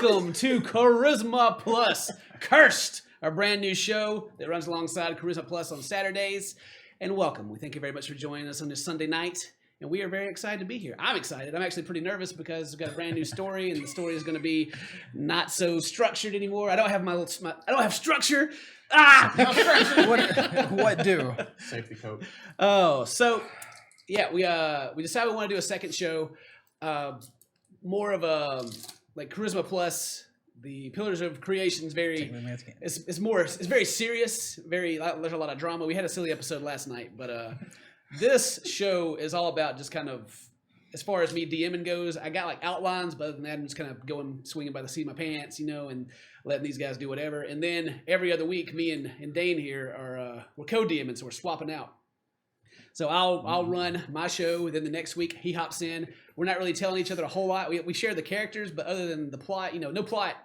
Welcome to Charisma Plus Cursed, our brand new show that runs alongside Charisma Plus on Saturdays. And welcome. We thank you very much for joining us on this Sunday night. And we are very excited to be here. I'm excited. I'm actually pretty nervous because we've got a brand new story, and the story is going to be not so structured anymore. I don't have I don't have structure. What do? Safety coat. Oh, so yeah, we decided we want to do a second show, more of a like Charisma Plus. The Pillars of Creation is very it's very serious. There's a lot of drama. We had a silly episode last night, but this show is all about just kind of, as far as me DMing goes, I got like outlines, but other than that, I'm just kind of going swinging by the seat of my pants, and letting these guys do whatever. And then every other week, me and Dane here are we're co-DMing, so we're swapping out. So I'll run my show, then the next week he hops in. We're not really telling each other a whole lot. We share the characters, but other than the plot, no plot.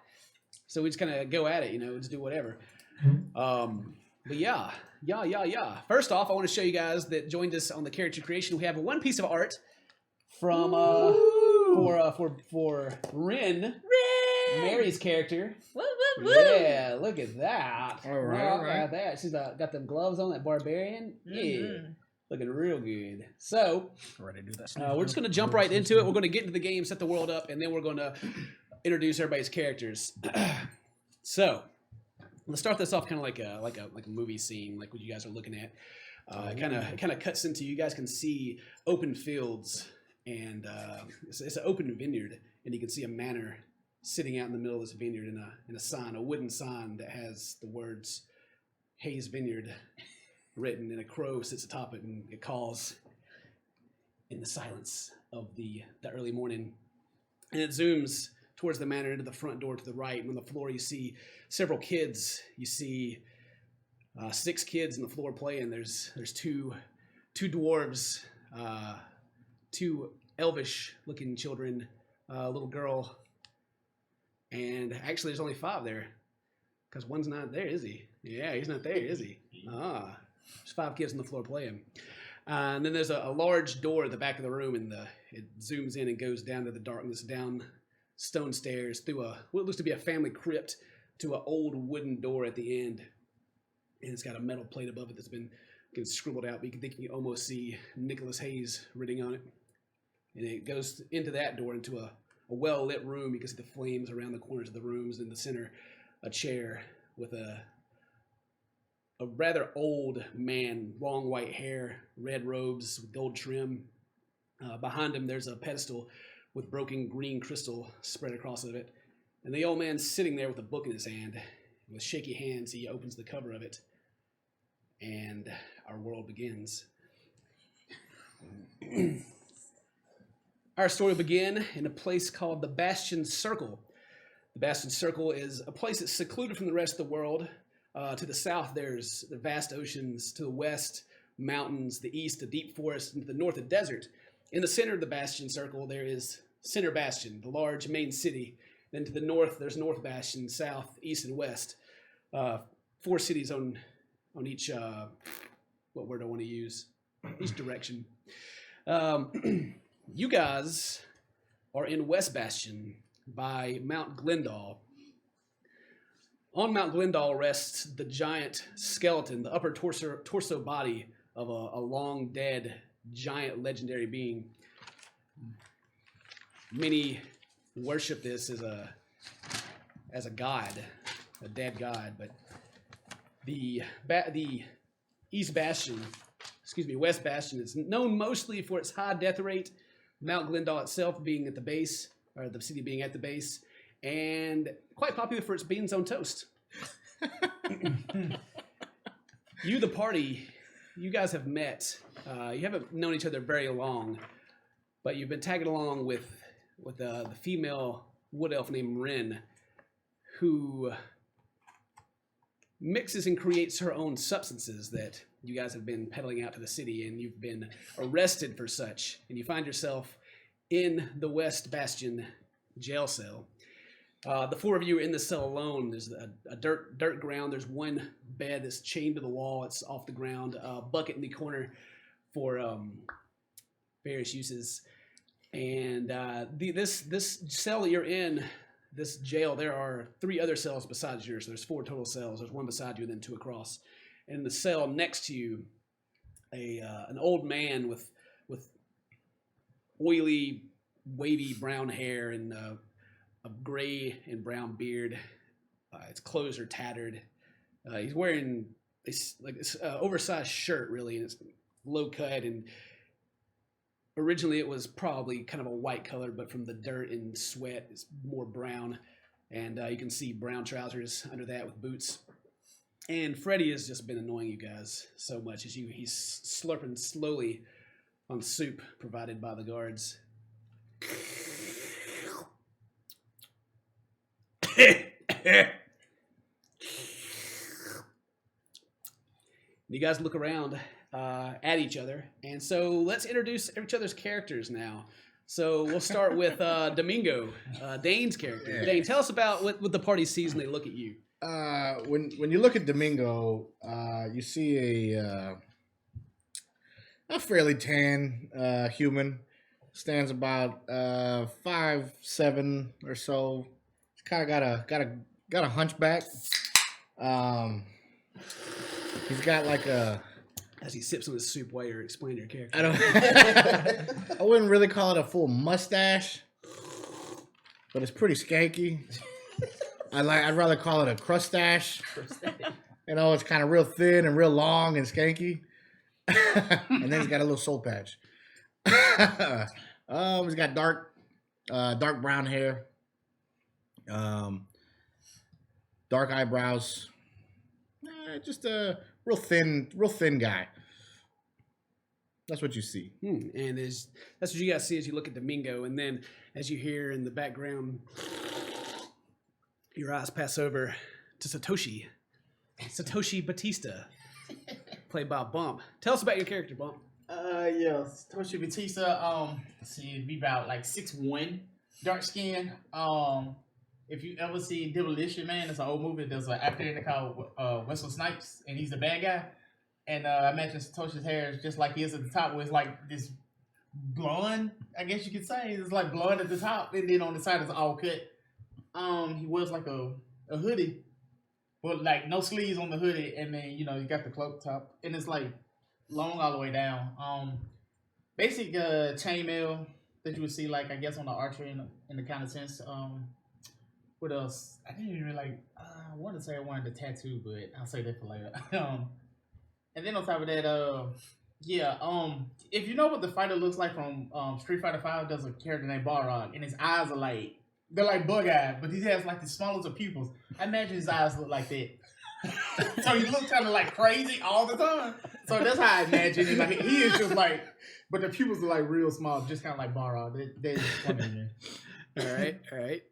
So we just kind of go at it, just do whatever. But yeah. First off, I want to show you guys that joined us on the character creation. We have one piece of art from for Rin, Mary's character. Woo. Yeah, look at that. All right. Look at that. She's got them gloves on, that barbarian. Yeah, looking real good. So Ready to do that. we're just going to jump right into it. We're going to get into the game, set the world up, and then we're going to introduce everybody's characters. So let's start this off kind of like a movie scene, like what you guys are looking at. It kind of cuts into, you guys can see open fields, and it's an open vineyard, and you can see a manor sitting out in the middle of this vineyard in a sign, a wooden sign that has the words Hayes Vineyard written, and a crow sits atop it, and it calls in the silence of the early morning, and it zooms towards the manor into the front door to the right. And on the floor you see several kids. You see 6 kids on the floor playing. There's two dwarves, 2 elvish looking children, a little girl, and actually there's only 5 there because one's not there, is he? Yeah, he's not there, is he? There's 5 kids on the floor playing. And then there's a large door at the back of the room, and it zooms in and goes down to the darkness, down stone stairs through what looks to be a family crypt to an old wooden door at the end, and it's got a metal plate above it that's been scribbled out, but you can almost see Nicholas Hayes written on it. And it goes into that door into a well-lit room. You can see the flames around the corners of the rooms. In the center, a chair with a rather old man, long white hair, red robes with gold trim. Behind him there's a pedestal with broken green crystal spread across of it. And the old man's sitting there with a book in his hand. With shaky hands, he opens the cover of it. And our world begins. Our story will begin in a place called the Bastion Circle. The Bastion Circle is a place that's secluded from the rest of the world. To the south, there's the vast oceans. To the west, mountains. The east, the deep forest. And to the north, the desert. In the center of the Bastion Circle, there is Center Bastion, the large main city. Then to the north, there's North Bastion, south, east, and west. 4 cities on each, what word I want to use? Each direction. You guys are in West Bastion by Mount Glendale. On Mount Glendale rests the giant skeleton, the upper torso body of a long dead giant legendary being. Many worship this as a god, a dead god, but the West Bastion is known mostly for its high death rate, Mount Glendale itself being at the base, or the city being at the base, and quite popular for its beans on toast. You, the party, you guys have met. You haven't known each other very long, but you've been tagging along with the female wood elf named Rin, who mixes and creates her own substances that you guys have been peddling out to the city, and you've been arrested for such, and you find yourself in the West Bastion jail cell. The 4 of you are in the cell alone. There's a dirt ground. There's one bed that's chained to the wall. It's off the ground. A bucket in the corner for various uses. And this cell that you're in, this jail, there are 3 other cells besides yours. There's 4 total cells. There's 1 beside you and then 2 across. And in the cell next to you, an old man with oily, wavy brown hair and a gray and brown beard. His clothes are tattered. He's wearing this oversized shirt, really, and it's low cut. And originally, it was probably kind of a white color, but from the dirt and sweat, it's more brown. And you can see brown trousers under that with boots. And Freddy has just been annoying you guys so much as he's slurping slowly on soup provided by the guards. You guys look around at each other, and so let's introduce each other's characters now. So we'll start with Domingo, Dane's character. Yeah. Dane, tell us about what the party sees when they look at you. When you look at Domingo, you see a fairly tan human. Stands about 5'7" or so. He's kind of got a hunchback. He's got like a. As he sips on his soup while you're explaining your character. I wouldn't really call it a full mustache, but it's pretty skanky. I'd rather call it a crustache. You know, it's kind of real thin and real long and skanky. And then he's got a little soul patch. He's got dark brown hair, dark eyebrows. Just a real thin guy. That's what you see. And that's what you guys see as you look at Domingo, and then as you hear in the background, your eyes pass over to Satoshi Batista, played by Bump. Tell us about your character, Bump. Satoshi Batista. He'd be about like 6'1", dark skin. If you ever see Demolition Man, it's an old movie. There's an actor in it called Wesley Snipes, and he's the bad guy. And I imagine Satoshi's hair is just like he is at the top, where it's like this blonde, I guess you could say. It's like blonde at the top, and then on the side it's all cut. He wears like a hoodie, but like no sleeves on the hoodie, and then you got the cloak top, and it's like long all the way down. Basic chainmail that you would see, like I guess on the archer in the kind of sense. What else? I didn't even I wanted to say I wanted a tattoo, but I'll say that for later. And then on top of that, if you know what the fighter looks like from Street Fighter 5, there's a character named Balrog, and his eyes are they're like bug eyes, but he has like the smallest of pupils. I imagine his eyes look like that. So he looks kind of like crazy all the time. So that's how I imagine it. Like he is just like, but the pupils are like real small, just kind of like Balrog. They're just funny in there. All right.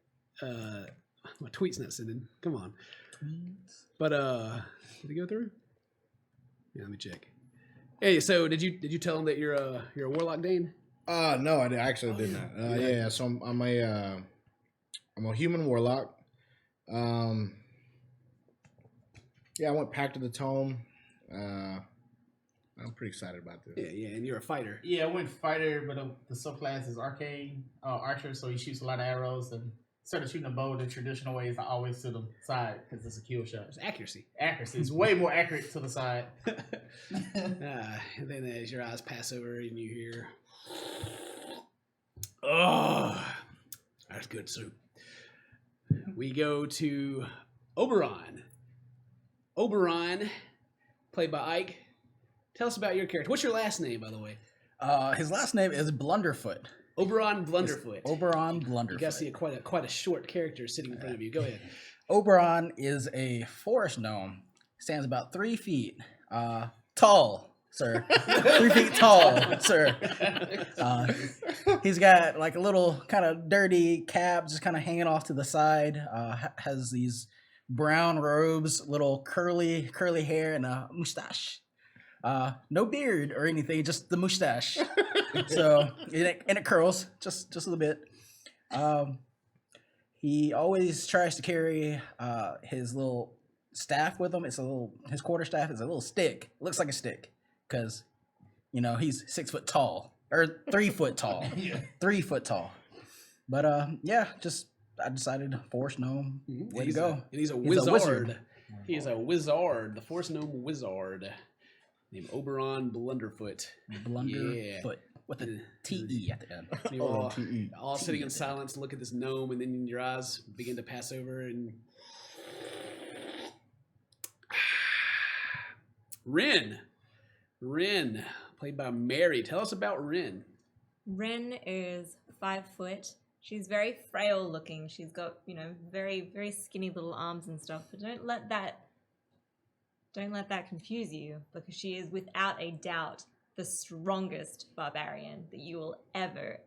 My tweet's not sending. Come on. But did it go through? Yeah, let me check. Hey, so did you tell him that you're a warlock, Dane? No, I actually did not. Yeah, so I'm a human warlock. I went Pact of the Tome. I'm pretty excited about this. Yeah, and you're a fighter. Yeah, I went fighter, but the subclass is archer, so he shoots a lot of arrows, and instead of shooting a bow the traditional way, is always to the side because it's a kill shot. It's accuracy. It's way more accurate to the side. And then as your eyes pass over and you hear, oh, that's good soup. We go to Oberon. Oberon, played by Ike. Tell us about your character. What's your last name, by the way? His last name is Blunderfoot. Oberon Blunderfoot. Oberon Blunderfoot. You guys see quite a short character sitting in front of you. Go ahead. Oberon is a forest gnome. Stands about 3 feet tall, sir. 3 feet tall, sir. He's got like a little kind of dirty cap just kind of hanging off to the side. Has these brown robes, little curly hair, and a mustache. No beard or anything, just the mustache. So and it curls just a little bit. He always tries to carry his little staff with him. His quarterstaff is a little stick. It looks like a stick because he's 6 foot tall or 3 foot tall. 3 foot tall. But just I decided Forest Gnome. Way to He's go. And he's a He's a wizard. wizard. He is a wizard. The Force Gnome wizard named Oberon Blunderfoot. Blunderfoot with a T-E at the end. You Oh, all, T-E. all sitting in silence, look at this gnome, and then your eyes begin to pass over. And Rin, played by Mary. Tell us about Rin. Rin is 5 foot. She's very frail looking. She's got, very, very skinny little arms and stuff. But don't let that confuse you, because she is without a doubt the strongest barbarian that you will ever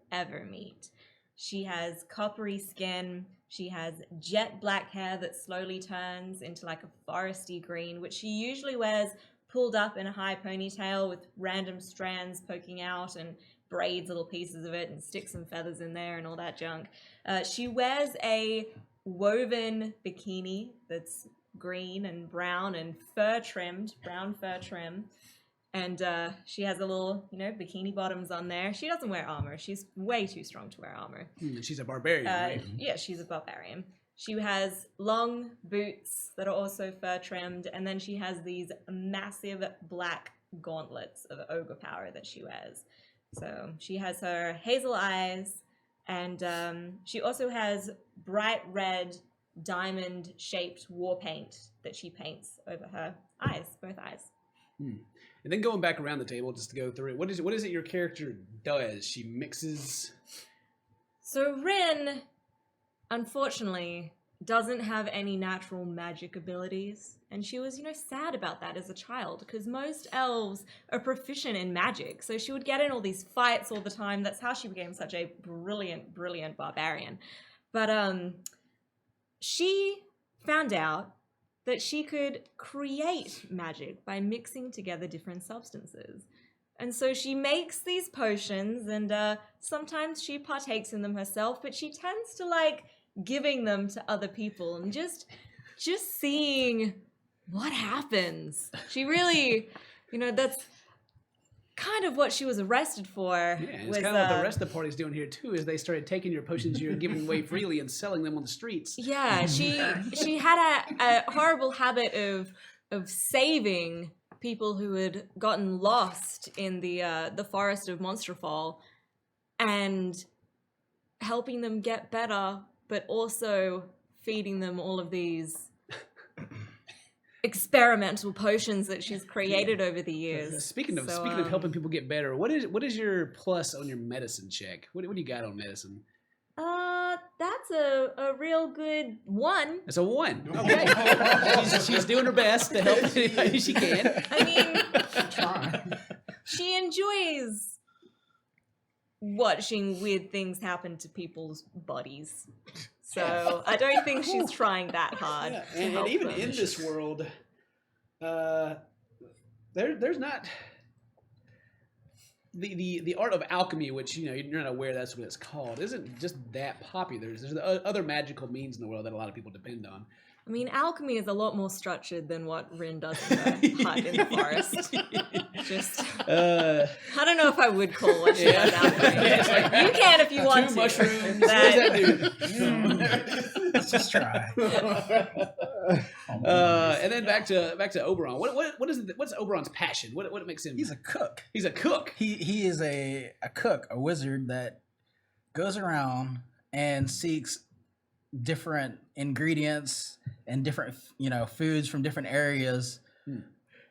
meet. She has coppery skin. She has jet black hair that slowly turns into like a foresty green, which she usually wears pulled up in a high ponytail with random strands poking out and braids little pieces of it and sticks some feathers in there and all that junk. She wears a woven bikini that's green and brown and brown fur trim. And she has a little, bikini bottoms on there. She doesn't wear armor. She's way too strong to wear armor. She's a barbarian, right? Yeah, she's a barbarian. She has long boots that are also fur trimmed, and then she has these massive black gauntlets of ogre power that she wears. So she has her hazel eyes, and she also has bright red diamond-shaped war paint that she paints over her eyes, both eyes. And then going back around the table just to go through it, what is it your character does? She mixes. So Rin, unfortunately, doesn't have any natural magic abilities, and she was, sad about that as a child, because most elves are proficient in magic, so she would get in all these fights all the time. That's how she became such a brilliant barbarian. But she found out that she could create magic by mixing together different substances. And so she makes these potions, and sometimes she partakes in them herself, but she tends to like giving them to other people and just seeing what happens. She really, that's kind of what she was arrested for. Yeah, it's kind of what the rest of the party's doing here too, is they started taking your potions you're giving away freely and selling them on the streets. Yeah, she had a horrible habit of saving people who had gotten lost in the forest of Monsterfall and helping them get better, but also feeding them all of these experimental potions that she's created over the years. Speaking of helping people get better, what is your plus on your medicine check? What do you got on medicine? That's a real good 1. It's a 1. Okay. she's doing her best to help anybody she can. I mean, she enjoys watching weird things happen to people's bodies. So I don't think she's trying that hard. Yeah. And even in this world, there's not the art of alchemy, which you're not aware that's what it's called, isn't just that popular. There's other magical means in the world that a lot of people depend on. I mean, alchemy is a lot more structured than what Rin does in the hut in the forest. I don't know if I would call what she does alchemy. You can if you want 2 to. mushrooms. What does that do? Let's just try. And then back to Oberon. What's Oberon's passion? What makes him? He's a cook. He's a cook. He is a cook, a wizard that goes around and seeks different ingredients and different foods from different areas,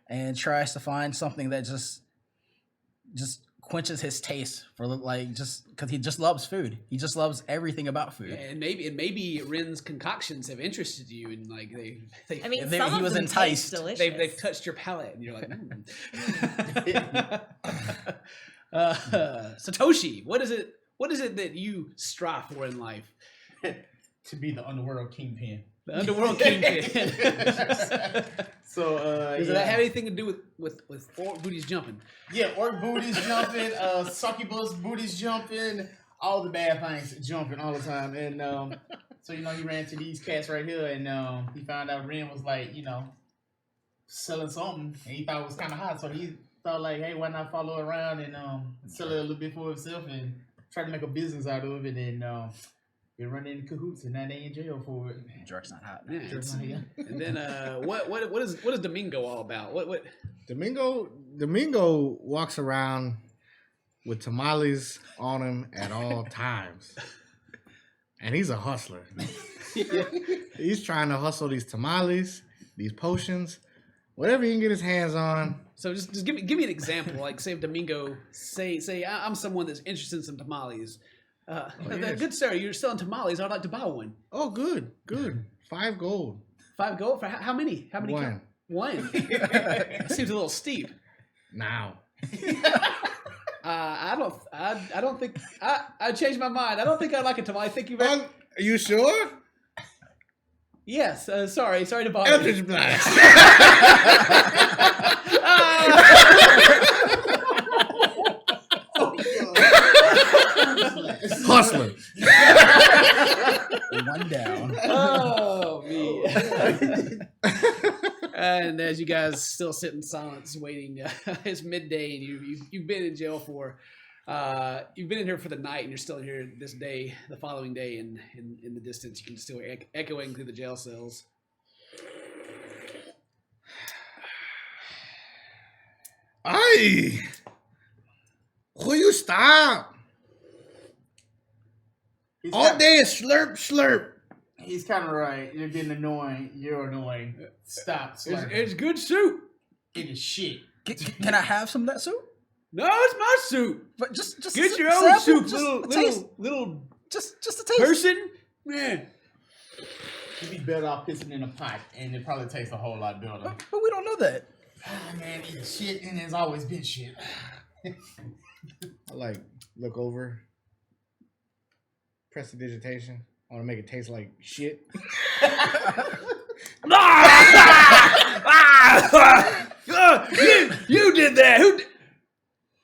and tries to find something that just quenches his taste for just because he just loves food. He just loves everything about food. And maybe Rin's concoctions have interested you, and like they I mean, he some of was them enticed. taste delicious. they've touched your palate, and you're like, Satoshi, what is it that you strive for in life? To be the underworld kingpin. The underworld kingpin. So does that have anything to do with orc booties jumping? Yeah, orc booties jumping, succubus booties jumping, all the bad things jumping all the time. And so he ran to these cats right here, and he found out Rin was like selling something, and he thought it was kind of hot, so he thought like, hey, why not follow around and sell it a little bit for himself and try to make a business out of it. And Been running in cahoots and now they in jail for it. Jerk's not hot. Yeah, Jerk's it's- not here. and then what is Domingo all about? What? Domingo walks around with tamales on him at all times. And he's a hustler. He's trying to hustle these tamales, these potions, whatever he can get his hands on. So just give me an example. Like say if Domingo say I'm someone that's interested in some tamales. yes. Good sir, you're selling tamales. I'd like to buy one. Oh, good. 5 gold. 5 gold for how many? How many? One. One. That seems a little steep. Now. I don't think I changed my mind. I don't think I like a tamale. Thank you very much. Are you sure? Yes. Sorry to bother you. Eldritch Blast. Hustler. One down. Oh me. And as you guys still sit in silence, waiting, it's midday, and you've been in jail for, you've been in here for the night, and you're still here this day, the following day, and in the distance, you can still echoing through the jail cells. Aye. Will you stop? He's All day is slurp. He's kind of right. You're getting annoying. You're annoying. Stop. slurping. It's good soup. It is shit. Can I have some of that soup? No, it's my soup. But just Get a your own sample, soup, just a taste. little Just a taste. person. Man, You'd be better off pissing in a pot, and it probably tastes a whole lot better. But we don't know that. Oh, man, it's shit, and it's always been shit. I look over. Prestidigitation. I want to make it taste like shit. you did that.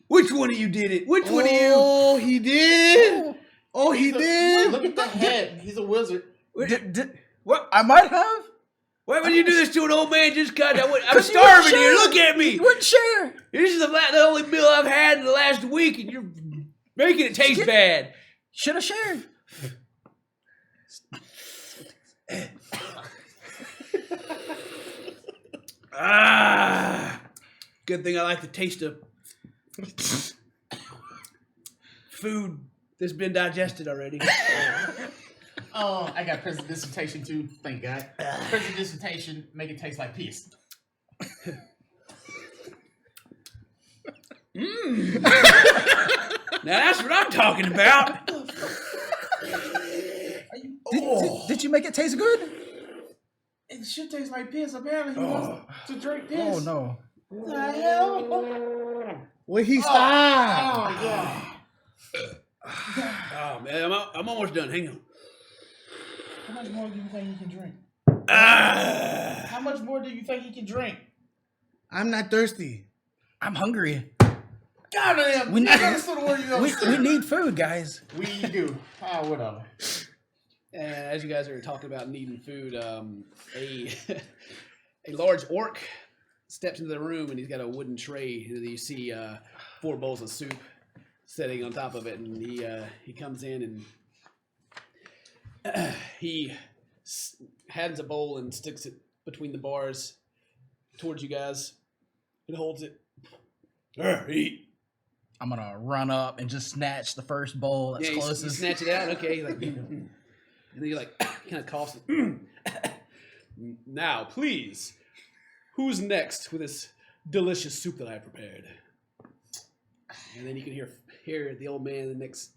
Which one of you did it? Which one of you? Oh, he did. Oh, he Look did. at the head. He's a wizard. What? I might have. Why would you do this to an old man just because I'm 'Cause you starving wouldn't here? share. Look at me. You wouldn't share. This is the only meal I've had in the last week, and you're making it taste bad. Should have shared. Good thing I like the taste of food that's been digested already. Oh, I got prison dissertation too. Thank God. Prison dissertation make it taste like piss. Now that's what I'm talking about. Did you make it taste good? It should taste like piss. Apparently, he wants to drink piss. Oh no. What the hell? Will he stop? Oh, yeah. Oh man, I'm almost done. Hang on. How much more do you think he can drink? Ah. How much more do you think he can drink? I'm not thirsty. I'm hungry. Goddamn! We need- I understood where you We need food, guys. We do. Oh, whatever. And as you guys are talking about needing food, a large orc steps into the room, and he's got a wooden tray. And you see 4 bowls of soup sitting on top of it, and he comes in and he hands a bowl and sticks it between the bars towards you guys and holds it. Eat. I'm gonna run up and just snatch the first bowl that's Yeah, you closest. snatch it out. Okay, like, and then you like kind of coughs. Now, please, who's next with this delicious soup that I prepared? And then you can hear the old man. The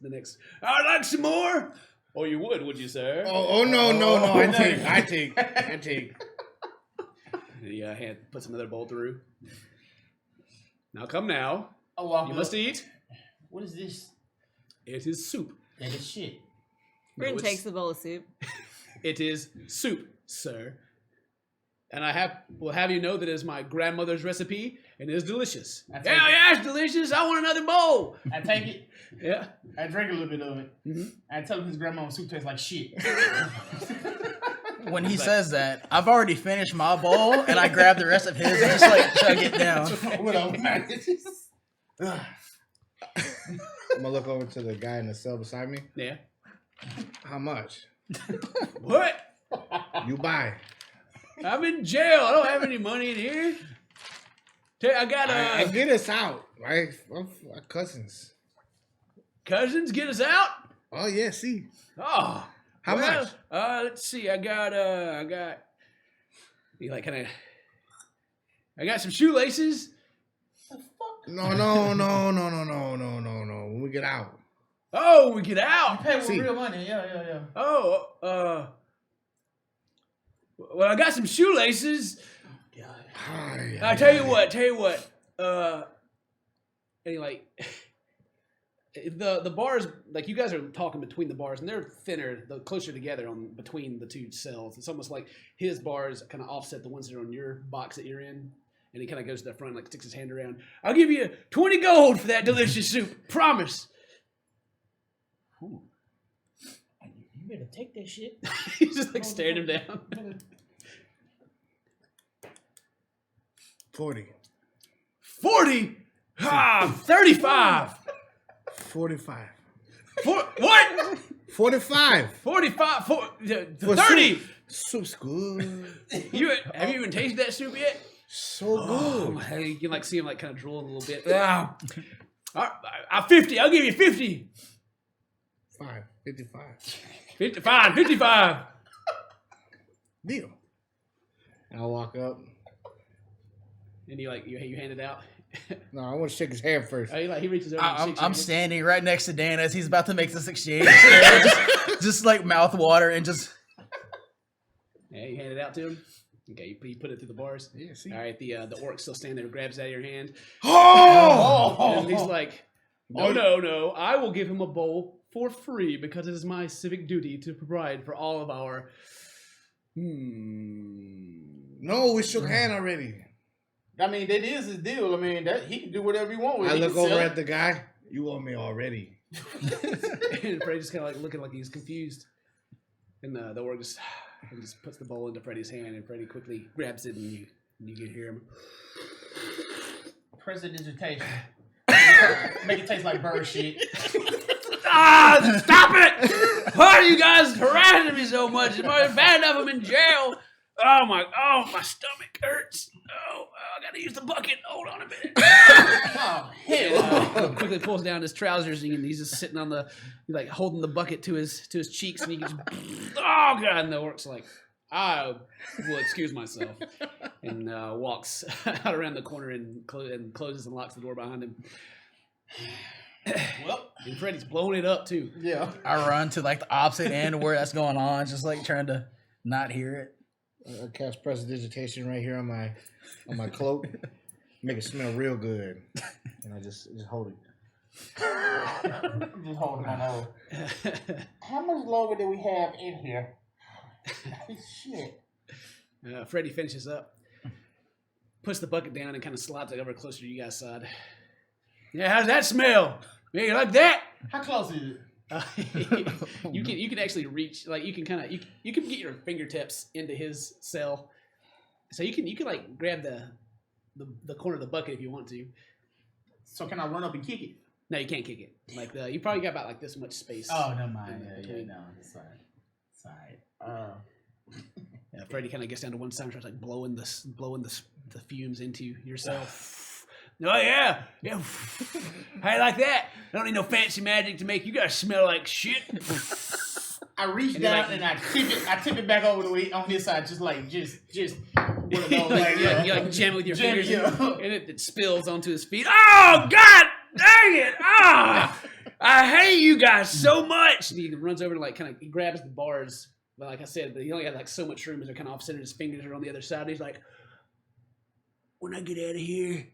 next. I'd like some more. Or you would you, sir? Oh no. I take. And he puts another bowl through. Now come now. I walk You up. must eat. What is this? It is soup. That is shit. Bryn it's- takes the bowl of soup. It is soup, sir. And will have you know that it is my grandmother's recipe, and it is delicious. I take Yeah, it. yeah, it's delicious. I want another bowl. I take it. Yeah. I drink a little bit of it. Mhm. I tell him his grandma's soup tastes like shit. When he says that, I've already finished my bowl and I grab the rest of his and just like chug it down. Whatever, man. I'm gonna look over to the guy in the cell beside me. Yeah. How much? What? You buy. I'm in jail. I don't have any money in here. I got I get us out, right? Our cousins. cousins. Get us out. Oh yeah, see. Oh, How much? Let's see. I got. You like kind of. I got some shoelaces. No. When we get out. Oh, we get out. Pay with See. real money. Yeah. Oh, well, I got some shoelaces. I tell you what. And like, the bars, like you guys are talking between the bars, and they're thinner, the closer together on between the two cells. It's almost like his bars kind of offset the ones that are on your box that you're in. And he kind of goes to the front, like sticks his hand around. I'll give you 20 gold for that delicious soup. Promise. Ooh. You better take that shit. He's just like staring him down. 40. 40? Ah, 35. 45. What? 45. 45. For 30. Soup. Soup's good. Have you even tasted that soup yet? So good. Oh, you can like see him like kind of drool a little bit. Ah. 50. I'll give you 50. 55. 55. 55. Deal. And I walk up. And you hand it out. No, I want to shake his hand first. Oh, he reaches over. and shakes your I'm hand. standing right next to Dan as he's about to make this exchange. just like mouth water and just. Yeah, you hand it out to him. Okay, you put it through the bars. Yeah, see. All right, the orc still standing there, grabs it out of your hand. Oh! And he's like, no, I will give him a bowl for free because it is my civic duty to provide for all of our. No, we shook hand already. I mean, that is his deal. I mean, that he can do whatever he wants with it. I He look can over sell at the guy. You owe me already. And Freddy's just kind of like looking like he's confused. And the orc just puts the bowl into Freddy's hand, and Freddy quickly grabs it, and you can hear him. Prestidigitation. Make it taste like bird shit. Stop it! Why are you guys harassing me so much? It's bad enough I'm in jail. Oh my stomach hurts. Oh, I gotta use the bucket. Hold on a minute. Oh, hell. Quickly pulls down his trousers, and he's just sitting on like holding the bucket to his cheeks, and he just, oh god! And the orc's like, I will excuse myself, and walks out around the corner and closes and locks the door behind him. Well, And Freddy's blowing it up too. yeah. I run to like the opposite end of where that's going on, just like trying to not hear it. I cast prestidigitation right here on my cloak. Make it smell real good. And I just hold it. I'm just holding my nose. How much longer do we have in here? Shit. Freddy finishes up, puts the bucket down, and kind of slides it over closer to you guys' side. Yeah, how's that smell? Yeah, you like that? How close is it? You can actually reach, like you can kind of you can get your fingertips into his cell, so you can like grab the corner of the bucket if you want to. So can I run up and kick it? No, you can't kick it. Like you probably got about like this much space. Oh, never mind. Yeah, Yeah, no, it's side. Yeah, Freddy kind of gets down to one side and starts like blowing the fumes into yourself. Oh yeah. How you like that? I don't need no fancy magic to make you guys smell like shit. I reach And down like- and I tip it back over the way on his side, just one of those. You like jam it with your Jam it, fingers, yeah. and it spills onto his feet. Oh God, dang it! Ah, I hate you guys so much. And he runs over and he grabs the bars. But like I said, he only had like so much room, as they're kind of offset. His fingers are on the other side. He's like, when I get out of here,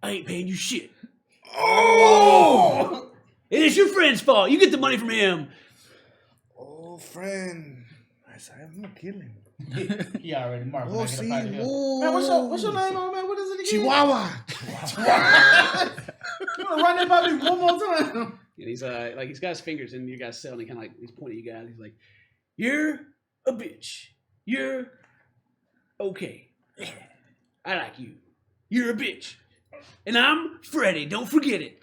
I ain't paying you shit. Oh! It is your friend's fault. You get the money from him. Oh, friend. I said, I'm not killing. He already marked. Oh, see. Man, Oh. what's your name, old man? What is it again? Chihuahua. You wanna run that by me one more time? And he's he's got his fingers in your guys' cell, and he kind of he's pointing at you guys. He's like, "You're a bitch. You're okay. I like you. You're a bitch. And I'm Freddy. Don't forget it."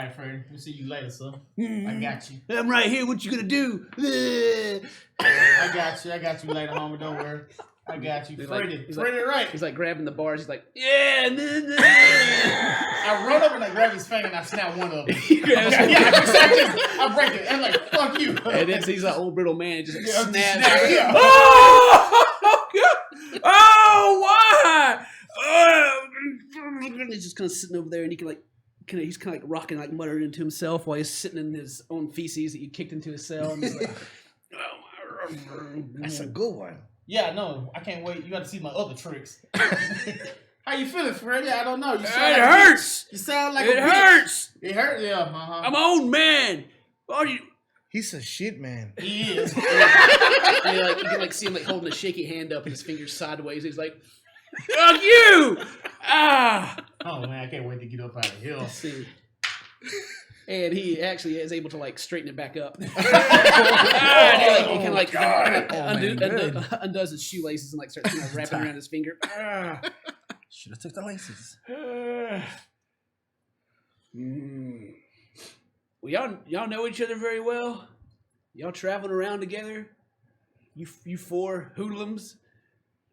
right, Freddy. We'll see you later, sir. I got you. I'm right here. What you gonna do? I got you later, homie. Don't worry. I got you. Freddy. Freddy, right. He's like grabbing the bars. He's like, yeah. I run up and I grab his finger and I snap one of them. I break it. I'm like, fuck you. And then he's an old brittle man. Just like, snaps. Yeah. Oh, God. Oh, why? He's just kind of sitting over there, and he can he's kind of like rocking, like muttering to himself while he's sitting in his own feces that you kicked into his cell. And he's like, That's a good one. Yeah, no, I can't wait. You got to see my other tricks. How you feeling, Freddy? I don't know. You sound it like hurts. You sound like It a bitch. hurts. It hurts. Yeah. I'm an old man. Why do you? He's a shit man. He is. And you can like see him like holding a shaky hand up and his fingers sideways. He's like, "Fuck you!" Ah. Oh man, I can't wait to get up out of here. Let's see. And he actually is able to like straighten it back up. And he kind of like undoes his shoelaces and like starts kind of wrapping around his finger. Should have took the laces. Well, y'all know each other very well. Y'all traveling around together. You four hoodlums.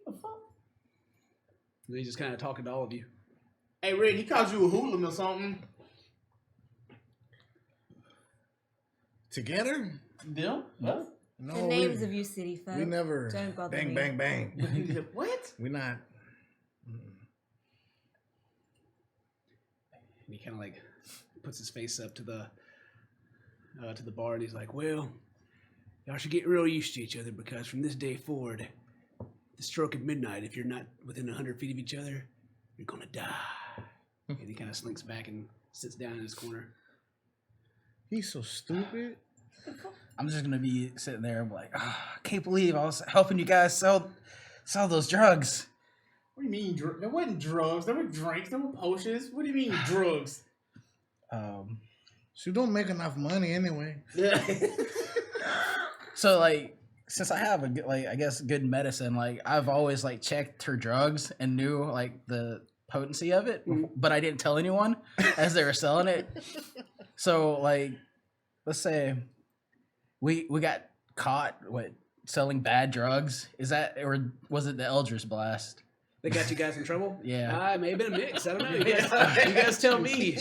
And he's just kind of talking to all of you. Hey, Red, he called you a hooligan or something. Together? Them? No. No. The names of you city folk. We never. Don't bother bang, me. bang, bang. What? We're not. And he kind of like puts his face up to the bar, and he's like, "Well, y'all should get real used to each other because from this day forward, the stroke of midnight, if you're not within 100 feet of each other, you're gonna die." And he kind of slinks back and sits down in his corner. He's so stupid. I'm just gonna be sitting there. I'm like, I can't believe I was helping you guys sell those drugs. What do you mean? There wasn't drugs. There were drinks. There were potions. What do you mean drugs? She don't make enough money anyway. So like, since I have I guess good medicine, like I've always like checked her drugs and knew like the potency of it, but I didn't tell anyone as they were selling it. So like, let's say we got caught selling bad drugs. Is that, or was it the Eldritch Blast? They got you guys in trouble? Yeah. It may have been a mix. I don't know. You guys tell me.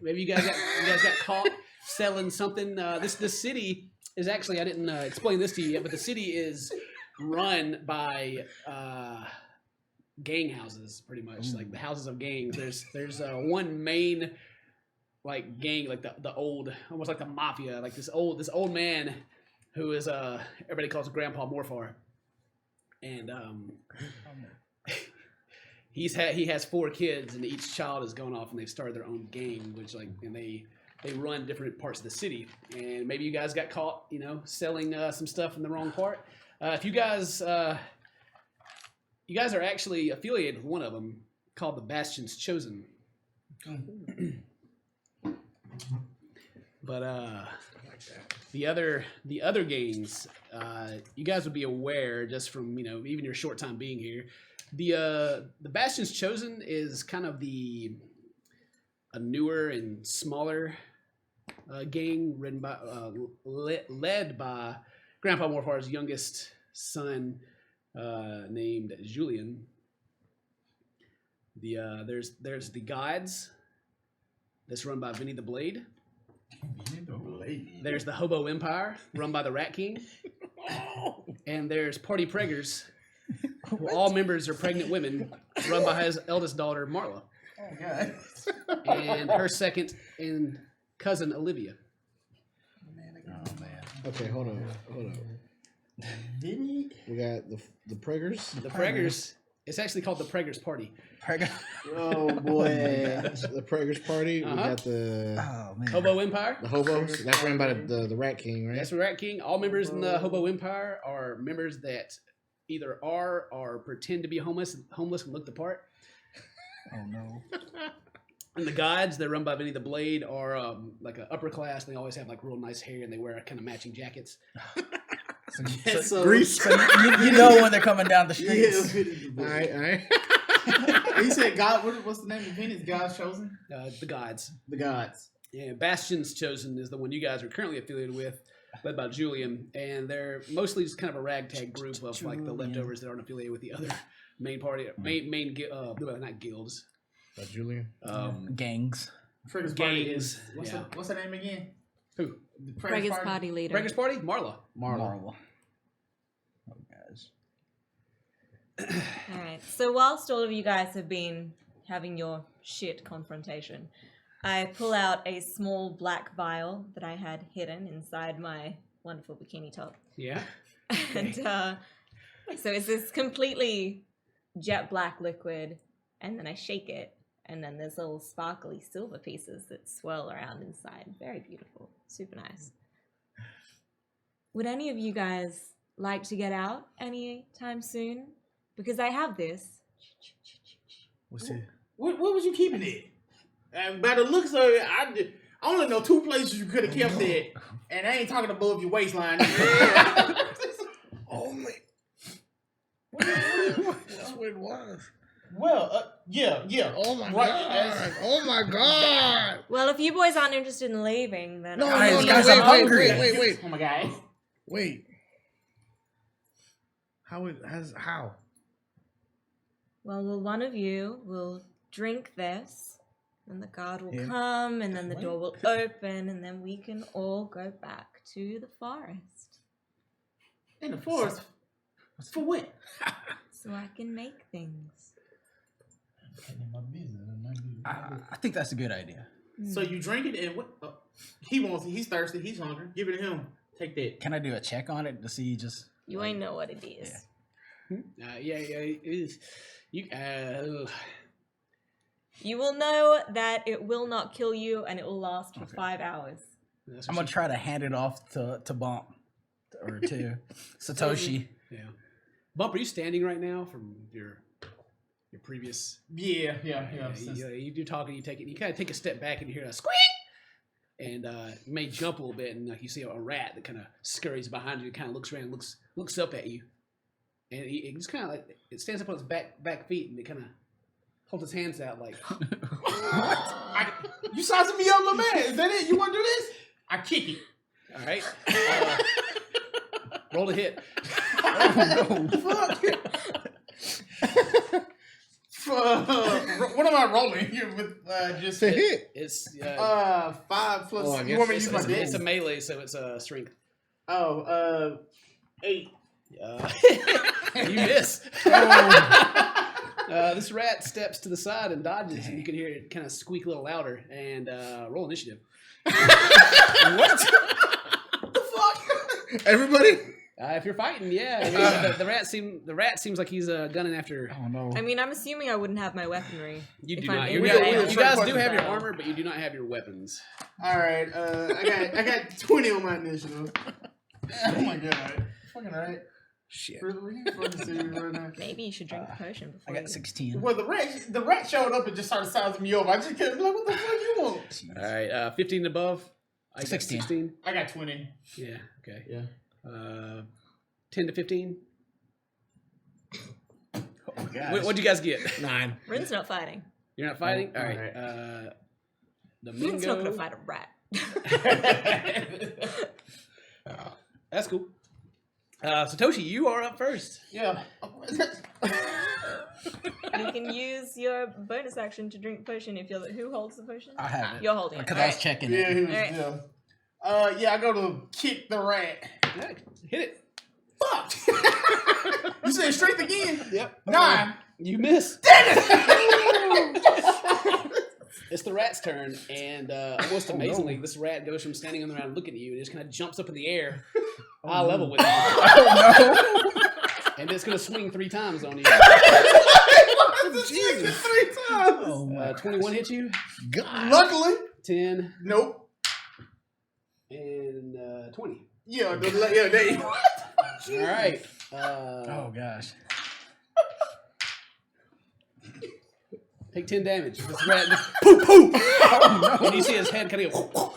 Maybe you guys got caught selling something. This city is actually, I didn't explain this to you yet, but the city is run by gang houses, pretty much. Like the houses of gangs. There's one main like gang, like the old, almost like the mafia, like this old man who is everybody calls Grandpa Morfar. And he has 4 kids, and each child has gone off and they've started their own gang, which and they run different parts of the city. And maybe you guys got caught, selling some stuff in the wrong part. If you guys are actually affiliated with one of them called the Bastion's Chosen. But the other gangs, you guys would be aware just from even your short time being here. The Bastion's Chosen is kind of a newer and smaller gang led by Grandpa Morfar's youngest son, named Julien. There's the Guides, that's run by Vinny the Blade. There's the Hobo Empire, run by the Rat King. And there's Party Preggers, who all members are pregnant women, run by his eldest daughter, Marla. Oh, God. And her second and cousin, Olivia. Oh, man. Okay, hold on. Vinny? We got the Preggers. The Preggers. It's actually called the Preggers Party. Oh boy, the Preggers Party. We got the Hobo Empire. the hobos. That's run by the Rat King, right? That's the Rat King. All members in the Hobo Empire are members that either are or pretend to be homeless and look the part. Oh no. And the Guides, they're run by Vinny the Blade, are like an upper class. They always have like real nice hair, and they wear kind of matching jackets. Grease. So you know when they're coming down the streets. All right. He said, "God, what's the name of Vinny's? God's Chosen? The Guides. The Gods." Yeah, Bastion's Chosen is the one you guys are currently affiliated with, led by Julian, and they're mostly just kind of a ragtag group of like the leftovers that aren't affiliated with the other main party, not guilds. Julian. Gangs. Frigga's party Gangs. is what's her name again? Who? The Breggers party leader. Breggers Party? Marla. Marla. Oh, guys. All right. So whilst all of you guys have been having your shit confrontation, I pull out a small black vial that I had hidden inside my wonderful bikini top. Yeah. And so it's this completely jet black liquid, and then I shake it, and then there's little sparkly silver pieces that swirl around inside. Very beautiful. Super nice. Would any of you guys like to get out anytime soon? Because I have this. What's it? What was you keeping it? By the looks of it, I only know 2 places you could have kept it, and I ain't talking above your waistline. Only. That's what it was. Well, yeah. Oh my Right, god! Oh my god! Well, if you boys aren't interested in leaving, then No, Guys, no, guys, no, I'm wait, hungry. wait. Oh my god. Wait. How? Well, one of you will drink this, and the guard will come, and then the door will open, and then we can all go back to the forest. In the forest? For what? So I can make things. I think that's a good idea. So you drink it, and what? He wants it. He's thirsty. He's hungry. Give it to him. Take that. Can I do a check on it to see just? You ain't know what it is. It is. You will know that it will not kill you, and it will last for 5 hours. I'm gonna try to hand it off to Bump or to Satoshi. Yeah. Bump, are you standing right now from your previous? Yeah. You're talking. You take it. You kind of take a step back, and you hear a squeak, and you may jump a little bit, and you see a rat that kind of scurries behind you. Kind of looks around, looks up at you, and it just kind of like it stands up on its back feet, and it kind of holds its hands out like. You sizing me up, little man. Is that it? You want to do this? I kick it. All right. Roll to hit. What am I rolling here with? Just To hit. It's 5 plus. Oh, I you want me to it's, use my it's, dex? it's a melee, so it's a strength. 8. You miss. This rat steps to the side and dodges, and you can hear it kind of squeak a little louder. And roll initiative. What? The fuck? Everybody? If you're fighting, yeah. I mean, the rat seems like he's gunning after. Oh no! I mean, I'm assuming I wouldn't have my weaponry. You if do I'm not. in You the guys, battle. you guys do Certain have your battle. armor, but you do not have your weapons. All right. I got 20 on my initiative. Oh my god. Fucking right. Shit. Really? Fucking serious right now. Maybe you should drink the potion I before got you... 16. Well, the rat showed up and just started sizing me over. I just kept like, what the fuck you want? All right, 15 and above. I got 16. 16. I got 20. Yeah. Okay. Yeah. 10 to 15. Oh, gosh. What'd you guys get? 9. Rin's not fighting. You're not fighting. All right. alright. Rin's not Domingo. gonna fight a rat. That's cool. Satoshi, you are up first. Yeah. You can use your bonus action to drink potion if you're... Who holds the potion? I have it You're holding it. because I was checking Yeah, it. he was, Alright. yeah, I go to kick the rat. Yeah, hit it. Fuck! You said strength again? Yep. 9. You miss. It's the rat's turn, and almost amazingly, this rat goes from standing on the ground looking at you and just kind of jumps up in the air, eye level with you. Oh And it's going to swing 3 times on you. Jesus. 3 times. no! Oh my 21 hit you, God. Luckily. 10, Nope. and 20. Yeah, they. All right. Oh gosh! Take 10 damage. This rat, poof, poof. And you see his head kind of go.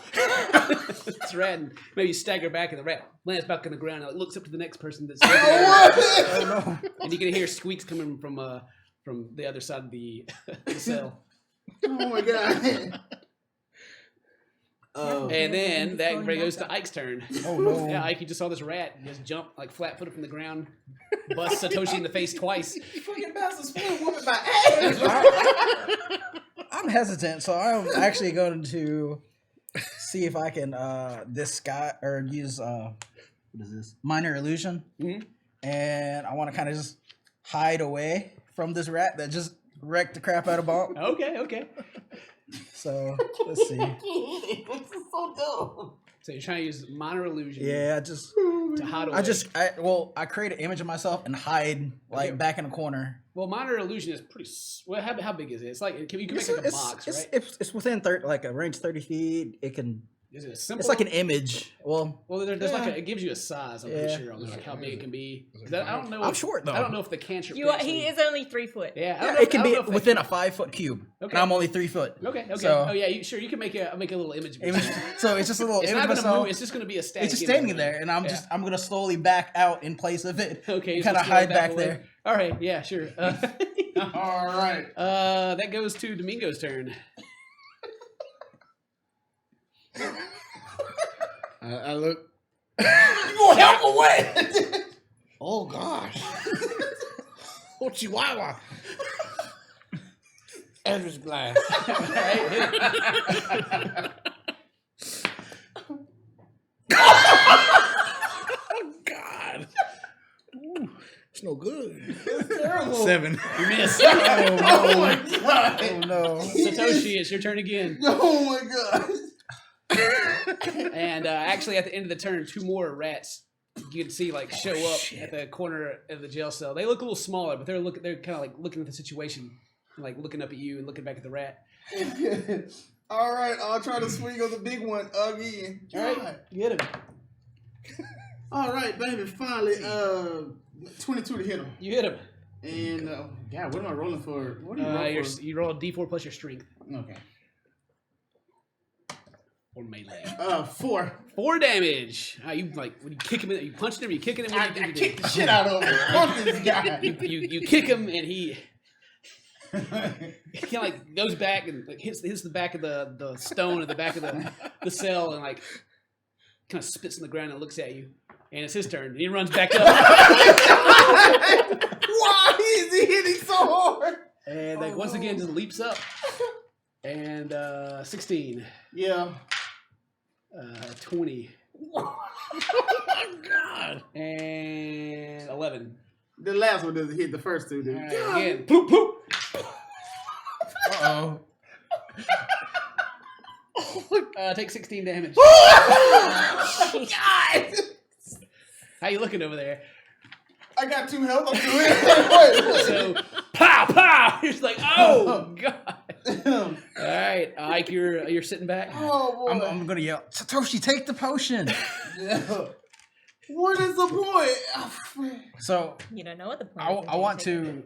This rat, and maybe stagger back, and the rat lands back on the ground. And it looks up to the next person that's. Oh no! And you can hear squeaks coming from the other side of the cell. Oh my god. And then He's that going goes back to Ike's turn. Oh no. Yeah, Ike, you just saw this rat just jump like flat-footed from the ground, bust Satoshi in the face twice. Fucking bastard split woman by ass. I'm hesitant, so I'm actually going to see if I can disguise or use what is this? Minor illusion. Mhm. And I want to kind of just hide away from this rat that just wrecked the crap out of Bonk. Okay. So let's see. This is so dumb. So you're trying to use minor illusion Yeah, I just to hide away. I create an image of myself and hide like Okay. back in the corner. Well, minor illusion is pretty. Well, how big is it? It's like you can make like a box, right? It's within like a range 30 feet. It can. Is it a simple? It's like an image. Well, There's like it gives you a size. I'm pretty Yeah. sure on like how big it can be. 'Cause I don't know. I'm short though. I don't know if the cantrip. He is only 3 foot. Yeah, I don't Yeah, know it can I don't be know if within a 5-foot cube. Okay. And I'm only 3 foot. Okay. So- Oh yeah, you can make a little image. Of Image, yourself. so it's just a little It's image not of gonna myself. move. It's just gonna be a static. It's just image. standing there, and I'm gonna slowly back out in place of it. Okay. Kind so of slow hide it back away. there. All right. Yeah. Sure. All right. That goes to Domingo's turn. I look. You gonna help away? Oh gosh. Oh Chihuahua. Edward's glass. Oh God. Ooh, it's no good. It's terrible. 7. You miss. Oh my god. Oh no! Satoshi, it's your turn again. Oh my god. And actually, at the end of the turn, 2 more rats you can see like show up at the corner of the jail cell. They look a little smaller, but they're kind of like looking at the situation, like looking up at you and looking back at the rat. All right, I'll try to swing on the big one again. All right, get him. All right, baby. Finally, 22 to hit him. You hit him. And God, what am I rolling for? What are you rolling for? You roll a d4 plus your strength Okay. or melee. 4. 4 damage. You like when you kick him, you punch him, you kicking him. I kicked the shit out of him. Fuck this guy. You kick him and he kind of like goes back and like hits the back of the stone at the back of the cell and like kind of spits in the ground and looks at you. And it's his turn. And he runs back up. Why is he hitting so hard? And like once again just leaps up. And 16. Yeah. 20. Oh God. And 11. The last one doesn't hit the first two, dude. All right, again. Poop, poop. Uh-oh. Take 16 damage. God! How you looking over there? I got 2 health. I'm doing So, pow, pow. You're just like, oh, God. All right, Ike, you're sitting back. Oh, boy. I'm gonna yell, Satoshi, take the potion. Yeah. What is the point? So You don't know what the point I, is. I want to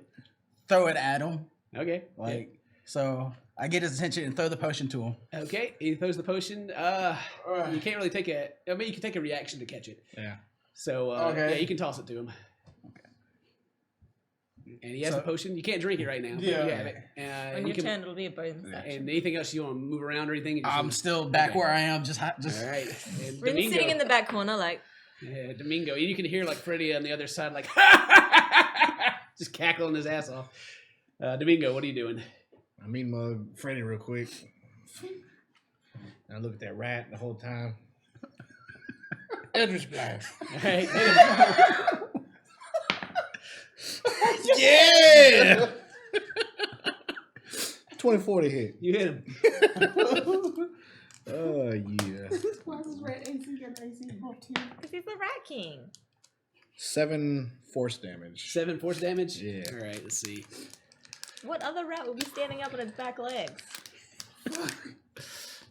throw it at him, Okay. like so. I get his attention and throw the potion to him. Okay, he throws the potion. You can't really take it. I mean, you can take a reaction to catch it. Yeah. So, Okay. yeah, you can toss it to him. Okay. And he has So- the potion. You can't drink it right now. But Yeah. you have it. On you your can, turn, it'll be a bonus action. and anything else you want to move around or anything? You just I'm wanna- still back Okay. where I am. Just All right. And Rin's Domingo. sitting in the back corner, like, Yeah, Domingo. You can hear like Freddy on the other side, like just cackling his ass off. Domingo, what are you doing? I meet Mug Freddy real quick. And I look at that rat the whole time. Edward's glass. All right, hit him. Yeah. 24 to hit. You hit him. Oh yeah. Why does Red AC got AC above 10? because he's the Rat King. 7 force damage. 7 force damage. Yeah. All right, let's see. What other rat would be standing up on its back legs?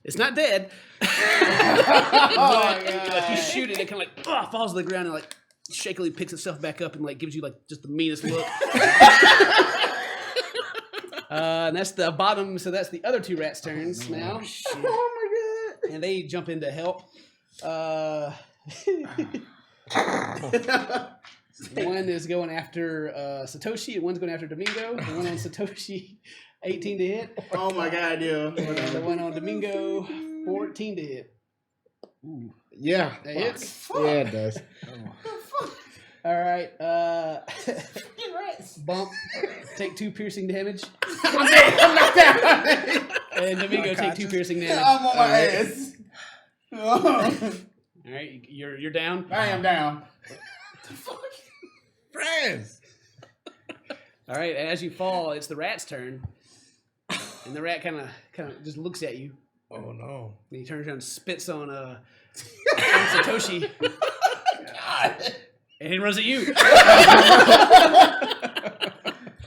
It's not dead. Oh, Like you shoot it, it kind of like falls to the ground and like shakily picks itself back up and like gives you like just the meanest look. And that's the bottom. So that's the other 2 rats' turns now, Oh my god. and they jump in to help. One is going after Satoshi, and one's going after Domingo. The one on Satoshi, 18 to hit. Oh my god, yeah. And the one on Domingo, 14 to hit. Ooh. Yeah. That fuck. hits. Yeah, it does. All right. Fucking rats. Bump. Take 2 piercing damage. I'm knocked out. And Domingo take 2 piercing damage. I'm on my ass. All right. You're down. I am down. Friends. All right. As you fall, it's the rat's turn. And the rat kind of just looks at you. Oh no. And he turns around and spits on Satoshi. God. And he runs at you.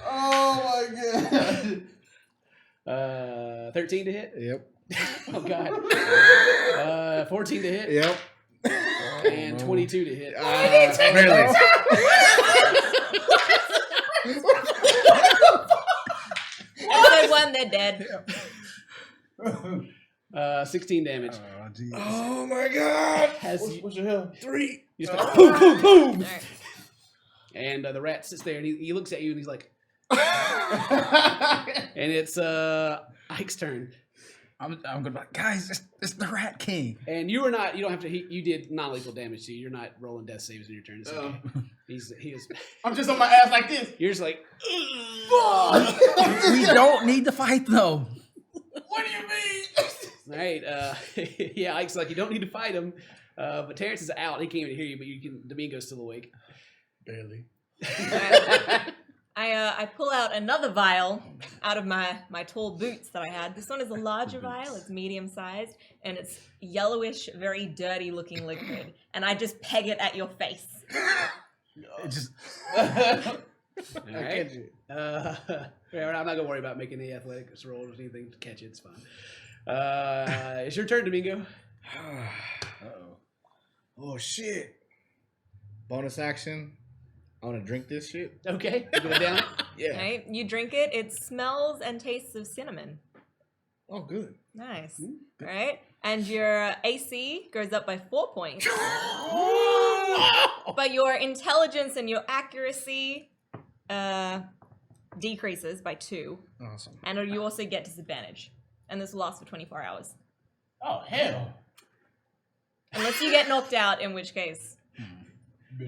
Oh my god. 13 to hit. Yep. Oh god. 14 to hit. Yep. And 22 to hit. Barely. 1, they're dead. 16 damage. Oh, jeez. Oh my god. What's your health? 3. You just like, boom, boom, boom. All right. And the rat sits there and he looks at you and he's like, and it's Ike's turn. I'm gonna be like, guys, it's the Rat King. And you don't have to, you did non-lethal damage to you. You're not rolling death saves in your turn. It's okay. He is, I'm just on my ass like this. you're just like, We don't need to fight though. What do you mean? all right. Yeah, Ike's like, you don't need to fight him. But Terrence is out. He can't even hear you, but Domingo's still awake. Barely. I pull out another vial out of my tall boots that I had. This one is a larger vial. It's medium sized, and it's yellowish, very dirty looking liquid. And I just peg it at your face. It just All right. Yeah, I'm not gonna worry about making any athletics rolls or anything to catch it. It's fine. It's your turn, Domingo. uh-oh. Oh shit. Bonus action. I want to drink this shit. Okay, you go down. Yeah. Right? You drink it. It smells and tastes of cinnamon. Oh, good. Nice. Right? And your AC goes up by 4 points. But your intelligence and your accuracy decreases by 2. Awesome. And you also get disadvantage. And this will last for 24 hours. Oh hell. Unless you get knocked out, in which case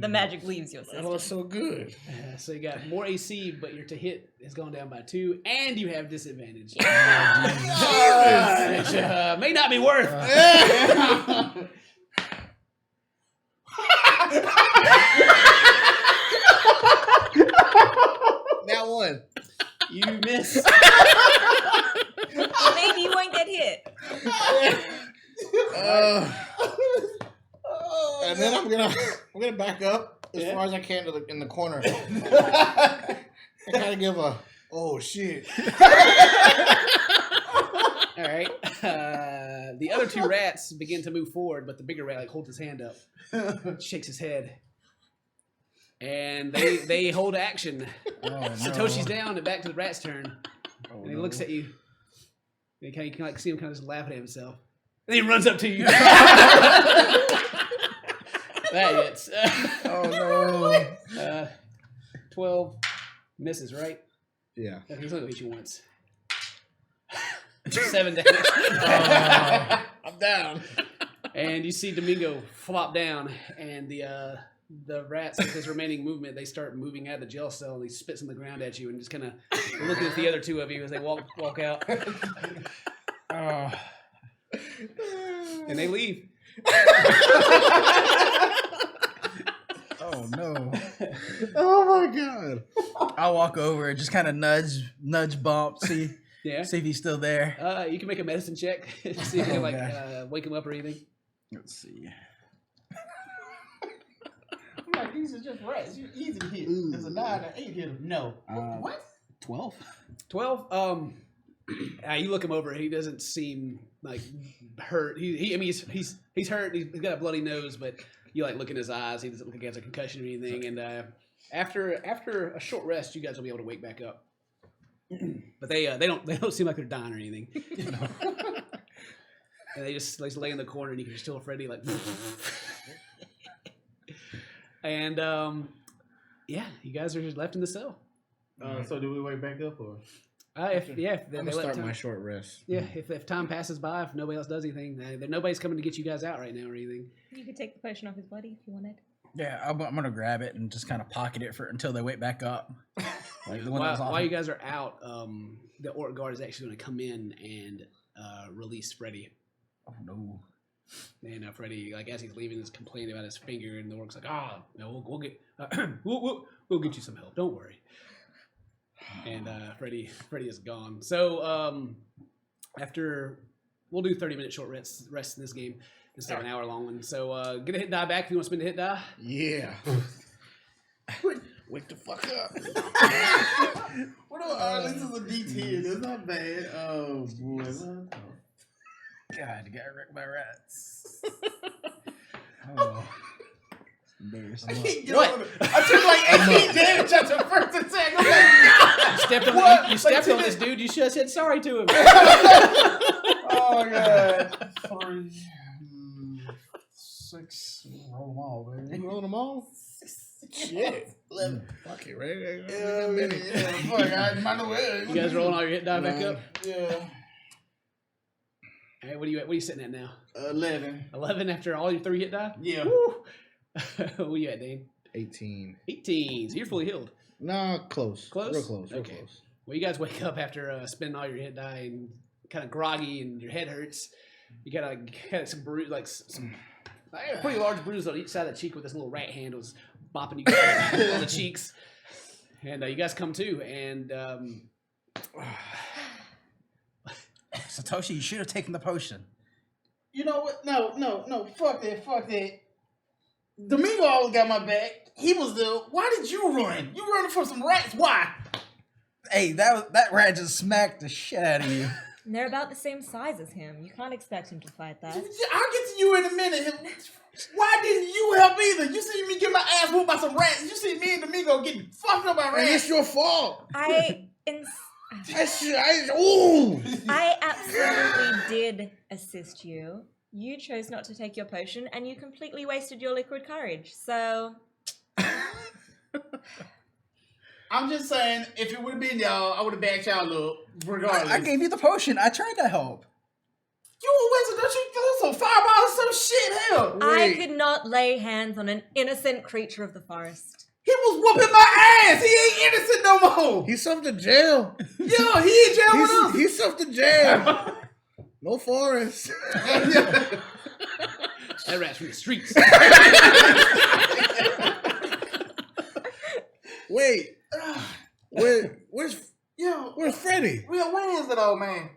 the magic leaves your That system. was so good. So you got more AC, but your to hit has gone down by 2, and you have disadvantage. Which may not be worth. That one. You miss. Maybe you won't get hit. And then I'm gonna back up as Yeah. far as I can to in the corner. I kind of give a shit. All right. The other 2 rats begin to move forward, but the bigger rat holds his hand up, shakes his head, and they hold action. Oh, no. Satoshi's down and back to the rat's turn, Oh, and he no. looks at you. You can see him kind of just laughing at himself. Then he runs up to you. That hits. Oh no. 12 misses, right? Yeah. Okay, he's only hit you once. 7 damage. I'm down. And you see Domingo flop down, and the rats with his remaining movement, they start moving out of the jail cell, and he spits on the ground at you, and just kind of looking at the other 2 of you as they walk out, Oh. and they leave. Oh no. Oh my god. I'll walk over and just kind of nudge Bump, see Yeah. if he's still there. You can make a medicine check, see if you can wake him up or anything. Let's see. I'm like, these are just rats. You're easy to hit. There's a 9 and 8 hit him. No. What? 12. 12. You look him over. He doesn't seem like hurt. He's hurt. He's got a bloody nose, but you look in his eyes. He doesn't look like he has a concussion or anything. And after a short rest, you guys will be able to wake back up. But they don't seem like they're dying or anything. And they just lay in the corner, and you can still Freddy and yeah, you guys are just left in the cell. So do we wake back up or? If I'm they gonna let start time, my short rest. yeah, if time passes by, if nobody else does anything, nobody's coming to get you guys out right now or anything. You could take the potion off his body if you wanted. Yeah, I'm gonna grab it and just kind of pocket it for until they wake back up. Like the one that was While off. you guys are out, the orc guard is actually going to come in and release Freddy. Oh no. And Freddy, like as he's leaving, is complaining about his finger, and the orc's like, no, we'll get we'll get you some help. Don't worry. And Freddy is gone. So after we'll do 30-minute short rest in this game instead of an hour-long one. So get a hit die back if you want to spend a hit die. Yeah. Wake the fuck up. What at least it's a D10. That's not bad. Oh boy. God, you got wrecked by rats. Oh. Embarrassing. I can't get What? over it. I took like 18 damage at the first attack. I'm like, You stepped on, What? you stepped Like, on this dude. You should have said sorry to him. oh my god. 3, 6. Roll them all, baby. You roll them all? Shit. 11. Fuck it, right? Yeah, A minute. yeah, fuck, I might as well. You guys rolling all your hit die back up? Yeah. All right, what are you sitting at now? 11. 11 after all your 3 hit die? Yeah. Woo. What are you at, Dane? 18. 18. So you're fully healed. No, close. Close? Real close. Real Okay. close. Well, you guys wake up after spending all your hit die and kind of groggy and your head hurts. You got some bruise, like some pretty large bruise on each side of the cheek with this little rat hand was bopping you guys on the cheeks. And you guys come to, and Satoshi, you should have taken the potion. You know what? No. Fuck that. Domingo always got my back. He was the. Why did you run? You running from some rats? Why? Hey, that rat just smacked the shit out of you. And they're about the same size as him. You can't expect him to fight that. I'll get to you in a minute. Why didn't you help either? You see me get my ass whooped by some rats. You see me and Domingo getting fucked up by And rats. it's your fault. I absolutely did assist you. You chose not to take your potion, and you completely wasted your liquid courage. So I'm just saying, if it would have been y'all, I would have backed y'all up, regardless. I gave you the potion. I tried to help. You a wizard, don't you throw some fireballs or some shit? Hell, I Wait. could not lay hands on an innocent creature of the forest. he was whooping my ass. He ain't innocent no more. He's off to jail. Yo, he in jail with us. He's off to jail. No forest. that rat's from the streets. Wait. Where's Yo, Freddy? where is it, old man?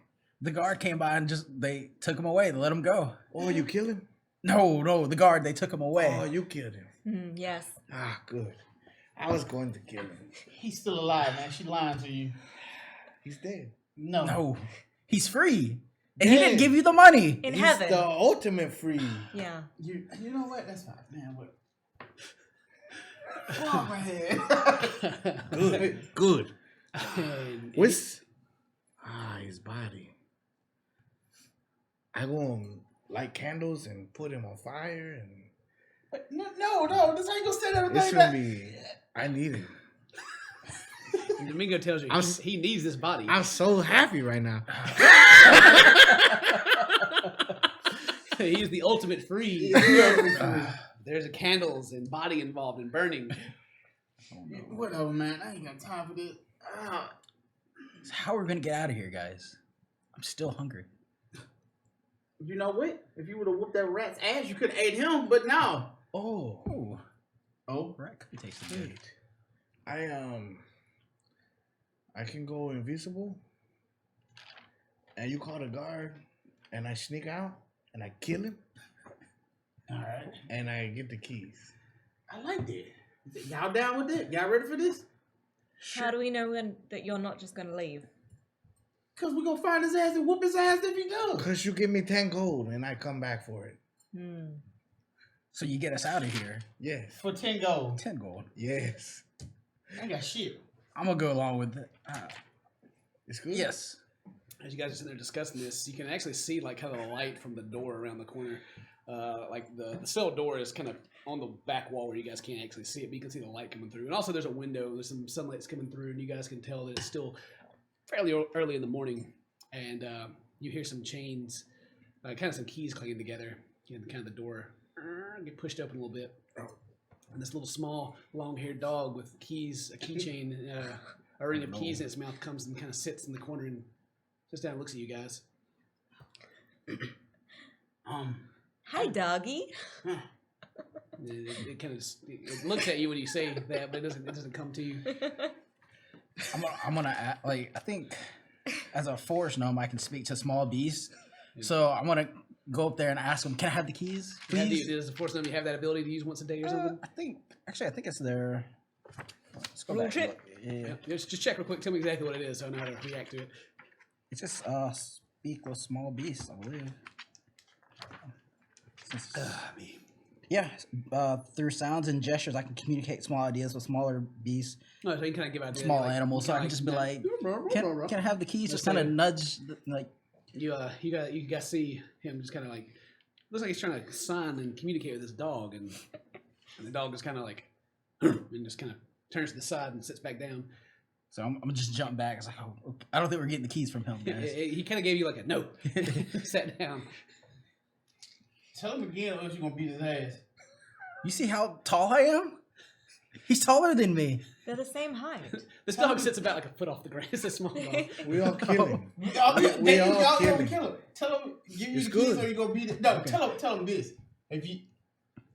The guard came by and they took him away. They let him go. Oh, you killed him? No, the guard, they took him away. Oh, you killed him. Yes. Ah, good. I was going to kill him. He's still alive, man. She lying to you. He's dead. No. He's free. And he Dang. didn't give you the money. In He's heaven. the ultimate free. Yeah. You know what? That's fine, man. What? Oh, my head. Good. And What's his body? I gonna light candles and put him on fire, and No. This ain't gonna stand there this like gonna that. be. I need him. Domingo tells you he needs this body. I'm so happy right now. He's the ultimate free. There's candles and body involved in burning. Whatever, man. I ain't got time for this. So how are we gonna get out of here, guys? I'm still hungry. You know what? If you would have whooped that rat's ass, you could have ate him, but no. Oh, Oh? rat could be tasting good. I can go invisible, and you call the guard, and I sneak out, and I kill him, All right. and I get the keys. I like that. Y'all down with it? Y'all ready for this? How do we know that you're not just going to leave? Because we're going to find his ass and whoop his ass if he does. Cause you give me 10 gold, and I come back for it. So you get us out of here. Yes, For 10 gold. 10 gold. yes, I ain't got shit. I'm gonna go along with it. it's good. Yes. As you guys are sitting there discussing this, you can actually see like kind of the light from the door around the corner. Like the cell door is kind of on the back wall where you guys can't actually see it, but you can see the light coming through. And also there's a window, there's some sunlight's coming through, and you guys can tell that it's still fairly early in the morning, and you hear some chains, kind of some keys clanging together, and kind of the door get pushed open a little bit. And this little small, long-haired dog with keys, a keychain, a ring of keys in its mouth comes and kind of sits in the corner and just down and looks at you guys. Hi, doggy. It kind of it looks at you when you say that, but it doesn't come to you. I'm gonna like I think as a forest gnome I can speak to small beasts, so I'm gonna go up there and ask them, "Can I have the keys, please?" Does the force them you have that ability to use once a day or something? I think it's their. Let's go Little back. trick. Yeah. Just check real quick. Tell me exactly what it is so I know how to react to it. It's just speak with small beasts, I believe. Yeah, through sounds and gestures, I can communicate small ideas with smaller beasts, No, so you can kind of give ideas. small like, animals. So I can just be like, "Can I have the keys?" Just kind of nudge, like. you got to see him just kind of like looks like he's trying to sign and communicate with his dog, and the dog is kind of like and just kind of turns to the side and sits back down. So I'm gonna just jump back. It's like, oh, okay. I don't think we're getting the keys from him, guys. He kind of gave you like a no, sat down. Tell him again, or else you're gonna beat his ass. You see how tall I am? He's taller than me. They're the same height. This dog sits about like a foot off the ground. It's a small dog. We all kill him. Y'all We all gonna kill him. kill him. Tell him, give you It's the keys, good. or you gonna beat it. No, tell him this. If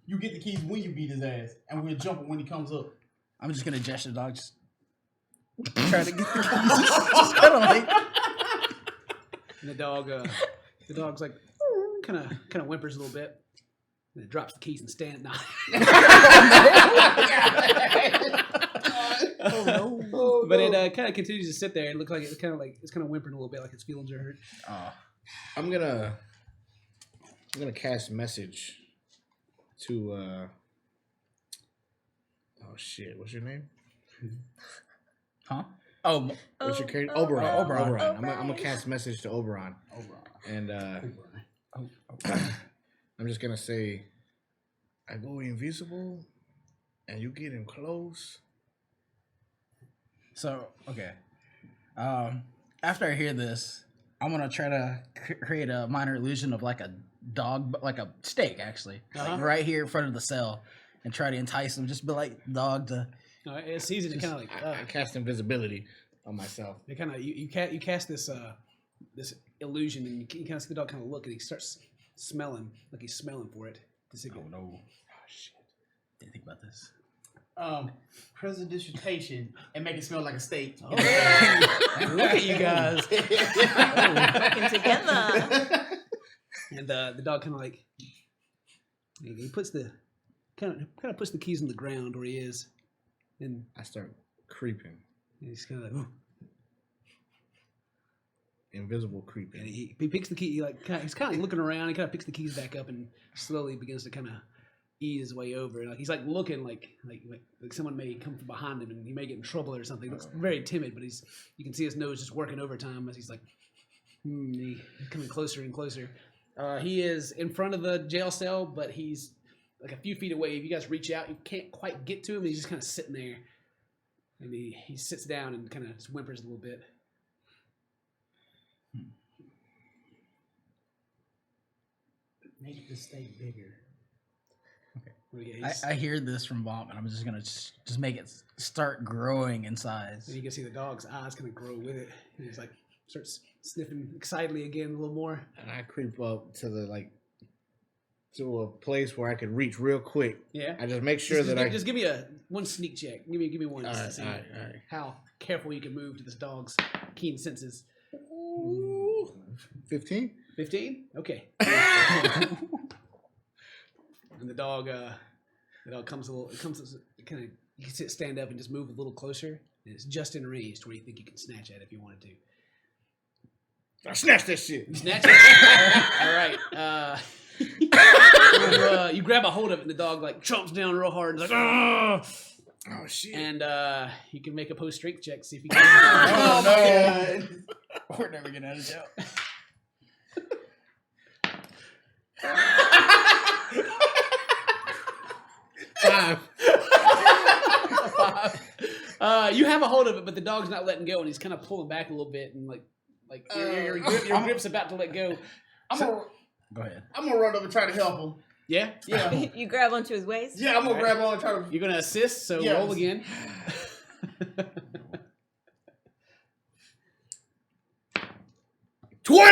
you get the keys when you beat his ass, and we'll jump him when he comes up. I'm just gonna gesture the dog, just trying to get the keys. Just kind of like. And the dog's like kind of whimpers a little bit. And it drops the keys and stands. Nah. Oh no! But it kind of continues to sit there and look like it's kind of whimpering a little bit, like its feelings are hurt. I'm gonna cast message to oh shit, what's your name? Huh? Oh, What's your character? Oberon. Oberon. Oberon. I'm gonna cast message to Oberon. And I'm just gonna say, I go invisible, and you get him close. so okay. After I hear this, I'm gonna try to create a minor illusion of like a dog, like a steak, actually, like right here in front of the cell, and try to entice him. Just be like dog to. It's easy to kind of like I cast invisibility on myself. it kind of you cast this this illusion, and you kind of see the dog kind of look, and he starts smelling like he's smelling for it. Oh no! Oh shit! Didn't think about this. Present dissertation and make it smell like a steak. Look at you guys. Working together. And the dog kind of like he puts the kind of puts the keys on the ground where he is, and I start creeping, he's kind of like, ooh. invisible And creeping. he picks the key. He's kind of looking around. He kind of picks the keys back up and slowly begins to kind of ease his way over. Like he's like looking like someone may come from behind him and he may get in trouble or something. He looks very timid, but you can see his nose just working overtime as he's like he's coming closer and closer. He is in front of the jail cell, but he's like a few feet away. If you guys reach out, you can't quite get to him. He's just kind of sitting there, and he sits down and kind of just whimpers a little bit. Make the steak bigger. I hear this from Bomb, and I'm just gonna just make it start growing in size. And you can see the dog's eyes kind of grow with it. And he's like, starts sniffing excitedly again a little more. And I creep up to to a place where I could reach real quick. Yeah. I just make sure just give me one sneak check. Give me one. All just to right, see all right. how careful you can move to this dog's keen senses. 15? 15? Okay. And the dog comes kind of you can stand up and just move a little closer, and it's just in range to where you think you can snatch at if you wanted to. I snatch that shit. Snatch it. All right. You grab a hold of it, and the dog like chomps down real hard and is like, "Argh!" Oh shit. And you can make a post strength check, see if you can. Oh no! We're never getting out of jail. You have a hold of it, but the dog's not letting go, and he's kind of pulling back a little bit, and like your grip's about to let go. Go ahead. I'm gonna run up and try to help him. Yeah? Yeah. You grab onto his waist. Yeah, I'm gonna grab on and try to. You're going to assist, so Yes. roll again. 20!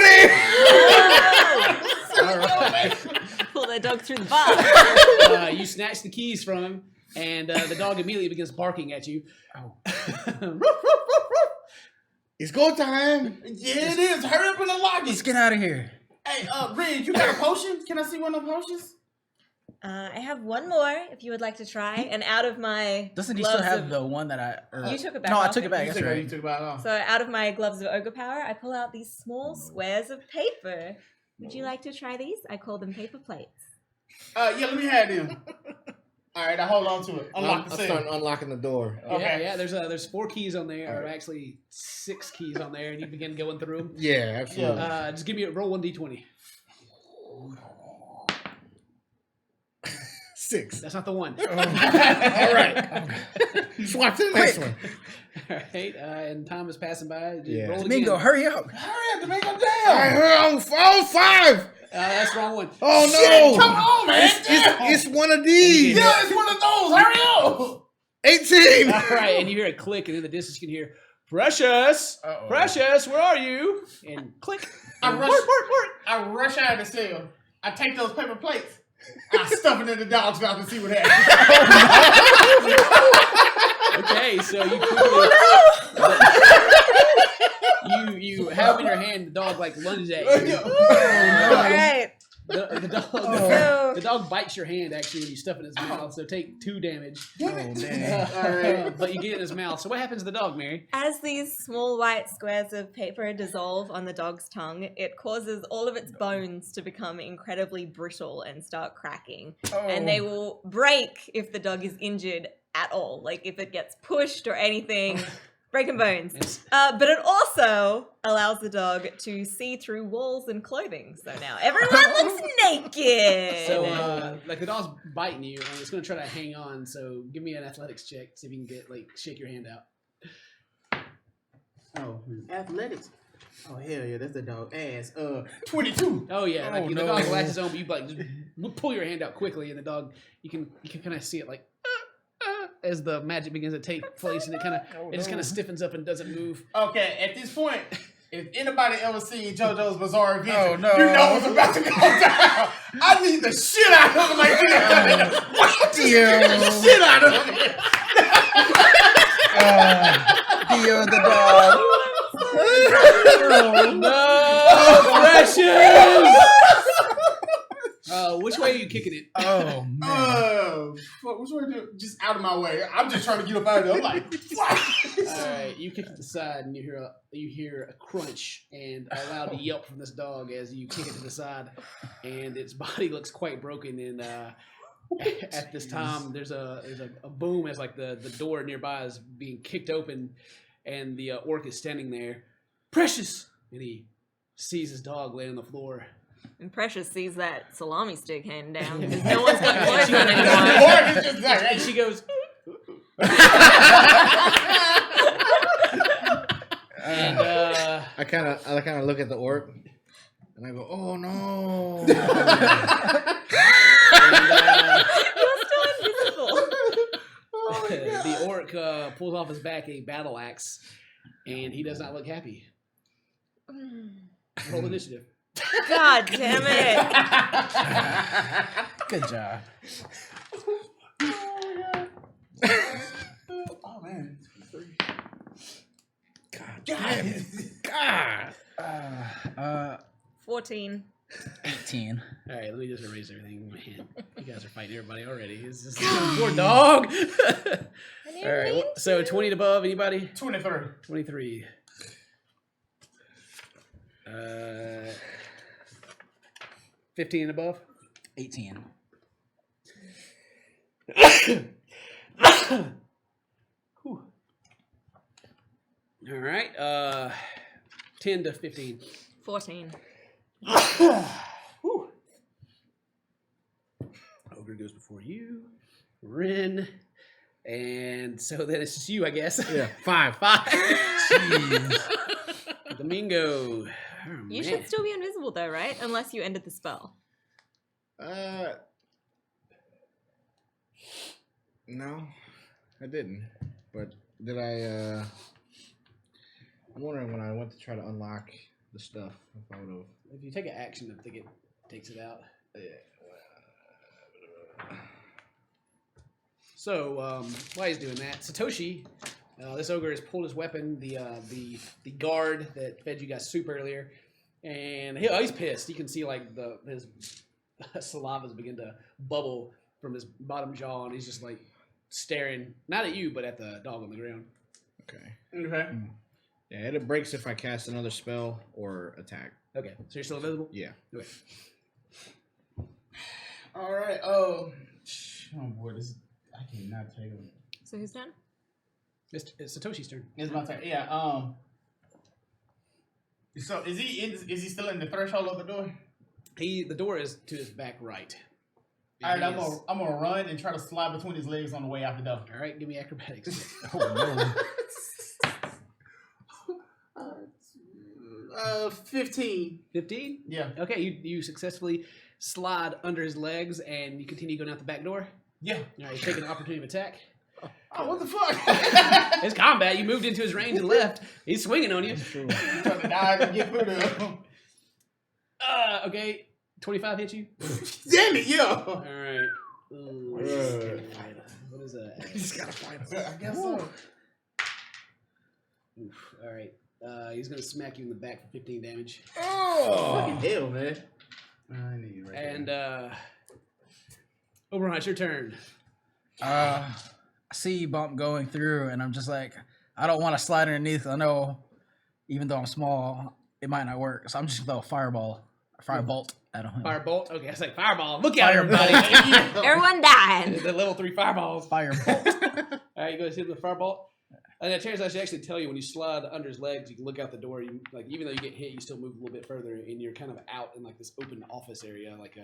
All right. Pull that dog through the bar. You snatch the keys from him, and the dog immediately begins barking at you. It's go time. Yeah, it is. Hurry up and unlock Let's it. get out of here. Hey, Red, you got a potion? Can I see one of the potions? I have one more if you would like to try. And out of my Doesn't he gloves still have of- the one that I... You took it back No, I off took it him. back. You That's took it- right. You took it back off. So out of my gloves of ogre power, I pull out these small squares of paper. Would you like to try these? I call them paper plates. Yeah, let me have them. All right, I hold on to it. Unlock I'm the safe. starting unlocking the door. Okay. Yeah. There's 4 keys on there, or actually 6 keys on there, and you begin going through them. Yeah, absolutely. Just give me a roll 1d20. 6. That's not the one. All right. Swap to the next one. All right, and time is passing by. Just Yeah. roll again. Domingo, hurry up. Hurry up, Domingo, I down. heard on 5. That's the wrong one. Oh Shit, no! come on, man. It's one of these. Yeah, it's one of those. Hurry up. 18. All right, and you hear a click, and in the distance you can hear, Precious! Uh-oh. Precious, where are you? And click. I And rush- work. I rush out of the cell. I take those paper plates. I stuff it in the dog's mouth and see what happens. Okay, so you quickly, you have in your hand, the dog like lunges at you. All right. The dog bites your hand actually when you stuff it in his mouth, so take 2 damage. Oh dang! But you get it in his mouth. So what happens to the dog, Mary? As these small white squares of paper dissolve on the dog's tongue, it causes all of its bones to become incredibly brittle and start cracking. And they will break if the dog is injured at all. Like if it gets pushed or anything, breaking bones. Yes. But it also allows the dog to see through walls and clothing. So now everyone looks naked. So, like the dog's biting you, and it's going to try to hang on. So, give me an athletics check, see if you can get shake your hand out. Oh, athletics. Oh, hell yeah, that's the dog ass. 22. Oh yeah, like Oh, the no. dog latches on, but you just pull your hand out quickly, and the dog you can kind of see it like as the magic begins to take place, and it just kind of stiffens up and doesn't move. Okay, at this point, if anybody ever seen JoJo's Bizarre Adventure, Oh, no. you know what's about to go down. I need the shit out of him like this. Dio. Shit out of him. Dio the dog. No, Precious. Which way are you kicking it? Oh, man. Fuck, which one do? Just out of my way. I'm just trying to get up out of there. I'm like, fuck. All right, you kick it to the side, and you hear a crunch and a loud yelp from this dog as you kick it to the side, and its body looks quite broken. And at this time, there's a boom as like the door nearby is being kicked open, and the orc is standing there. Precious, and he sees his dog laying on the floor. And Precious sees that salami stick hanging down because no one's got clothes on anymore. Or it's just like, And she goes, and I kind of look at the orc, and I go, "Oh no!" You're still invisible. the orc pulls off his back a battle axe, and he does not look happy. Roll initiative. God damn it. Good job. oh man. God. 14. 18. All right, let me just erase everything. Man, you guys are fighting everybody already. It's just poor dog. All right, so 20 and above, anybody? 23. 23. 15 and above? 18. Whew. All right, 10 to 15. 14. Whew. Ogre goes before you. Rin. And so then it's just you, I guess. Yeah, 5. Jeez. Domingo. Oh, You man. should still be invisible though, right? Unless you ended the spell. No, I didn't. But did I? I'm wondering when I went to try to unlock the stuff if I would have. If you take an action, I think it takes it out. So while he's doing that, Satoshi, this ogre has pulled his weapon, the guard that fed you guys soup earlier, and he's pissed. You can see like his saliva's begin to bubble from his bottom jaw, and he's just like staring not at you but at the dog on the ground. Okay. Okay. Yeah, it breaks if I cast another spell or attack. Okay, so you're still invisible? Yeah. Okay. All right. Oh boy, this I cannot tell you. So who's done? It's Satoshi's turn. It's my turn. Yeah. So is he still in the threshold of the door? The door is to his back right. All right. He is- I'm gonna run and try to slide between his legs on the way out the door. All right, give me acrobatics. Oh, no. 15. 15? Yeah. Okay, you successfully slide under his legs and you continue going out the back door. Yeah. All right, you take an opportunity of attack. Oh, what the fuck? It's combat. You moved into his range and left. He's swinging on you. True. I'm trying to dive and get through there. Okay, 25 hit you. Damn it, yeah. All right. Ooh, what is that? He's gotta fight us. I guess so. Oof, all right. He's gonna smack you in the back for 15 damage. Fucking hell, man. I need you right And there. Oberon, it's your turn. I see Bump going through, and I'm just like, I don't want to slide underneath. I know, even though I'm small, it might not work. So I'm just gonna throw a firebolt at him. Firebolt. Okay, it's like fireball. Look out, everybody. Everyone died. The level 3 fireballs. Firebolt. All right, you go hit the firebolt. And the chance I should actually tell you when you slide under his legs, you can look out the door. You like even though you get hit, you still move a little bit further, and you're kind of out in like this open office area, like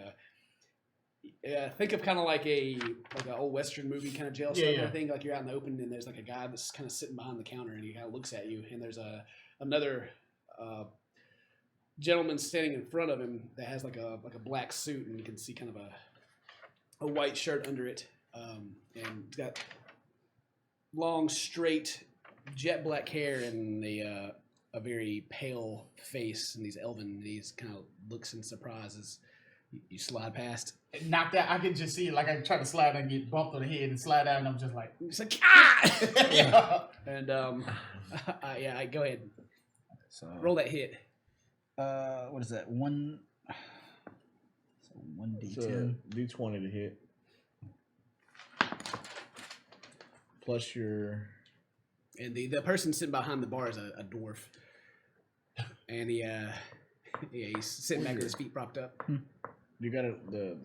think of kind of like an old Western movie kind of jail cell kind of thing. Like you're out in the open, and there's like a guy that's kind of sitting behind the counter, and he kind of looks at you, and there's another gentleman standing in front of him that has like a black suit, and you can see kind of a white shirt under it, and he's got long, straight, jet black hair and a very pale face, and he's elven. And he's kind of looks in surprise as you slide past. Knocked out. I can just see it. Like I try to slide and get bumped on the head and slide out, and I'm just like, He's like, ah! yeah. And yeah, go ahead, So roll that hit. what is that? So 1d10. D20 to hit. Plus your. And the person sitting behind the bar is a dwarf, and he's sitting back with his feet propped up. You got the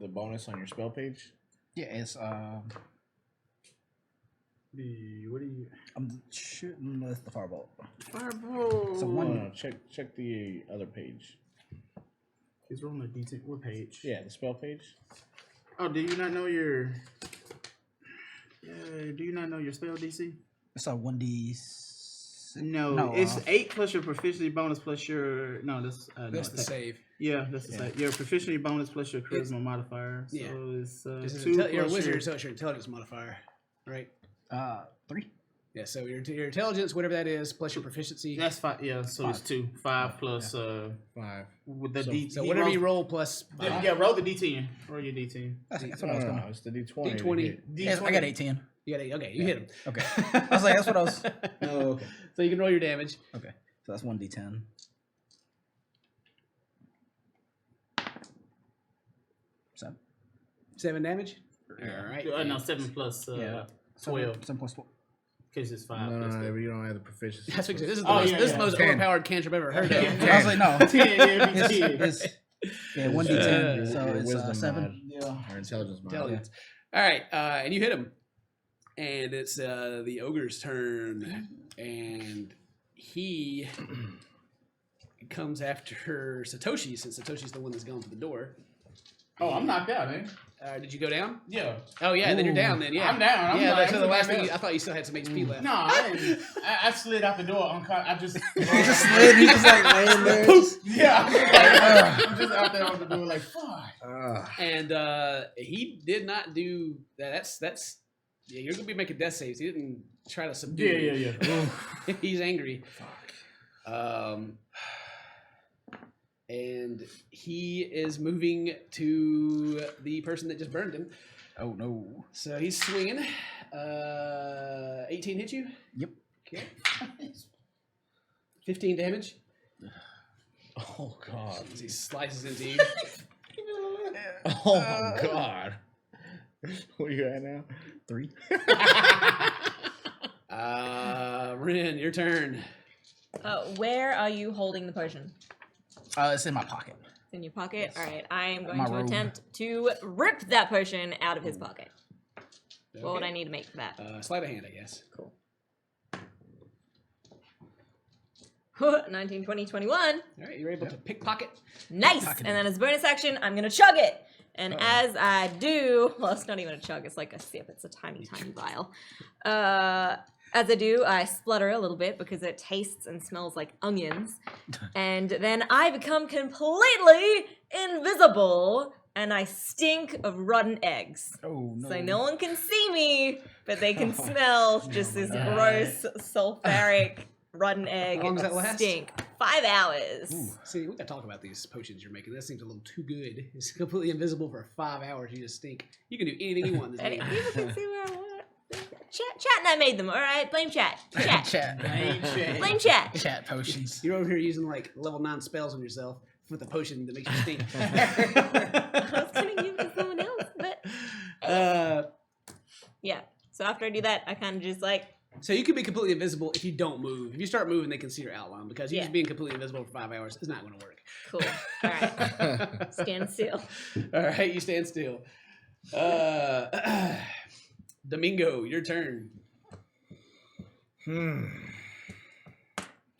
bonus on your spell page? Yeah, it's What do you? I'm shooting with the firebolt. Fireball. So No, one. no, check the other page. He's rolling a D10. What page? Yeah, the spell page. Oh, do you not know your? Do you not know your spell DC? It's a 1d. No, it's 8 plus your proficiency bonus plus your that's That's the save. Yeah, that's the same. Your proficiency bonus plus your charisma modifier. So yeah. it's It's 2 you're a plus wizard, your, so it's your intelligence modifier, right? 3. Yeah, so your intelligence, whatever that is, plus your proficiency. That's 5. Yeah, so it's 2. 5 plus 5. with the So- D. So he whatever rolls- you roll plus Yeah, roll the D10. Roll your D10. That's what I was No, going. it's the D20. to D20. hit. Yeah, I got 18. You hit him. Okay. I was like, that's what I was. Oh, okay. So you can roll your damage. Okay. So that's 1d10. 7. 7 damage. All right. No, 7 plus Yeah. 12. 7 plus 4. Because it's 5. No, plus no, 12. you don't have the proficiency. That's what he said. This is the Oh, most, yeah, this is yeah. the most 10. overpowered cantrip I've ever heard of. I was like, no. 10, yeah, It's, 10. it's, yeah, 1d10. Your- So your it's wisdom 7. mod. Yeah. Or intelligence mod. Intelligence. All right, and you hit him, and it's the ogre's turn, and he comes after Satoshi since Satoshi's the one that's gone to the door. Oh, I'm knocked out, man. Did you go down? Yeah. Oh yeah, then you're Ooh. down. Then yeah, I'm down. I'm yeah, like, so the last I'm thing down. I thought you still had some HP left. No, I didn't. I slid out the door. I just. He just slid. He just like laying there. Yeah. I'm just out there on the door like, fuck. And he did not do that. That's yeah. You're gonna be making death saves. He didn't try to subdue. Yeah. He's angry. And he is moving to the person that just burned him. Oh no. So he's swinging. 18 hit you? Yep. Okay. 15 damage. Oh God. As he slices into you. Oh my God. Where you at now? 3. Rin, your turn. Where are you holding the potion? It's in my pocket. It's in your pocket? All right. I am going My to robe. attempt to rip that potion out of his pocket. What would Okay. I need to make for that? Sleight of hand, I guess. Cool. 19, 20, 21. All right, you're able to pickpocket. Nice. And then as a bonus action, I'm going to chug it. And as I do, well, it's not even a chug. It's like a sip. It's a tiny, tiny vial. As I do, I splutter a little bit because it tastes and smells like onions. And then I become completely invisible. And I stink of rotten eggs. Oh no. So no one can see me, but they can smell just this gross, sulfuric, rotten egg How long does that last? stink. 5 hours. Ooh, see, we gotta talk about these potions you're making. That seems a little too good. It's completely invisible for 5 hours. You just stink. You can do anything you want in this And game. people can see where I want. Chat and I made them, alright? Blame chat. Chat. Chat. Blame chat. Chat potions. You're over here using like level 9 spells on yourself with a potion that makes you stink. I was gonna give it to someone else, but yeah. So after I do that, I kind of just like, So you can be completely invisible if you don't move. If you start moving, they can see your outline because you Yeah. just being completely invisible for 5 hours is not going to work. cool. Alright. Stand still. All right, you stand still. Domingo, your turn.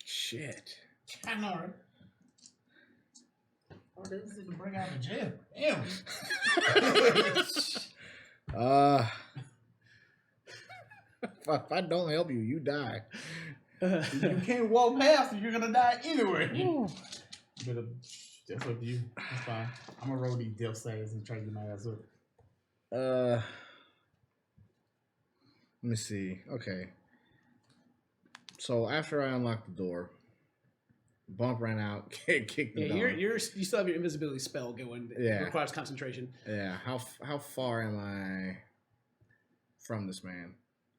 Shit. I know. Right? Oh, this is to bring out the jail. Damn. If I don't help you, you die. You can't walk past it, you're gonna die anyway. But that's up to you. That's fine. I'm gonna roll these death saves and try to get my ass up. Let me see. Okay. So after I unlocked the door, Bump ran out, kicked the Yeah, door. you still have your invisibility spell going. It Yeah. requires concentration. Yeah. How far am I from this man?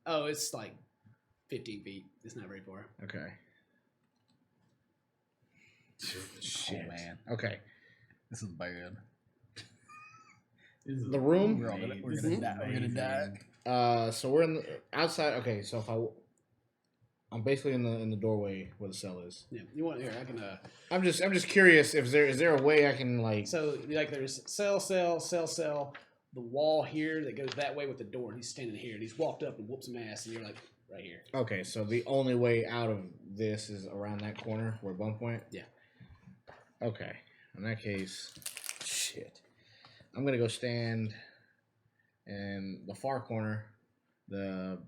Oh, it's like 15 feet. It's not very far. Okay. Oh man. Okay. This is bad. This is The room? We're gonna amazing. die. We're gonna die. So we're in the outside. Okay. So if I'm basically in the doorway where the cell is. Yeah, you want here? I can. I'm just curious if is there a way I can like. So like there's cell, the wall here that goes that way with the door. And he's standing here, and he's walked up and whooped some ass, and you're like right here. Okay, so the only way out of this is around that corner where Bump went? Yeah. Okay. In that case, shit. I'm gonna go stand in the far corner, the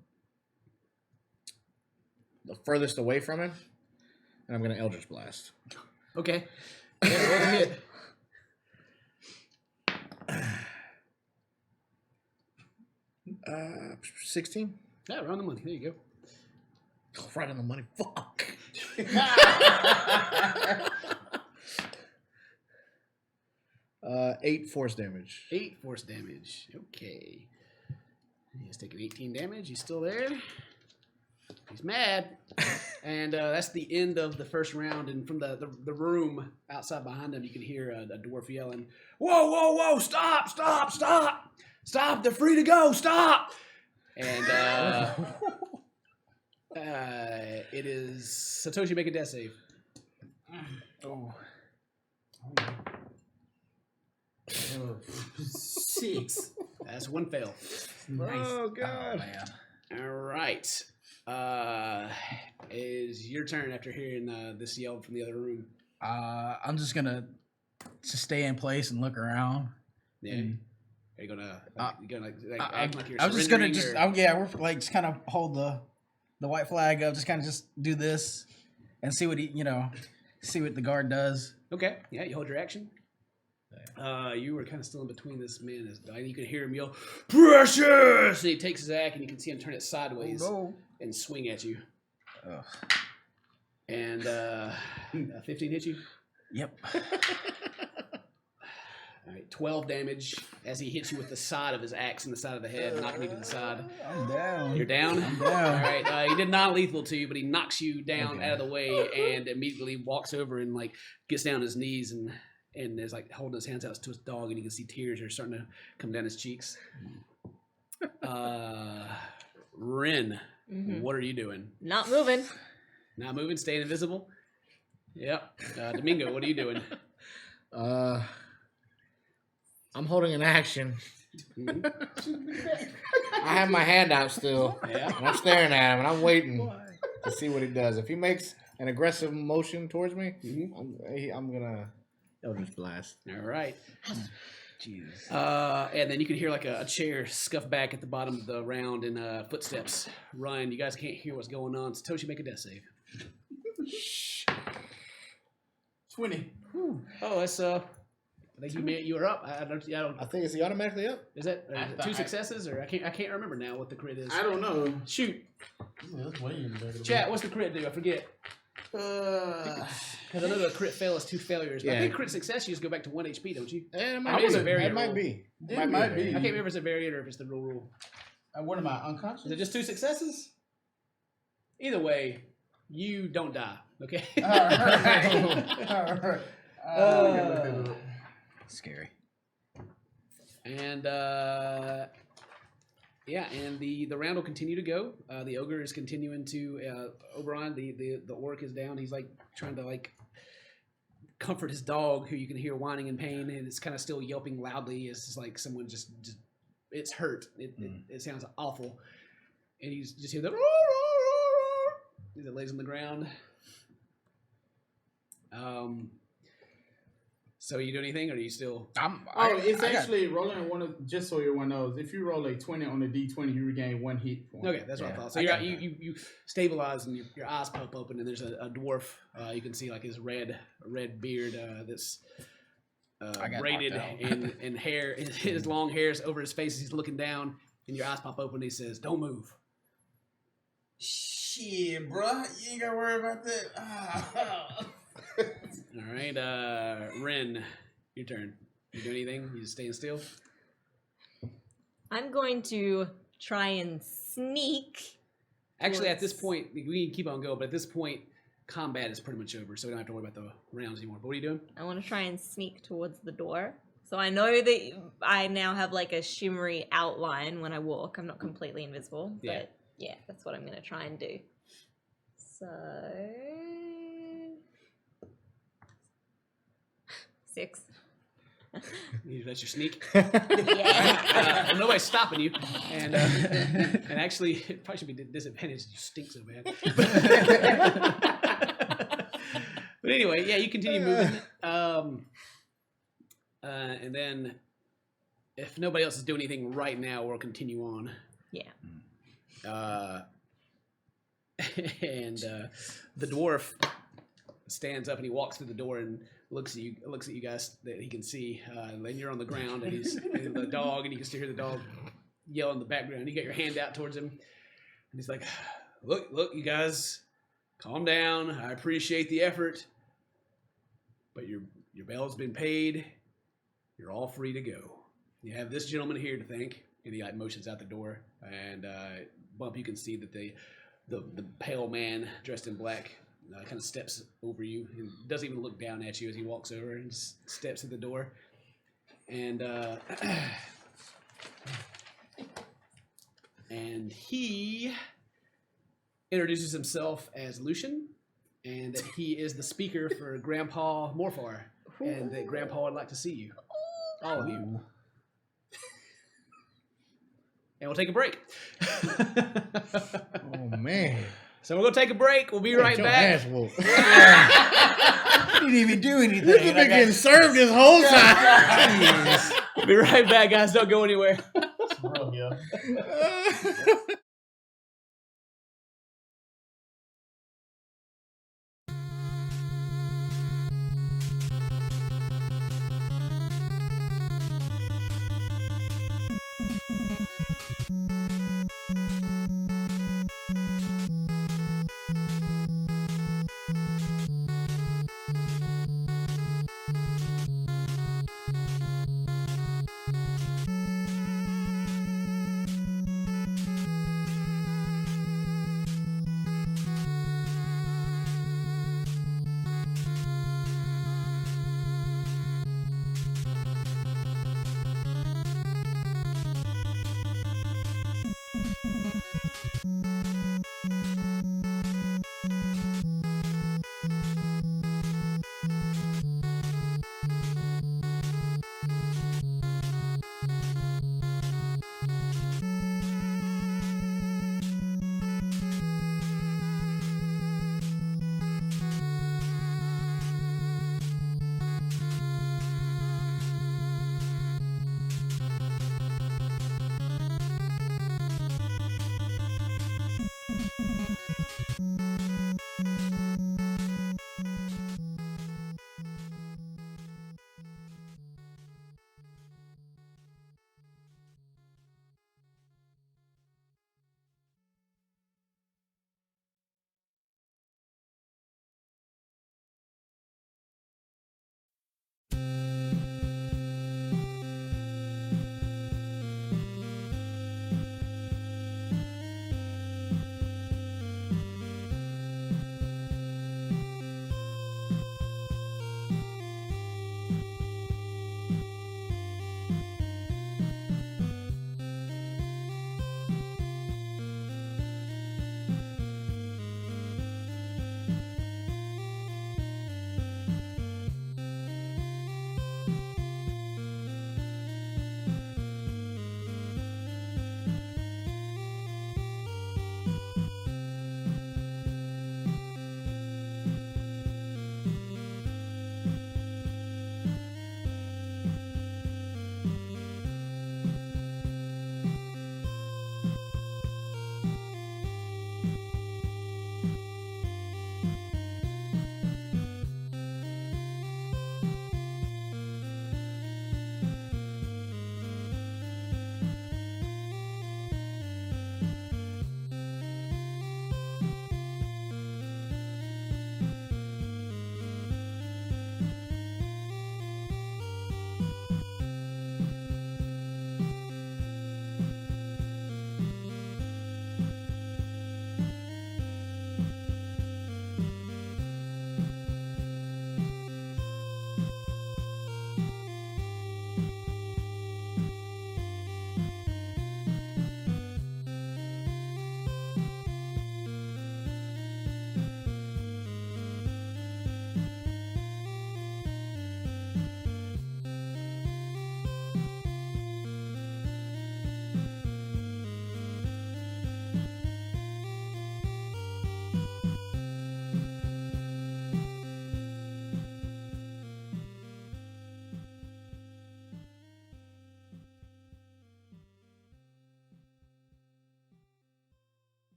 furthest away from him, and I'm gonna Eldritch Blast. Okay. Yeah, roll a hit. 16? Yeah, around the money. There you go. Oh, right on the money. Fuck. 8 force damage. 8 force damage. Okay. He's taking 18 damage. He's still there. He's mad. And that's the end of the first round. And from the room outside behind him, you can hear a dwarf yelling, "Whoa, whoa, whoa! Stop! Stop! Stop! Stop! They're free to go! Stop!" And it is Satoshi, make a death save. Oh. 6. That's one fail. Nice. Oh, Oh God. man. All right. Is your turn after hearing this yell from the other room. I'm just gonna stay in place and look around. Yeah. Mm. Are you gonna act like you're I was just gonna surrendering, or- we're like just kind of hold the white flag up, just kind of just do this and see what see what the guard does. Okay, yeah, you hold your action. You were kind of still in between this man is dying. You can hear him yell, "Precious!" And he takes his axe and you can see him turn it sideways and swing at you. Ugh. And 15 hit you. Yep. All right, 12 damage as he hits you with the side of his axe in the side of the head, knocking you to the side. I'm down. You're down? I'm All down. right, he did non-lethal to you, but he knocks you down out of the way and immediately walks over and like gets down on his knees and is like holding his hands out to his dog, and you can see tears are starting to come down his cheeks. Rin, what are you doing? Not moving. Not moving, staying invisible? Yep. Domingo, what are you doing? I'm holding an action. I have my hand out still. Yeah. And I'm staring at him, and I'm waiting to see what he does. If he makes an aggressive motion towards me, I'm gonna Eldritch Blast. All right. Jesus. And then you can hear like a chair scuff back at the bottom of the round and footsteps run. You guys can't hear what's going on. So Toshi, make a death save. 20. Oh, that's I think you were up. I don't. I think is he automatically up? Is that I thought 2 successes or I can't remember now what the crit is. I don't know. Shoot, That's way in there. chat. What's the crit do? I forget. Because I know the crit fail is 2 failures. But I think crit success you just go back to 1 HP, don't you? It I might mean, it's be. a variant It might rule. be. It might be. I can't remember if it's a variant or if it's the rule. What am I, unconscious? Is it just 2 successes? Either way, you don't die. Okay. Alright. Alright. Scary. And yeah, and the round will continue to go. The ogre is continuing to Oberon. The orc is down. He's like trying to like comfort his dog, who you can hear whining in pain, and it's kind of still yelping loudly. It's just like someone just it's hurt. It sounds awful, and you just hear the as it lays on the ground. So you do anything, or are you still? It's actually rolling one of. Just so everyone knows, if you roll a 20 on the D20, you regain 1 hit point. Okay, that's what I thought. So you stabilize and your eyes pop open, and there's a dwarf. You can see like his red beard that's braided and hair. His long hairs over his face as he's looking down, and your eyes pop open. And he says, "Don't move." Shit, bro, you ain't gotta worry about that. All right, Ren, your turn. You do anything? You just staying still? I'm going to try and sneak. Actually, at this point, we can keep on going, but at this point, combat is pretty much over, so we don't have to worry about the rounds anymore. But what are you doing? I want to try and sneak towards the door. So I know that I now have like a shimmery outline when I walk. I'm not completely invisible, but yeah, that's what I'm going to try and do. So 6. That's your sneak. Yeah. Nobody's stopping you, and actually, it probably should be disadvantaged. You stink so bad. But anyway, yeah, you continue moving, and then if nobody else is doing anything right now, we'll continue on. Yeah. And the dwarf stands up and he walks through the door and looks at you guys that he can see. And then you're on the ground and he's and the dog, and you can still hear the dog yell in the background. You got your hand out towards him, and he's like, "Look, you guys, calm down. I appreciate the effort, but your bail's been paid. You're all free to go. You have this gentleman here to thank." And he like motions out the door, and Bump, you can see that the pale man dressed in black kind of steps over you and doesn't even look down at you as he walks over and just steps to the door. And and he introduces himself as Lucien, and that he is the speaker for Grandpa Morfar, and that Grandpa would like to see you, all of you. And we'll take a break. Oh man. So we're gonna take a break. We'll be right Your back. ass whooped. You didn't even do anything. This has been getting served this whole time. Jeez. We'll be right back, guys. Don't go anywhere. It's real, yeah.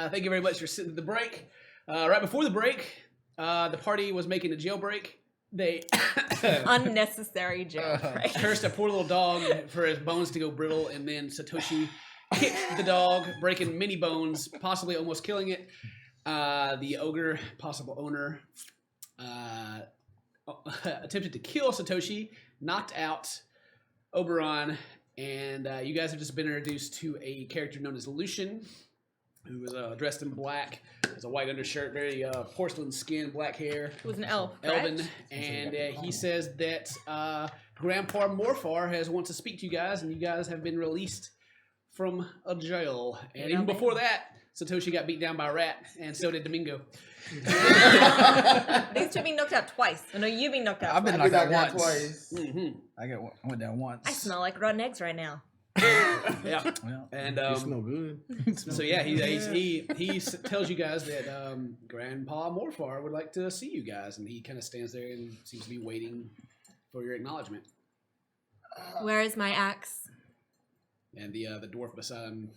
Thank you very much for sitting through the break. Right before the break, the party was making a jailbreak. They Unnecessary jailbreak. cursed a poor little dog for his bones to go brittle, and then Satoshi kicked the dog, breaking many bones, possibly almost killing it. The ogre, possible owner, attempted to kill Satoshi, knocked out Oberon, and you guys have just been introduced to a character known as Lucien, who was dressed in black, has a white undershirt, very porcelain skin, black hair. It was an elf. Elven, correct? and he says that Grandpa Morfar has wants to speak to you guys, and you guys have been released from a jail. And even before that, Satoshi got beat down by a rat, and so did Domingo. These two have been knocked out twice. I know you've been knocked out I've been twice. knocked out once. twice. Mm-hmm. I went down once. I smell like rotten eggs right now. Yeah, Well, and It's no good. so yeah, he tells you guys that Grandpa Morfar would like to see you guys, and he kind of stands there and seems to be waiting for your acknowledgement. Where is my axe? And the dwarf beside him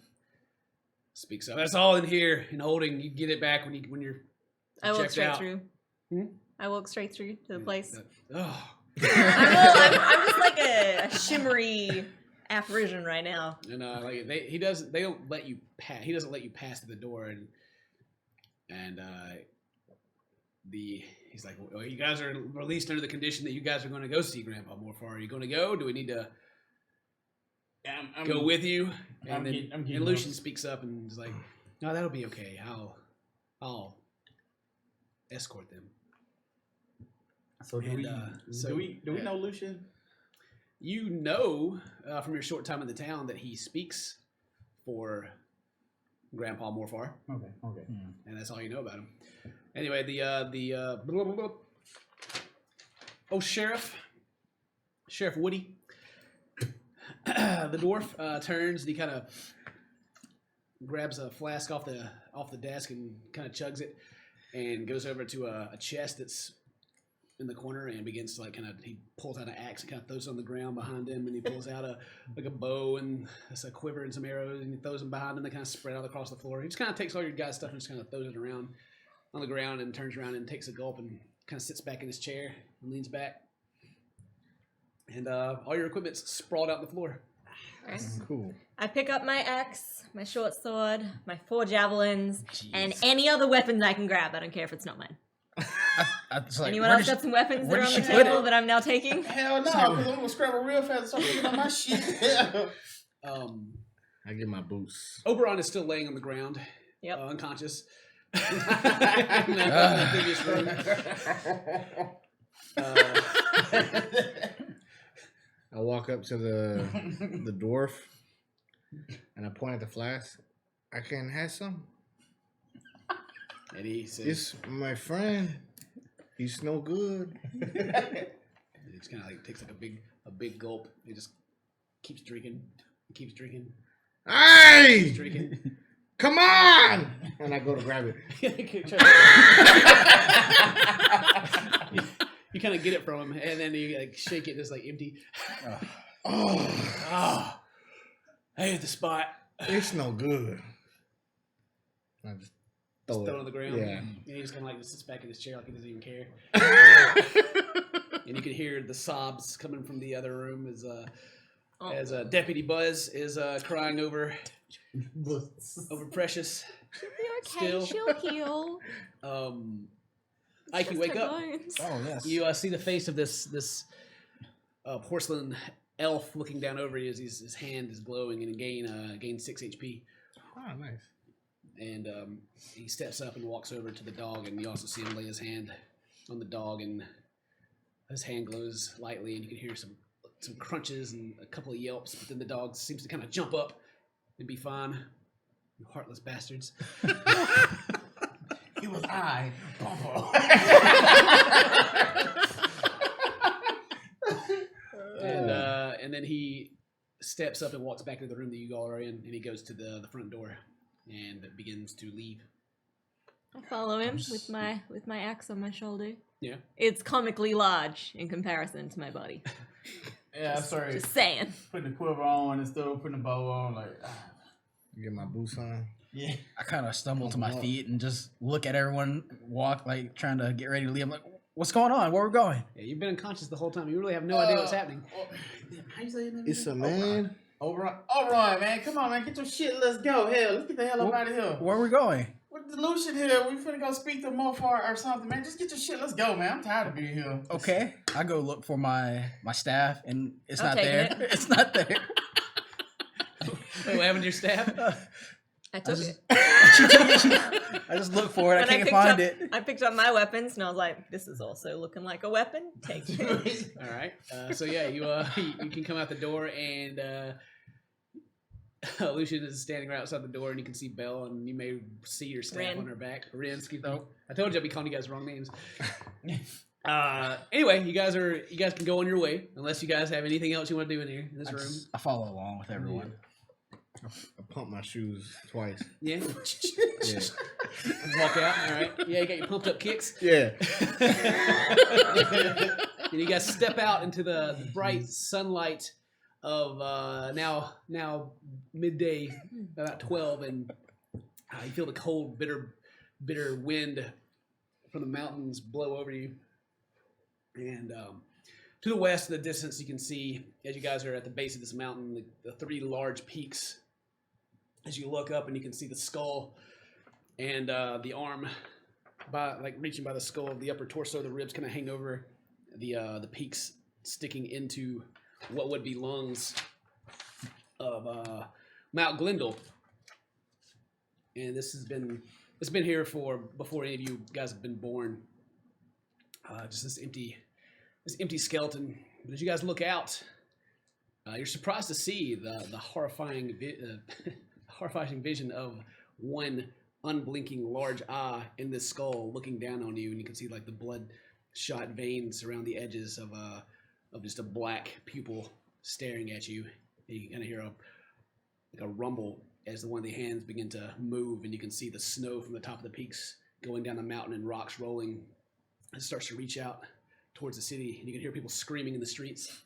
speaks up. That's all in here in holding. You get it back when you're I walk checked straight out. through. Hmm? I walk straight through to the place. Oh. I'm just like a shimmery apparition right now. And like they don't let you pass. He doesn't let you pass to the door, and he's like, well, you guys are released under the condition that you guys are going to go see Grandpa Morfar. Are you going to go? Do we need to go with you? And then Lucien speaks up and is like, no, that'll be okay. I'll escort them. So do we know Lucien? You know from your short time in the town that he speaks for Grandpa Morfar, Okay. and that's all you know about him. Anyway, Sheriff Woody, the dwarf turns and he kind of grabs a flask off the desk and kind of chugs it, and goes over to a chest that's in the corner and begins to he pulls out an axe and kind of throws it on the ground behind him, and he pulls out a bow and a quiver and some arrows, and he throws them behind him. They kind of spread out across the floor. He just kind of takes all your guys' stuff and just kind of throws it around on the ground and turns around and takes a gulp and kind of sits back in his chair and leans back. And all your equipment's sprawled out on the floor. Right. Cool. I pick up my axe, my short sword, my 4 javelins, Jeez. and any other weapons I can grab. I don't care if it's not mine. Anyone else got some weapons that where are did on the she put table it? that I'm now taking? Hell no, because I'm gonna scrabble real fast and start picking up my shit. I get my boots. Oberon is still laying on the ground, Yep. unconscious. in the previous room. I walk up to the dwarf and I point at the flask. I can have some. And he says, It's my friend. He's no good. he just kind of takes a big gulp. He just keeps drinking. He keeps drinking. Hey! Drinking. Come on! And I go to grab it. You kind of get it from him, and then you shake it, just empty. Oh, I hit the spot. it's no good. I just Just throw it on the ground. Yeah. And he just kind of sits back in his chair like he doesn't even care. And you can hear the sobs coming from the other room as Deputy Buzz is crying over Precious. She'll be okay. Still. She'll heal. Ike, you wake up. Oh yes. You see the face of this porcelain elf looking down over you as his hand is glowing, and gain 6 HP. Oh, nice. And he steps up and walks over to the dog, and you also see him lay his hand on the dog, and his hand glows lightly, and you can hear some crunches and a couple of yelps, but then the dog seems to kind of jump up and be fine. You heartless bastards. It was I, Bumpo. And then he steps up and walks back to the room that you all are in, and he goes to the front door and begins to leave. I follow him with my axe on my shoulder. Yeah. It's comically large in comparison to my body. Yeah, sorry. Just saying. Putting the quiver on and still putting the bow on, You get my boots on. Yeah. I kind of stumble to my Oh. feet and just look at everyone walk, like trying to get ready to leave. I'm like, what's going on? Where we're going? Yeah, you've been unconscious the whole time. You really have no idea what's happening. How you say your name? It's a again? man. Alright, man. Come on, man. Get your shit. Let's go. Hell, let's get the hell up out of here. Where are we going? With the Lucien here, we finna go speak to Mofar or something, man. Just get your shit. Let's go, man. I'm tired of being here. Okay, I go look for my staff, and it's I'm not taking there. it. It's not there. Wait, what happened to your staff? I took it. I just look for it. I can't find it. I picked up my weapons and I was like, this is also looking like a weapon. Take it. All right. So yeah, you can come out the door, and Lucien is standing right outside the door, and you can see Belle, and you may see your staff Rin. on her back. Rin, excuse me. I told you I'd be calling you guys wrong names. Anyway, you guys can go on your way, unless you guys have anything else you want to do in here in this room. I follow along with everyone. I pumped my shoes twice. Yeah. Yeah. Walk out. All right. Yeah, you got your pumped up kicks. Yeah. And you guys step out into the bright sunlight of now midday, about 12, and you feel the cold, bitter wind from the mountains blow over you. And to the west, in the distance, you can see, as you guys are at the base of this mountain, the three large peaks. As you look up, and you can see the skull and the arm, reaching by the skull, the upper torso, the ribs kind of hang over the peaks, sticking into what would be lungs of Mount Glendale. And it's been here for before any of you guys have been born. Just this empty skeleton. But as you guys look out, you're surprised to see the horrifying vision of one unblinking large eye in this skull looking down on you, and you can see like the bloodshot veins around the edges of just a black pupil staring at you. And you kind of hear a rumble as one of the hands begin to move, and you can see the snow from the top of the peaks going down the mountain and rocks rolling. It starts to reach out towards the city, and you can hear people screaming in the streets.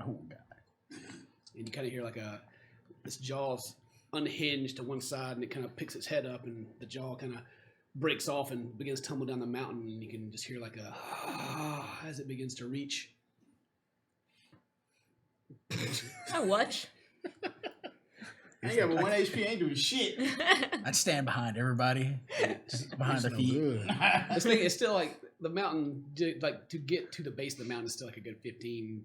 Oh god! And you kind of hear this jaw's unhinged to one side, and it kind of picks its head up, and the jaw kind of breaks off and begins to tumble down the mountain, and you can just hear as it begins to reach. I watch. I ain't got but 1 HP. Ain't doing shit. I'd stand behind everybody, just behind their No feet. good. This thing is still like the mountain, like to get to the base of the mountain is still like a good 10,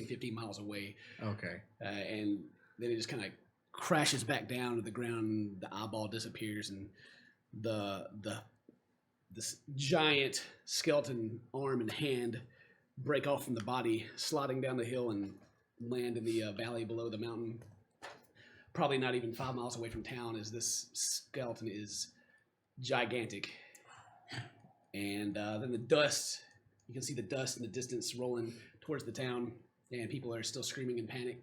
15 miles away. Okay. And then it just kind of crashes back down to the ground. The eyeball disappears, and this giant skeleton arm and hand break off from the body, sliding down the hill and land in the valley below the mountain. Probably not even 5 miles away from town, as this skeleton is gigantic. And then the dust, you can see the dust in the distance rolling towards the town, and people are still screaming in panic.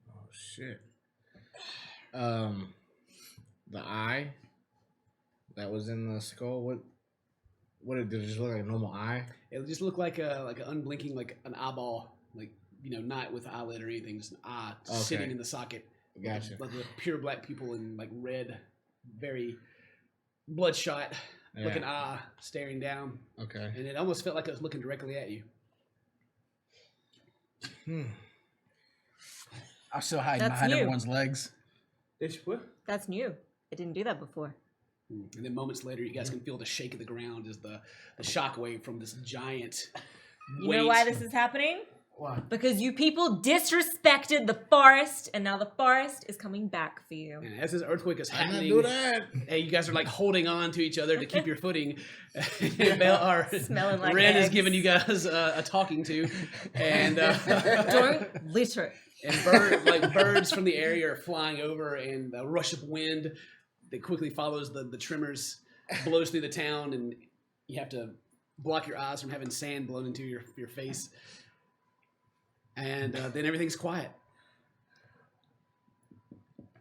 Oh shit. The eye that was in the skull. What did it just look like? A normal eye? It just looked like an unblinking, like an eyeball, like, not with an eyelid or anything, just an eye sitting in the socket. Gotcha. Like the pure black pupil and like red, very bloodshot looking eye staring down. Okay. And it almost felt like it was looking directly at you. I'm still hiding That's behind new. everyone's legs. It's what? That's new. I didn't do that before. And then moments later, you guys can feel the shake of the ground as the shockwave from this giant You know why this is happening? Why? Because you people disrespected the forest, and now the forest is coming back for you. And as this earthquake is I didn't happening, do that. hey, you guys are like holding on to each other to keep your footing. Smelling like Ren is eggs. giving you guys a talking to, and Don't litter. and birds from the area are flying over, and a rush of wind that quickly follows the tremors blows through the town, and you have to block your eyes from having sand blown into your face. And then everything's quiet.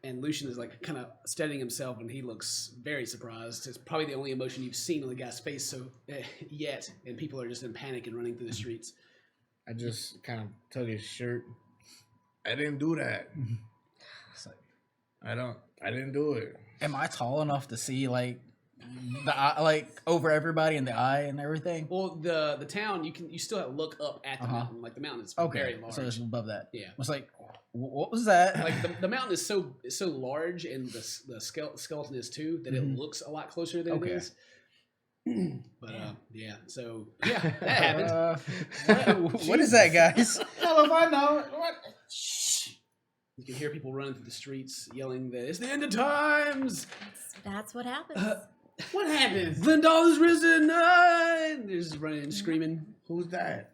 And Lucien is like kind of steadying himself, and he looks very surprised. It's probably the only emotion you've seen on the guy's face yet. And people are just in panic and running through the streets. I just kind of tug his shirt. I didn't do that. It's like, I didn't do it. Am I tall enough to see like the eye, like over everybody in the eye and everything? Well, the town you still have to look up at the mountain. Like the mountain is very large. So it's above that. Yeah. It's like, what was that? Like the mountain is so large, and the skeleton is too, that it looks a lot closer than it is. But yeah, so yeah, that happened. What is that, guys? Hell if I know. What? Shh. You can hear people running through the streets yelling that it's the end of times. That's what happens. What happens? Glendale is risen. They're just running and screaming. Who's that?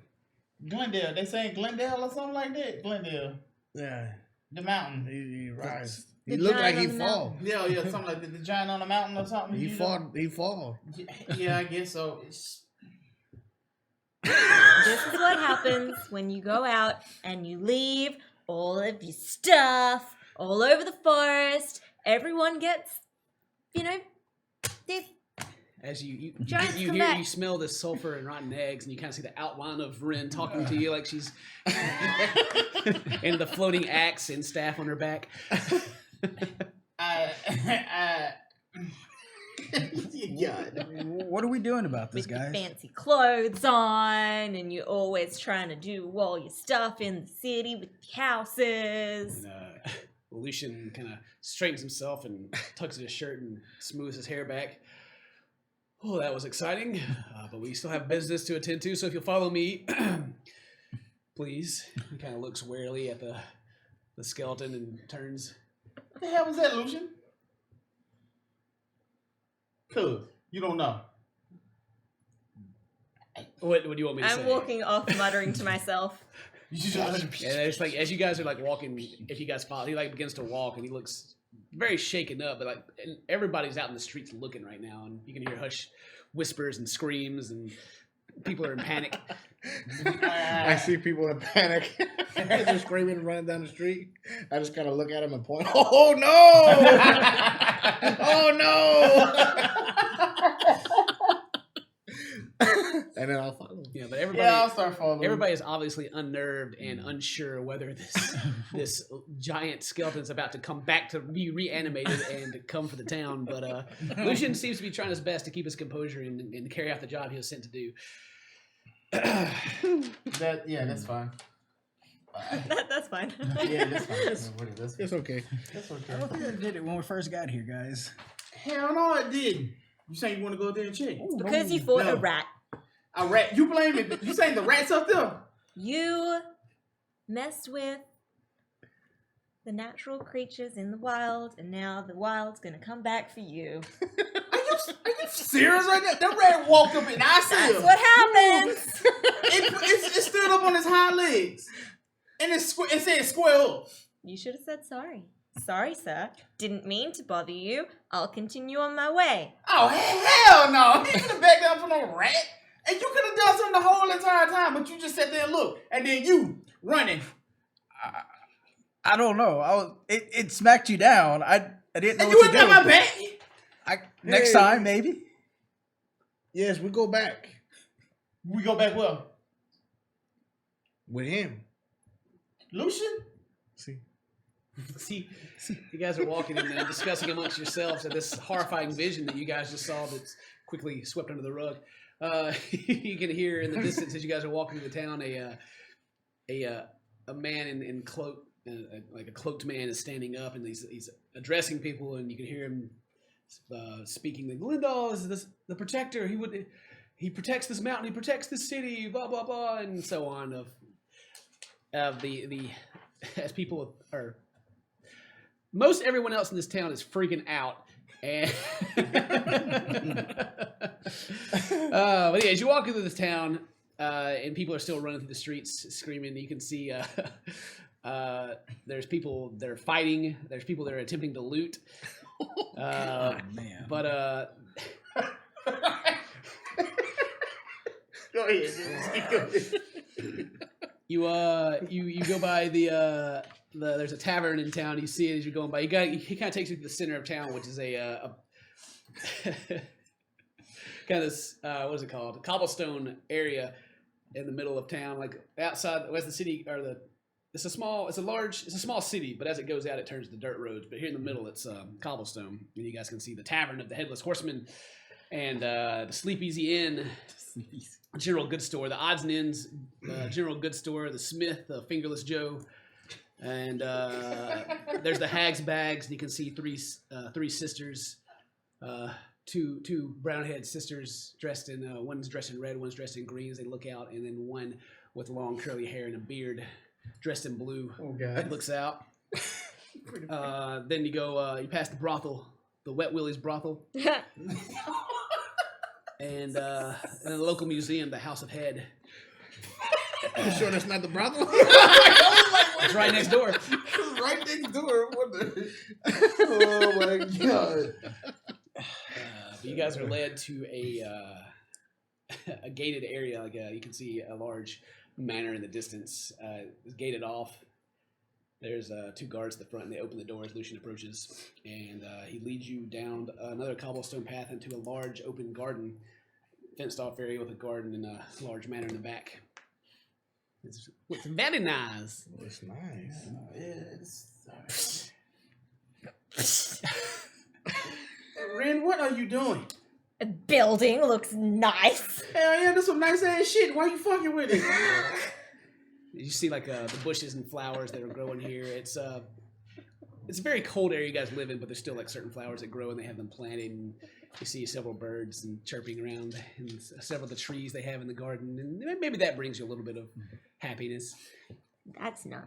Glendale. They saying Glendale or something like that. Glendale. Yeah, The mountain. he rise. The He looked like giant he on the fall. Yeah, something like that. The giant on the mountain or something. He you know? fall. He fall. Yeah, I guess so. This is what happens when you go out and you leave all of your stuff all over the forest. Everyone gets, this. As you Giants you come hear back. you smell the sulfur and rotten eggs, and you kind of see the outline of Ren talking to you like she's and the floating axe and staff on her back. God. What are we doing about this, With your guys? fancy clothes on, and you're always trying to do all your stuff in the city with the houses. And, Lucien kind of straightens himself and tucks his shirt and smooths his hair back. Oh, that was exciting, but we still have business to attend to. So if you'll follow me, please. He kind of looks warily at the skeleton and turns. What the hell was that, Lucien? Cuz, you don't know. What do you want me to say? I'm walking off, muttering to myself. And it's like as you guys are like walking, if you guys follow, he like begins to walk and he looks very shaken up, but like and everybody's out in the streets looking right now, and you can hear hush whispers and screams, and people are in panic. I see people in panic. As they're screaming and running down the street. I just kind of look at them and point. Oh no! Oh no! And then I'll follow. Yeah, but everybody, Yeah, I'll start following. everybody is obviously unnerved and unsure whether this giant skeleton is about to come back to be reanimated and to come for the town. But Lucien seems to be trying his best to keep his composure and carry out the job he was sent to do. That's fine. That's fine. Yeah, that's fine. That's It's okay. I don't think I did it when we first got here, guys. Hell no, it didn't. You saying you want to go there and check? Because you fought a No. rat. A rat? You blame it? You saying the rat's up there? You messed with the natural creatures in the wild, and now the wild's gonna come back for you. Are you serious right now? That rat walked up and I see That's him. what happens. It stood up on its hind legs. And it said square up. You should have said sorry. Sorry, sir. Didn't mean to bother you. I'll continue on my way. Oh, hell no. He could have backed down from no rat. And you could have done something the whole entire time, but you just sat there and looked. And then you running. I don't know. It smacked you down. I didn't know And what you to went do. down my back. Next Hey. time, maybe. Yes, we go back We go back well. with him. Lucien? See, See, you guys are walking and discussing amongst yourselves at this horrifying vision that you guys just saw that's quickly swept under the rug. You can hear in the distance as you guys are walking through the town a man in cloak, like a cloaked man, is standing up and he's addressing people, and you can hear him speaking. Like, Glendale is the protector. He protects this mountain. He protects this city. Blah blah blah, and so on. Of the as people are. Most everyone else in this town is freaking out, and but yeah, as you walk through this town, and people are still running through the streets screaming, you can see there's people that are fighting. There's people that are attempting to loot. Man. But Go ahead. you go by there's a tavern in town. You see it as you're going by. He kind of takes you to the center of town, which is a kind of this what is it called? A cobblestone area in the middle of town, like outside, as the city or the it's a small city, but as it goes out, it turns to dirt roads. But here in the middle, it's cobblestone, and you guys can see the Tavern of the Headless Horseman, and the Sleepeasy Inn, General Goods Store, the Odds and Ends, General Goods Store, the Smith, the Fingerless Joe, and there's the Hag's Bags. And you can see three sisters, two brown-haired sisters dressed in one's dressed in red, one's dressed in green as they look out, and then one with long curly hair and a beard, dressed in blue, looks out. Then you go, you pass the brothel, the Wet Willie's brothel, and the local museum, the House of Head. You sure that's not the brothel? It's right next door. Right next door. What the? Oh my god. But you guys are led to a gated area. Like you can see a large manor in the distance. It's gated off. There's two guards at the front, and they open the door as Lucien approaches. And he leads you down another cobblestone path into a large open garden, fenced off area with a garden and a large manor in the back. It's very nice. It's nice. Ren, what are you doing? A building looks nice. Hell yeah, there's some nice ass shit. Why you fucking with it? You see like the bushes and flowers that are growing here. It's a very cold area you guys live in, but there's still like certain flowers that grow and they have them planted. And you see several birds and chirping around, and several of the trees they have in the garden, and maybe that brings you a little bit of happiness. That's nice.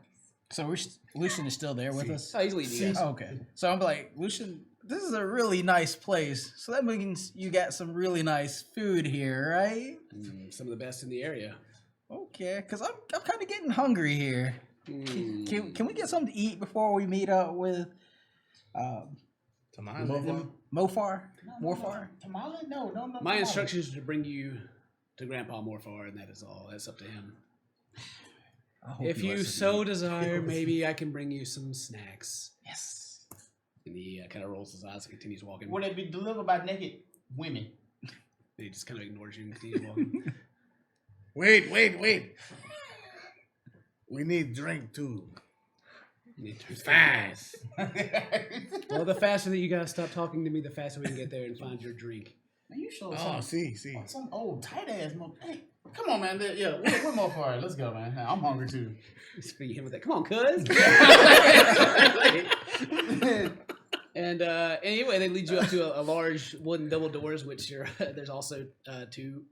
So Lucien is still there with us? Oh, he's leading you guys. Oh, okay. So I'm like, Lucien, this is a really nice place. So that means you got some really nice food here, right? Some of the best in the area. Okay, because I'm kind of getting hungry here. Can we get something to eat before we meet up with Mofar? Morfar? Tamale? No. My instructions are to bring you to Grandpa Morfar, and that is all. That's up to him. If you so desire, maybe I can bring you some snacks. Yes. And he kind of rolls his eyes and continues walking. Would it be delivered by naked women? And he just kind of ignores you and continues walking. Wait. We need drink too. Fast. Well, the faster that you guys stop talking to me, the faster we can get there and find your drink. Man, you sure See. some old tight ass mo. Hey, come on, man. Yeah, one more for it. Let's go, man. I'm hungry too. Speaking him with that. Come on, cuz. And anyway, they lead you up to a large wooden double doors, which are there's also two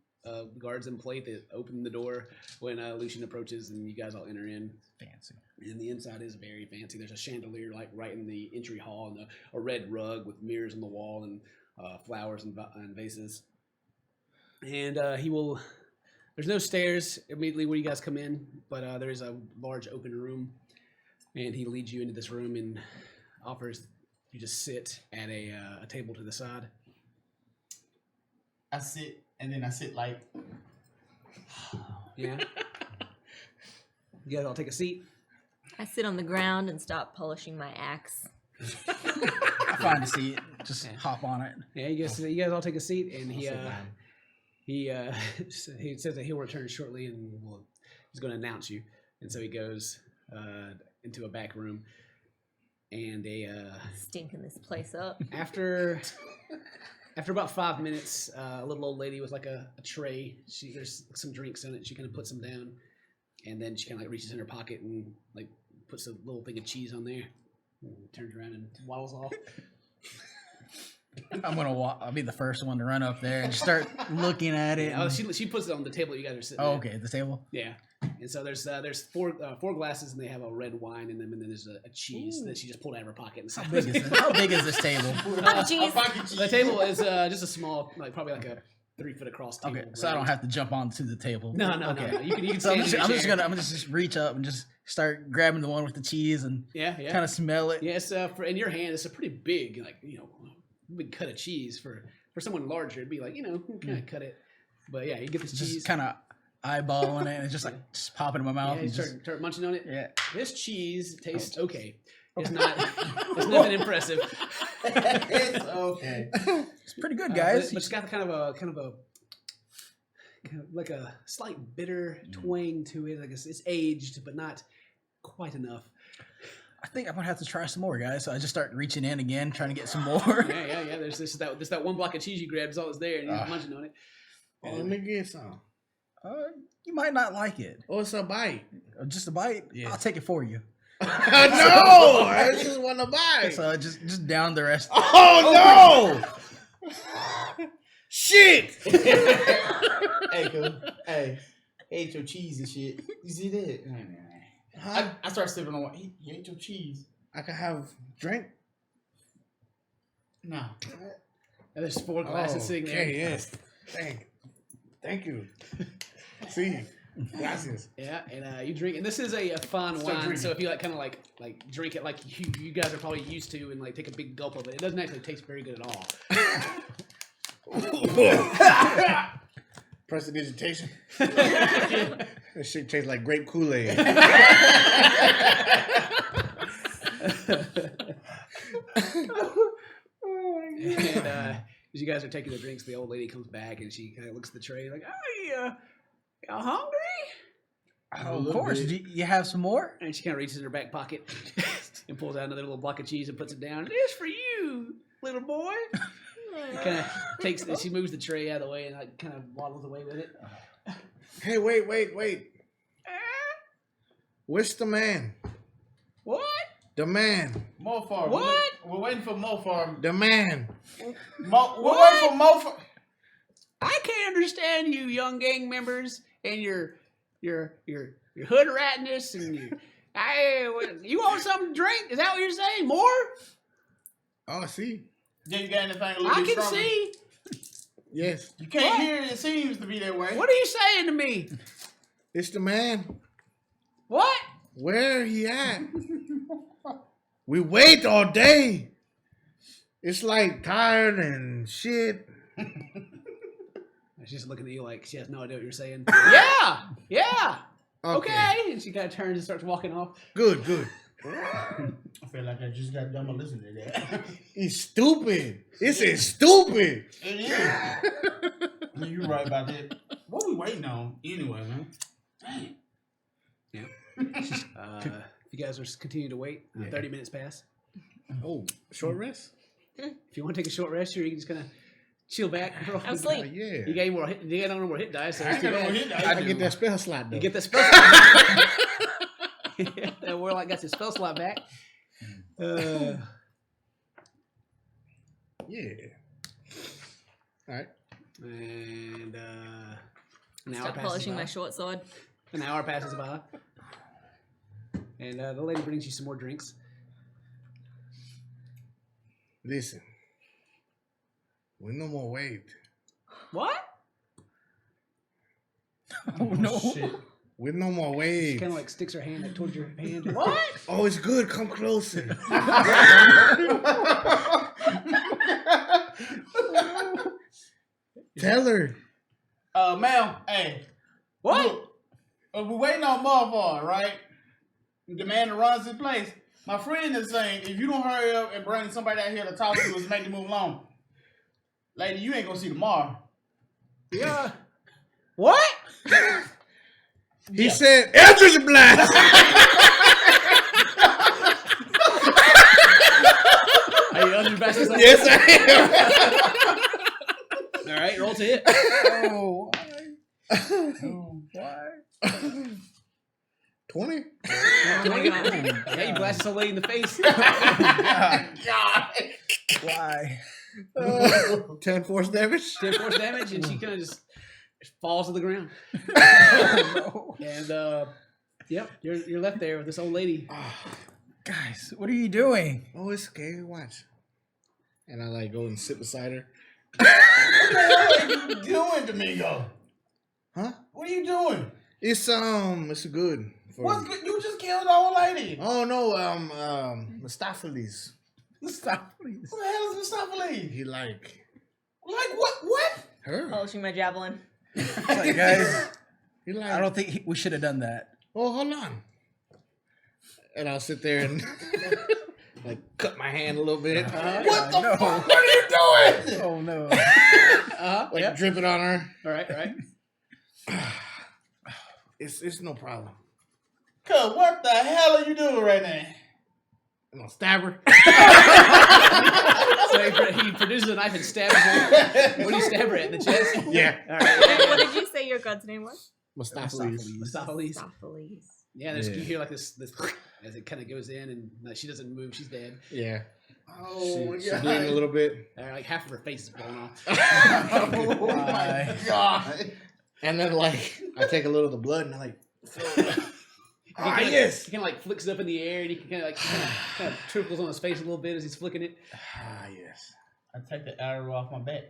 guards in plate that open the door when Lucien approaches, and you guys all enter in. Fancy. And the inside is very fancy. There's a chandelier like right in the entry hall, and a red rug with mirrors on the wall and flowers and vases. And there's no stairs immediately where you guys come in, but there is a large open room, and he leads you into this room and offers you to sit at a table to the side. I sit, and then I sit like... Yeah. You guys all take a seat. I sit on the ground and start polishing my axe. I find a seat. Just hop on it. Yeah, you guys all take a seat, and he says that he'll return shortly, and he's going to announce you. And so he goes into a back room, and Stinking this place up. After about 5 minutes, a little old lady with like a tray. There's some drinks in it. She kind of puts them down, and then she kind of like reaches in her pocket and like puts a little thing of cheese on there. And turns around and waddles off. I'll be the first one to run up there and start looking at it. Yeah, she puts it on the table you guys are sitting. Oh, at. okay, the table. Yeah, and so there's four glasses, and they have a red wine in them, and then there's a cheese that she just pulled out of her pocket. And How big is this table? The table is just a small, like probably like a 3 foot across table. Okay, so I don't have to jump onto the table. No. Okay. You can So stand I'm gonna just reach up and just start grabbing the one with the cheese and kind of smell it. Yeah, it's in your hand. It's a pretty big, like big cut of cheese for someone larger. It'd be like kind of cut it. But yeah, you get this cheese. Just kind of eyeballing it and just pop it in my mouth. Yeah, and you start munching on it. Yeah. This cheese tastes okay. It's not. It's nothing impressive. It's okay. It's pretty good, guys. But it's got kind of like a slight bitter twang to it. Like it's aged, but not quite enough. I think I'm gonna have to try some more, guys. So I just start reaching in again, trying to get some more. Yeah. There's that one block of cheese you grabbed is all that's there, and you're munching on it. Oh, let me get some. You might not like it. Oh, it's a bite. Just a bite. Yeah. I'll take it for you. No, I just want to bite. So just down the rest. Oh no! Shit! Hey, cool. Hey, ate your cheese and shit. You see that? Huh? I start sipping on what? You ate your cheese. I can have drink. No. And there's 4 glasses sitting there. Okay, yes. Thank you. See, gracias. Yeah, and you drink, and this is a fine Start wine. drinking. So if you like kind of like drink it like you guys are probably used to, and like take a big gulp of it, it doesn't actually taste very good at all. Prestidigitation. This shit tastes like grape Kool-Aid. And as you guys are taking the drinks, the old lady comes back and she kind of looks at the tray like, "Oh, y'all hungry?" Of course. Do you have some more? And she kind of reaches in her back pocket and pulls out another little block of cheese and puts it down. "It's for you, little boy." Kind of takes. She moves the tray out of the way and like kind of waddles away with it. Hey, wait. Where's the man? What? The man. Mofar. What? We're waiting for Mofar. The man. We're waiting for Mofar. I can't understand you, young gang members, and your hood ratness and you want something to drink? Is that what you're saying? More? Oh, see. Yeah, you got anything a little I bit can stronger? see. Yes. You can't What? hear it. It seems to be that way. What are you saying to me? It's the man. What? Where he at? We wait all day. It's like tired and shit. She's just looking at you like she has no idea what you're saying. Yeah. Okay. And she kind of turns and starts walking off. Good. I feel like I just got done with listening to that. He's stupid. This is stupid. It is. You're right about that. What we waiting on anyway, man? Dang. You guys are continuing to wait. 30 minutes pass. Oh, short rest? If you want to take a short rest here, you can just kind of chill back. I'm asleep. Yeah. You got more hit, you got no more hit dice, so I it's ain't too got no bad. hit dice. I can get that spell slot though. You get the spell slot. That warlock got his spell slot back. Yeah. All right. And an hour Start passes polishing by. my short sword. An hour passes by. And the lady brings you some more drinks. Listen. We're no more waived. What? Oh no! Shit. We're no more She waived. kind of like sticks her hand like towards your hand. What? Oh, it's good. Come closer. Tell her. Ma'am, hey. What? Look, we're waiting on Mofar, right? The man that runs this place. My friend is saying, if you don't hurry up and bring somebody out here to talk to us and make the move along, lady, you ain't gonna see tomorrow. Yeah. What? He said, Eldritch Blast. Are you under fast? Yes, I All right, roll to hit. Oh, why? 20? Yeah, you blast this old lady in the face. God. Why? 10 force damage? 10 force damage, and she kind of just falls to the ground. And yep, you're left there with this old lady. Guys, what are you doing? Oh, it's okay. Watch. And I like go and sit beside her. What the hell are you doing, Domingo? Huh? What are you doing? It's good. For... What's good? You just killed the old lady. Oh no, Mustaphalis. Stop, please. Who the hell is Mustaphalis? He like Like what? What? her. Polishing my javelin. It's like, guys, He like I don't think we should have done that. Oh, hold on. And I'll sit there and like cut my hand a little bit. What the no. fuck? What are you doing? Oh no! Like Yep. drip it on her. All right. It's no problem. Cuz, what the hell are you doing right now? I'm gonna stab her. So he produces a knife and stabs her. What do you stab her at? In the chest? Yeah. All right. What did you say your god's name was? Mustapheles. Mustapheles. Stopheles. Yeah, Yeah. you hear like this as it kind of goes in, and she doesn't move. She's dead. Yeah. Oh my She's god. bleeding a little bit. Like half of her face is blown off. Oh my god. And then like I take a little of the blood and I like He kind of like flicks it up in the air, and he kind of trickles on his face a little bit as he's flicking it. yes. I take the arrow off my back.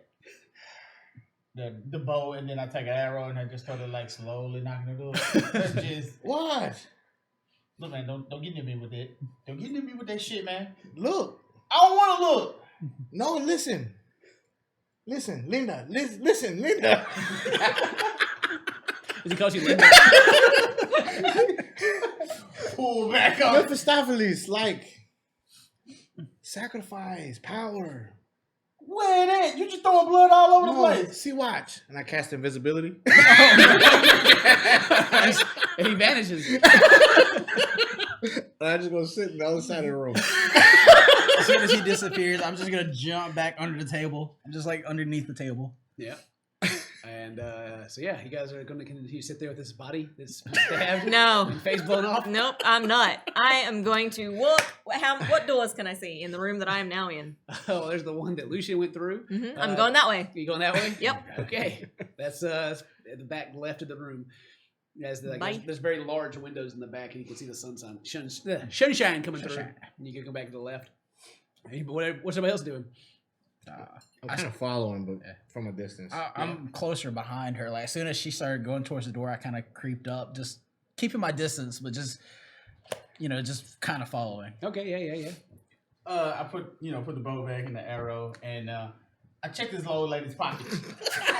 The bow, and then I take an arrow and I just started like slowly knocking it off. That's just What? look, man, don't get near me with that. Don't get near me with that shit, man. Look. I don't want to look. No, listen. Listen, Linda. Listen, Linda. Does he call you Linda? Pull back up. Mephistopheles, like sacrifice, power. Where it at? You just throwing blood all over the No, place. see, watch. And I cast invisibility. And he vanishes. And I just go sit in the other side of the room. As soon as he disappears, I'm just gonna jump back under the table. I'm just like underneath the table. Yeah. And so yeah, you guys are going to continue to sit there with this body, this stab, No. and face blown off. Nope, I'm not. I am going to walk. What doors can I see in the room that I am now in? Oh, there's the one that Lucien went through. I'm going that way. You going that way? Yep. Okay. That's at the back left of the room. Bye. There's very large windows in the back, and you can see the sunshine coming through. And you can go back to the left. Hey, but what's everybody else doing? I'm kind of following, but from a distance. I'm closer behind her. Like as soon as she started going towards the door, I kind of creeped up, just keeping my distance, but just just kind of following. Okay, yeah. I put the bow back in the arrow, and I checked this old lady's pockets.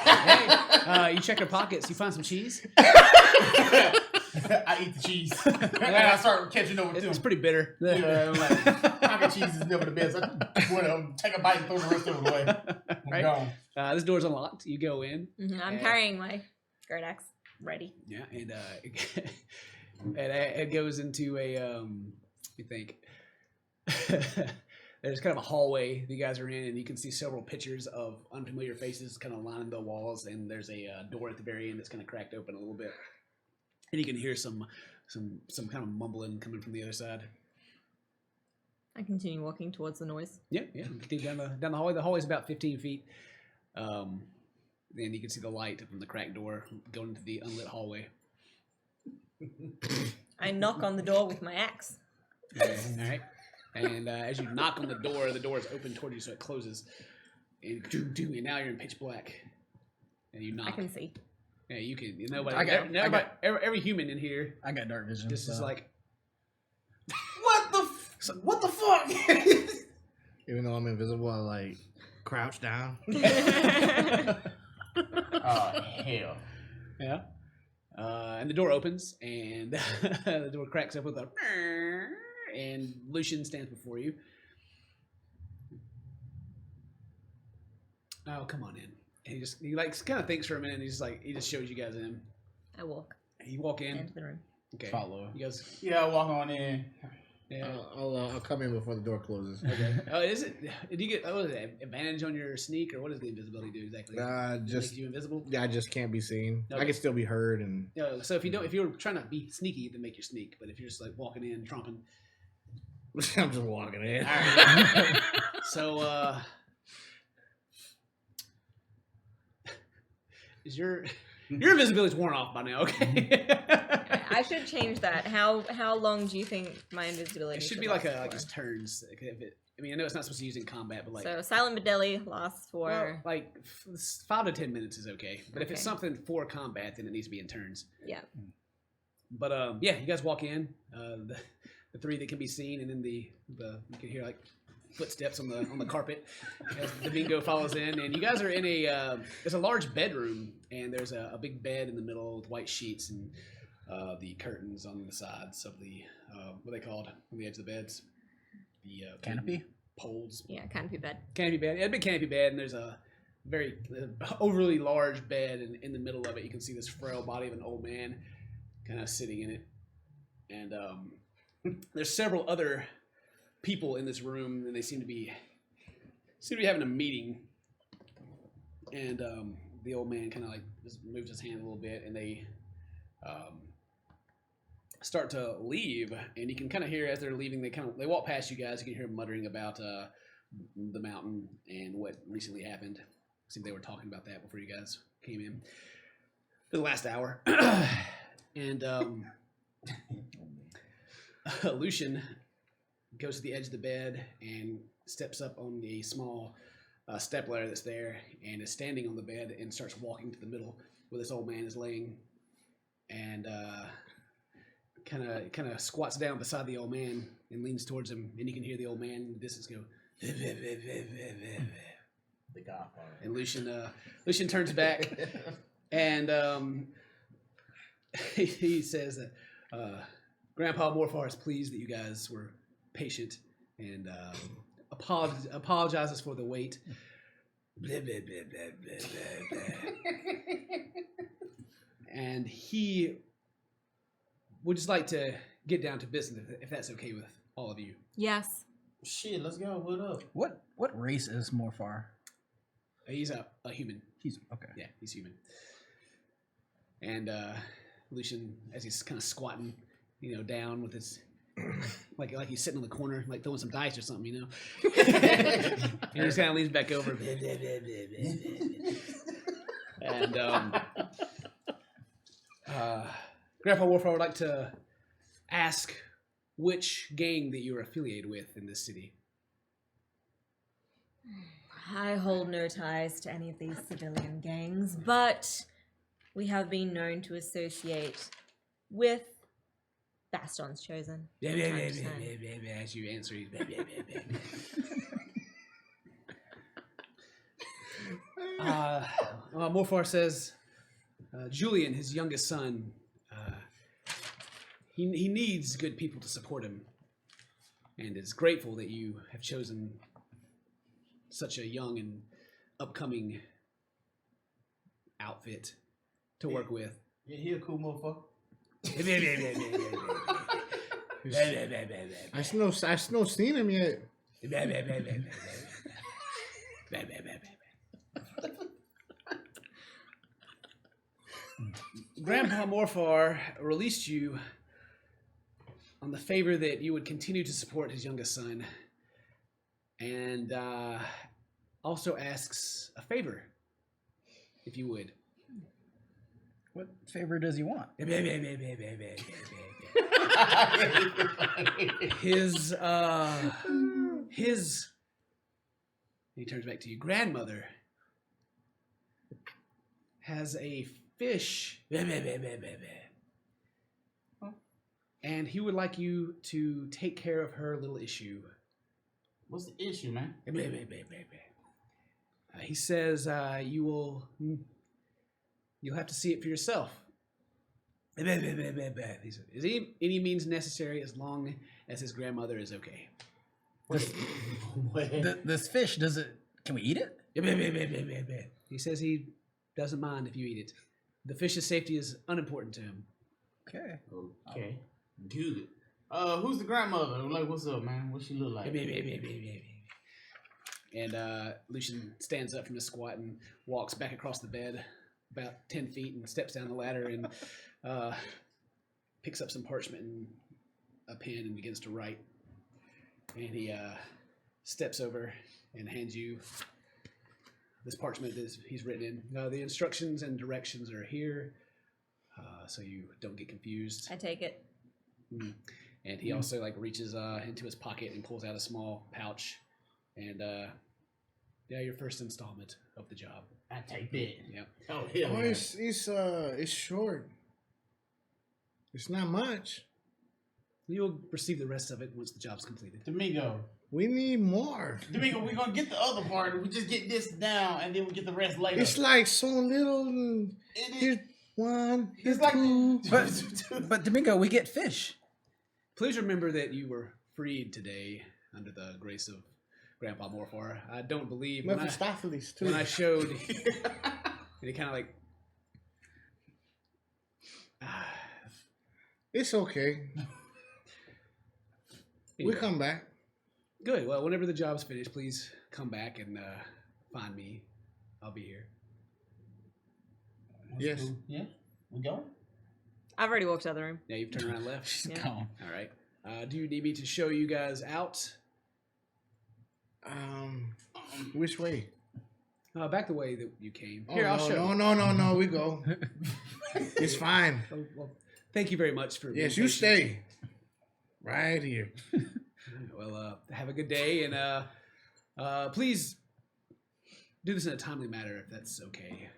Hey, you check her pockets. You find some cheese. I eat the cheese, and I start catching over to It's him. pretty bitter. Yeah, I'm like, pocket cheese is never the best. I want to take a bite and throw the rest of it away. I'm Right. gone. This door's unlocked. You go in. I'm carrying my great axe ready. Yeah, and it goes into a you think there's kind of a hallway that you guys are in, and you can see several pictures of unfamiliar faces kind of lining the walls, and there's a door at the very end that's kind of cracked open a little bit, and you can hear some kind of mumbling coming from the other side. I continue walking towards the noise. Yeah. Continue down the hallway. The hallway's about 15 feet. Then you can see the light from the cracked door going into the unlit hallway. I knock on the door with my axe. Okay, all right. And as you knock on the door is open toward you, so it closes. And now you're in pitch black. And you knock. I can see. Yeah, you can. Every human in here I got dark vision. just is like, What the fuck? Even though I'm invisible, I like crouch down. Oh hell! yeah. And the door opens, and the door cracks up with a, and Lucien stands before you. Oh, come on in. And he kind of thinks for a minute, and he just shows you guys in. I walk You walk in. into the room. Okay. Follow. You guys. Yeah, I walk on in. Yeah. I'll come in before the door closes. Okay. Oh, is it? Did you get what is it, advantage on your sneak, or what does the invisibility do exactly? Just Makes you invisible. yeah, I just can't be seen. Okay. I can still be heard, and No. So if you're trying to be sneaky, then make your sneak. But if you're just like walking in, tromping. I'm just walking in. All right. So is your invisibility's worn off by now? Okay. I should change that. How long do you think my invisibility It should should be like last for? his turns. I mean, I know it's not supposed to use in combat, but like. So silent Bedeli lasts for. Well, like 5 to 10 minutes is okay, but if it's Okay. something for combat, then it needs to be in turns. Yeah. But yeah, you guys walk in, the three that can be seen, and then the you can hear like footsteps on the carpet as the bingo follows in, and you guys are in there's a large bedroom, and there's a big bed in the middle with white sheets and the curtains on the sides of the what are they called on the edge of the beds? The Canopy? poles. Yeah, canopy bed. Canopy bed. Yeah, a big canopy bed, and there's a very overly large bed, and in the middle of it, you can see this frail body of an old man kind of sitting in it. and there's several other people in this room, and they seem to be having a meeting. And the old man kind of like just moves his hand a little bit, and they start to leave. And you can kind of hear as they're leaving, they walk past you guys. You can hear them muttering about the mountain and what recently happened. Seemed they were talking about that before you guys came in for the last hour. And Lucien goes to the edge of the bed and steps up on the small step ladder that's there, and is standing on the bed and starts walking to the middle where this old man is laying, and kind of squats down beside the old man and leans towards him, and you can hear the old man in the distance go. The Godfather. And Lucien turns back, and he says that Grandpa Morfar is pleased that you guys were patient, and apologizes for the wait. And he would just like to get down to business, if that's okay with all of you. Yes. Shit, let's go. What up? What race is Morfar? He's a human. He's okay. Yeah, he's human. And Lucien, as he's kind of squatting, down with his, like he's sitting on the corner, like throwing some dice or something, and he just kind of leans back over. And Grandpa Warfare would like to ask which gang that you're affiliated with in this city. I hold no ties to any of these civilian gangs, but we have been known to associate with Baston's Chosen. As you answer, he's Morfar says, Julian, his youngest son, he needs good people to support him, and is grateful that you have chosen such a young and upcoming outfit to work with. Yeah, he a cool motherfucker. I still seen him yet. Grandpa Morfar released you on the favor that you would continue to support his youngest son, and also asks a favor, if you would. What favor does he want? His he turns back to you. Grandmother has a fish, and he would like you to take care of her little issue. What's the issue, man? He says you'll have to see it for yourself. He said, is any means necessary as long as his grandmother is okay. This fish, can we eat it? He says he doesn't mind if you eat it. The fish's safety is unimportant to him. Okay. Okay. Good. Who's the grandmother? Like, what's up, man? What she look like? And Lucien stands up from his squat and walks back across the bed about 10 feet and steps down the ladder and picks up some parchment and a pen and begins to write. And he steps over and hands you this parchment that he's written in. The instructions and directions are here, so you don't get confused. I take it. And he also reaches into his pocket and pulls out a small pouch. And your first installment of the job. I take that. Yep. Oh, hell yeah. It's short. It's not much. You'll receive the rest of it once the job's completed. Domingo, We need more. we're gonna get the other part. We just get this down, and then we get the rest later. It's like so little. And It is- here's one. Here's It's like two. But Domingo, we get fish. Please remember that you were freed today under the grace of Grandpa Morfar. I don't believe Mephistopheles too. when I showed, and he kind of It's okay. We come back. Good. Well, whenever the job's finished, please come back and find me. I'll be here. Yes. Cool. Yeah. We going? I've already walked out of the room. Yeah, you've turned around and left. She's Yeah. gone. All right. Do you need me to show you guys out? Which way? Back the way that you came. Oh, Here, I'll no, show you. No, we go. It's fine. Oh, well, thank you very much for. Yes, being you patient. stay. Right here. Well, have a good day, and please do this in a timely manner if that's okay.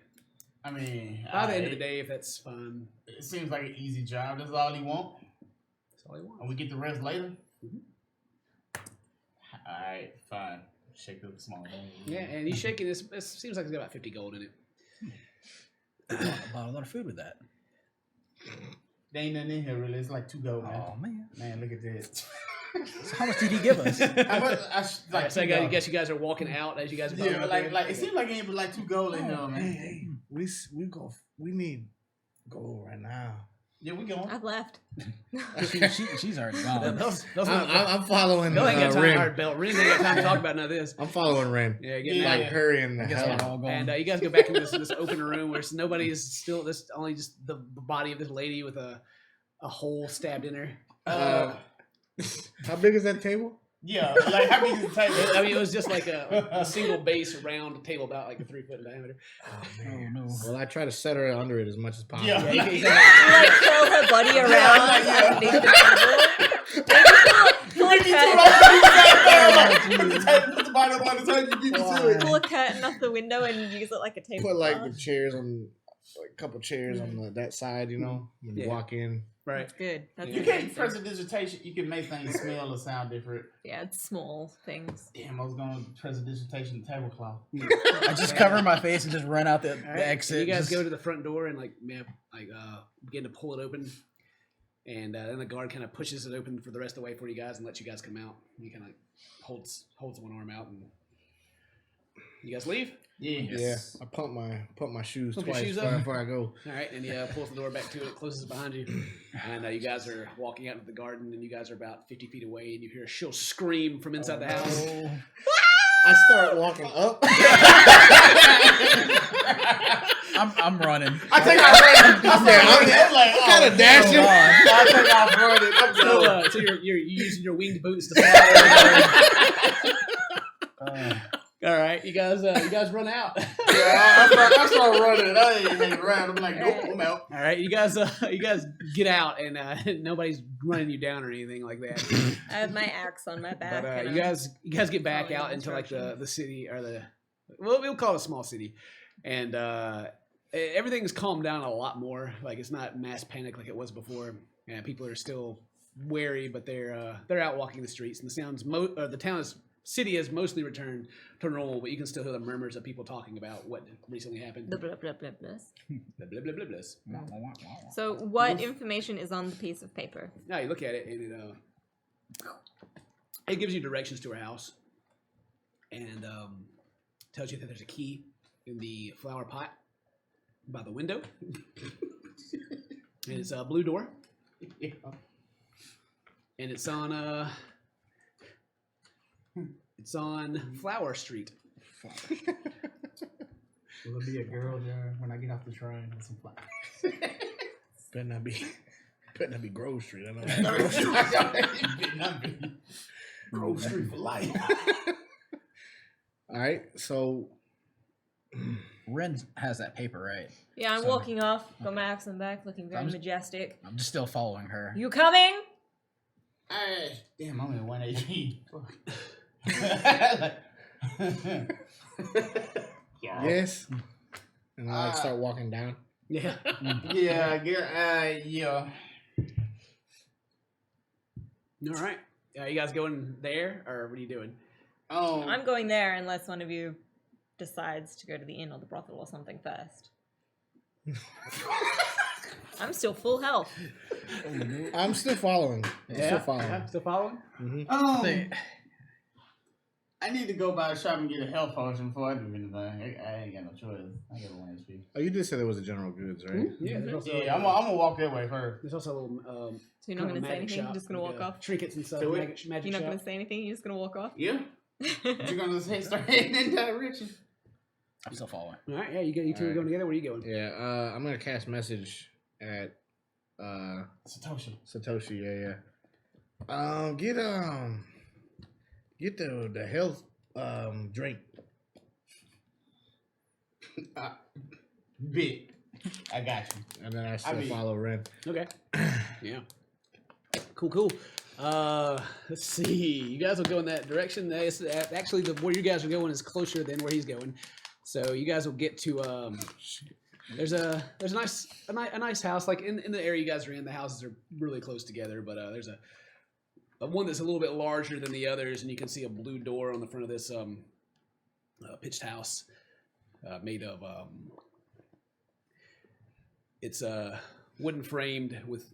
I mean, By the end of the day, if that's fine, it seems like an easy job. That's all he want. that's all I want. And we get the rest later. Mhm. All right, fine. Shake up the small thing. Yeah, and he's shaking this. It seems like it's got about 50 gold in it. Bought a lot of food with that. There ain't nothing in here really. It's like 2 gold, man. Oh man. Man, look at this. So how much did he give us? How much? Like So I 2 gold. guess you guys are walking out as you guys are Yeah, about like it seems like it ain't but like 2 gold in here, man. Hey, we go. We need gold right now. Yeah, we going. I've left. She's already gone. I'm following Bill ain't got time. Ren. All right, Bill. Ren ain't got time to talk about none of this. I'm following Ren. Yeah, getting Yeah. out. Like hurrying the I guess hell. we're all going. And you guys go back into this open room where nobody's still. This only just the body of this lady with a hole stabbed in her. How big is that table? Yeah, like how big is the table? I mean, it was just like a single base round table about like a 3 foot in diameter. Oh no. Well, I try to set her under it as much as possible. Yeah. Yeah, you You like curl her body around like underneath the table. Pull a curtain. Put the body up on the table. You beat me to it. Pull a curtain off the window and use it like a table. Put like the chairs on, like a couple chairs on that side, you know, when you Yeah. walk in. Right. That's good. That's You good. can't prestidigitation. You can make things smell or sound different. Yeah, it's small things. Damn, I was going to prestidigitation tablecloth. I just cover my face and just run out the All right. exit. You guys just- go to the front door and begin to pull it open, and then the guard kind of pushes it open for the rest of the way for you guys and lets you guys come out. He kind of holds one arm out, and you guys leave. Yeah. Yeah, I pump my shoes Pump your twice shoes up? before I go. All right, and he pulls the door back to it. It closes behind you, and you guys are walking out into the garden, and you guys are about 50 feet away, and you hear a shrill scream from inside the house. Oh. I start walking up. I'm running. I take off running. I'm like, kind of dashing. Oh, God. I take off running. I'm So, so you're using your winged boots to fly. All right, you guys run out. I start running. I ain't hanging around. I'm like, nope, I'm out. All right, you guys get out, and nobody's running you down or anything like that. I have my axe on my back. But and you I'm guys get back following out into like instructions. the city or we'll call it a small city, and everything's calmed down a lot more. Like it's not mass panic like it was before. And people are still wary, but they're out walking the streets, and the city has mostly returned to normal, but you can still hear the murmurs of people talking about what recently happened. Blah, blah, blah, blah, blah. Blah, blah, blah, blah, blah. So, what information is on the piece of paper? Now you look at it, and it gives you directions to her house, and tells you that there's a key in the flower pot by the window, and it's a blue door, and it's on Flower Street. Will there be a girl there when I get off the train with some flowers? Better not be Grove Street. I know. Grove Street for life. All right, so Ren has that paper, right? Yeah, I'm So- walking off, got my axe on back, looking very I'm- majestic. I'm just still following her. You coming? Damn, I'm at 180. yes, and I start walking down. Yeah. Yeah. All right. Are you guys going there, or what are you doing? I'm going there unless one of you decides to go to the inn or the brothel or something first. I'm still full health. I'm still following. I'm still following. Yeah, still following? Mhm. I think- I need to go by the shop and get a health potion before I do anything. I ain't got no choice. I got 1 HP. Oh, you did say there was a general goods, right? Yeah, there's also, Yeah, I'm gonna walk that way first. there's also a little. So you're not going to say anything? You're just going to walk off? Trinkets and stuff. Do it. Magic You're not shop. going to say anything? You're just going to walk off? Yeah. You're gonna start heading in that direction. I'm still following. All right, yeah, you two are going together. Where are you going? Yeah, I'm gonna cast message at Satoshi. Yeah. Get the health drink. Big. I got you. And then I still follow Ren. Okay. Yeah. Cool. Let's see. You guys will go in that direction. Actually, where you guys are going is closer than where he's going. So you guys will get to. There's a nice house. Like in the area you guys are in, the houses are really close together. But there's a one that's a little bit larger than the others, and you can see a blue door on the front of this pitched house, made of. It's wooden framed with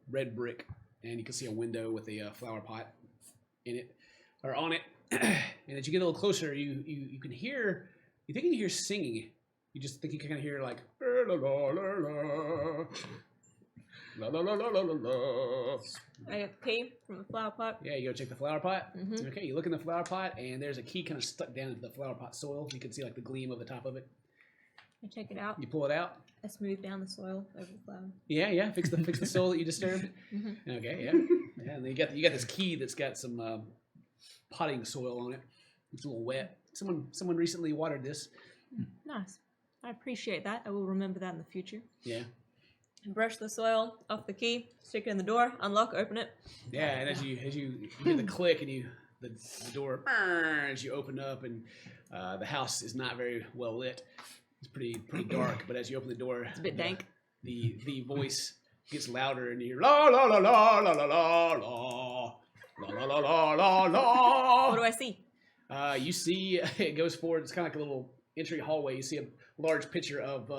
red brick. And you can see a window with a flower pot in it, or on it. And as you get a little closer, you can hear. You think you can hear singing. You just think you can kind of hear like la la la la la la la la la la. I get the key from the flower pot. Yeah, you go check the flower pot. Mhm. Okay, you look in the flower pot, and there's a key kind of stuck down into the flower pot soil. You can see like the gleam of the top of it. I check it out. You pull it out. I smooth down the soil over the flower. Yeah. Fix the soil that you disturbed. Mhm. Okay, yeah. And then you got this key that's got some potting soil on it. It's a little wet. Someone recently watered this. Nice. I appreciate that. I will remember that in the future. Yeah. Brush the soil off the key, stick it in the door, unlock, open it. Yeah, and as you hear the click and the door as you open up, and the house is not very well lit. It's pretty dark, but as you open the door, It's a bit dank. The voice gets louder, and you hear la la la la la la la la la la la la la. What do I see? You see, it goes forward. It's kind of like a little entry hallway. You see a large picture of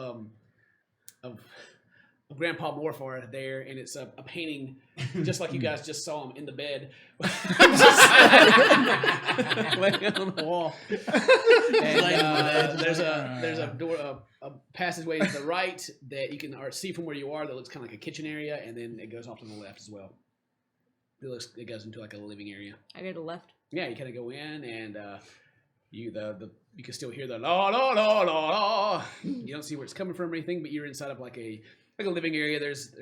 Grandpa Morfar there, and it's a painting, just like you guys just saw him in the bed, laying on the wall. And there's a door, a passageway to the right that you can see from where you are. That looks kind of like a kitchen area, and then it goes off to the left as well. It goes into like a living area. I go to the left. Yeah, you kind of go in, and you can still hear the la la la la la. You don't see where it's coming from or anything, but you're inside of like a living area. There's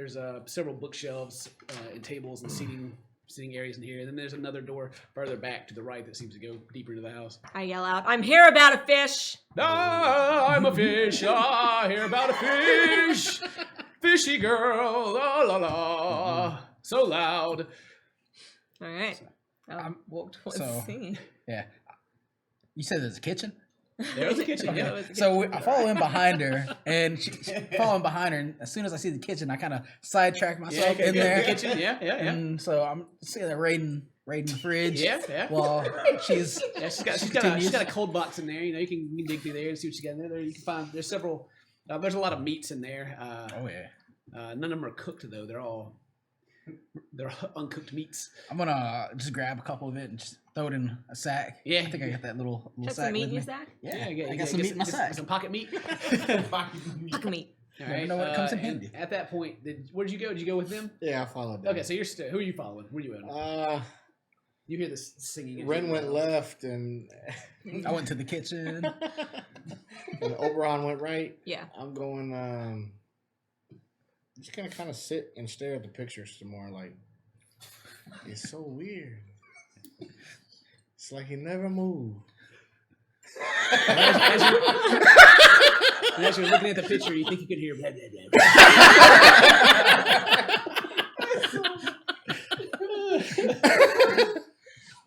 several bookshelves and tables and seating areas in here. And then there's another door farther back to the right that seems to go deeper into the house. I yell out, I'm here about a fish! I'm a fish. I hear about a fish. Fishy girl. La la la. So loud. All right. I'll walk towards so- singing. Yeah. You said there's a kitchen? There's the kitchen. Yeah, Yeah. it was a So kitchen. I follow in behind her, and following behind her, and as soon as I see the kitchen, I kind of sidetrack myself in good. there. The kitchen. Yeah. And so I'm sitting there raiding the fridge. Yeah. While she's She's got a cold box in there. You can dig through there and see what you got in there. You can find there's several. There's a lot of meats in there. oh yeah. None of them are cooked though. They're uncooked meats. I'm gonna just grab a couple of it and just throw it in a sack. Yeah. I think I got that little Got sack some meat with in your me. sack? Yeah, you I got some meat in my sack. Some pocket meat. Pocket meat. All Never know what comes in and handy. At that point, where did you go? Did you go with them? Yeah, I followed them. Okay, so you're who are you following? Where are you going? You hear this singing. Ren went left, and I went to the kitchen. and Oberon went right. Yeah. I'm going. Just gonna kind of sit and stare at the pictures some more. Like, it's so weird. It's like he never moved. As you're looking at the picture, you think you could hear blah, blah, blah.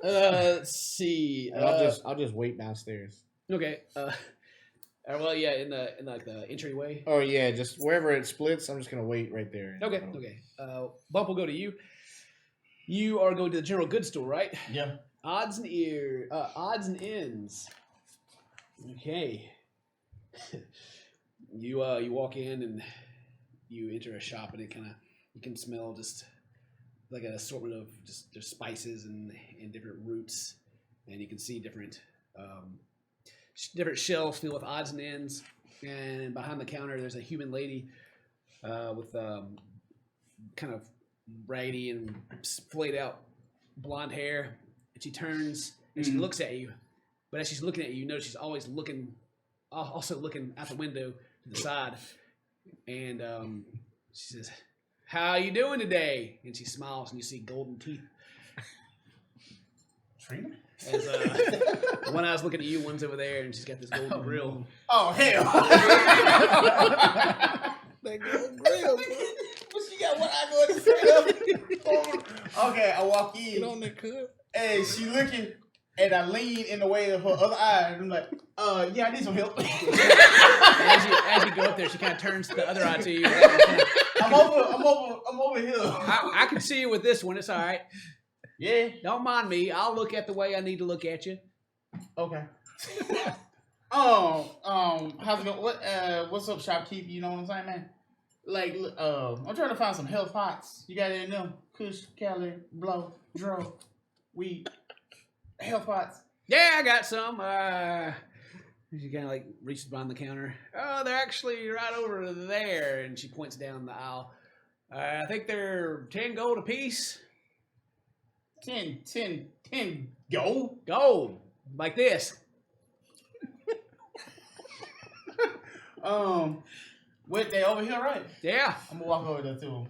Let's see. And I'll just wait downstairs. Okay. Well, yeah, in the entryway. Oh yeah, just wherever it splits, I'm just gonna wait right there. Okay. Bump will go to you. You are going to the general goods store, right? Yeah. Odds and ends. Okay. You walk in and you enter a shop, and it you can smell just like an assortment of just there's spices and different roots and you can see different shelves filled with odds and ends. And behind the counter, there's a human lady with kind of raggedy and splayed out blonde hair. And she turns and she looks at you. But as she's looking at you, you know she's always also looking out the window to the side. And she says, "How you doing today?" And she smiles, and you see golden teeth. Trina? As one eye's looking at you, one's over there, and she's got this golden grill. Oh, hell. That golden grill. But she got one eye going straight up. Okay, I walk in. Get on that cut. And she looking, and I lean in the way of her other eye, and I'm like, yeah, I need some help. As you go up there, she kind of turns the other eye to you. I'm over here. I can see you with this one. It's all right. Yeah. Don't mind me. I'll look at the way I need to look at you. Okay. How's it going? What's up, shopkeeper? You know what I'm saying, man? Like, I'm trying to find some health pots. You got any of them? Kush, Cali, Blow, Dro, Weed, health pots. Yeah, I got some. She kind of like reaches behind the counter. Oh, they're actually right over there. And she points down the aisle. I think they're 10 gold apiece. 10 gold? Gold. Like this. Wait, they over here, right? Yeah. I'm gonna walk over there to them.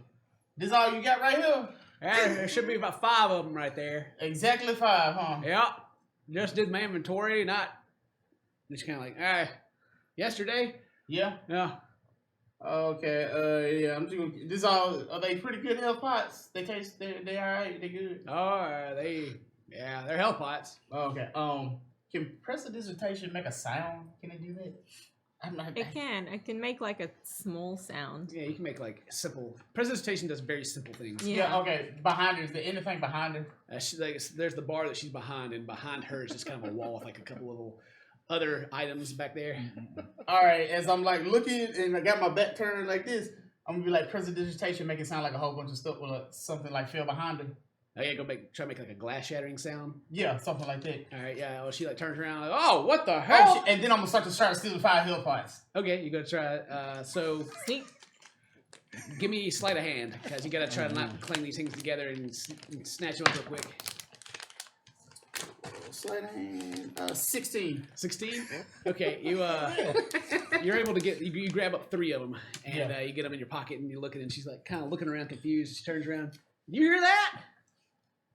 This all you got right here? Yeah, there should be about 5 of them right there. Exactly 5, huh? Yeah. Just did my inventory, not just kind of like, yesterday? Yeah. Yeah. Okay, yeah, I'm just gonna, this all, are they pretty good health pots? They taste, they alright, they good? Oh, they're health pots. Okay, can prestidigitation make a sound? Can it do that? It can. It can make like a small sound. Yeah, you can make like simple. Presentation does very simple things. Yeah, okay, behind her, is there anything behind her? There's the bar that she's behind, and behind her is just kind of a wall with like a couple of little other items back there. Alright, as I'm like looking and I got my back turned like this, I'm gonna be like prestidigitation, make it sound like a whole bunch of stuff with something like fell behind her. Oh yeah, try to make like a glass shattering sound. Yeah, something like that. All right, yeah. Well, she like turns around, like, oh, what the hell? And then I'm gonna start to try to steal the 5 health pots. Okay, you gotta try. So Sneak. give me sleight of hand because you gotta try to not clang these things together and snatch them up real quick. Sleight of hand. 16. 16. Okay, you're able to get you grab up 3 of them and you get them in your pocket and you look at it and she's like kind of looking around confused. She turns around. You hear that?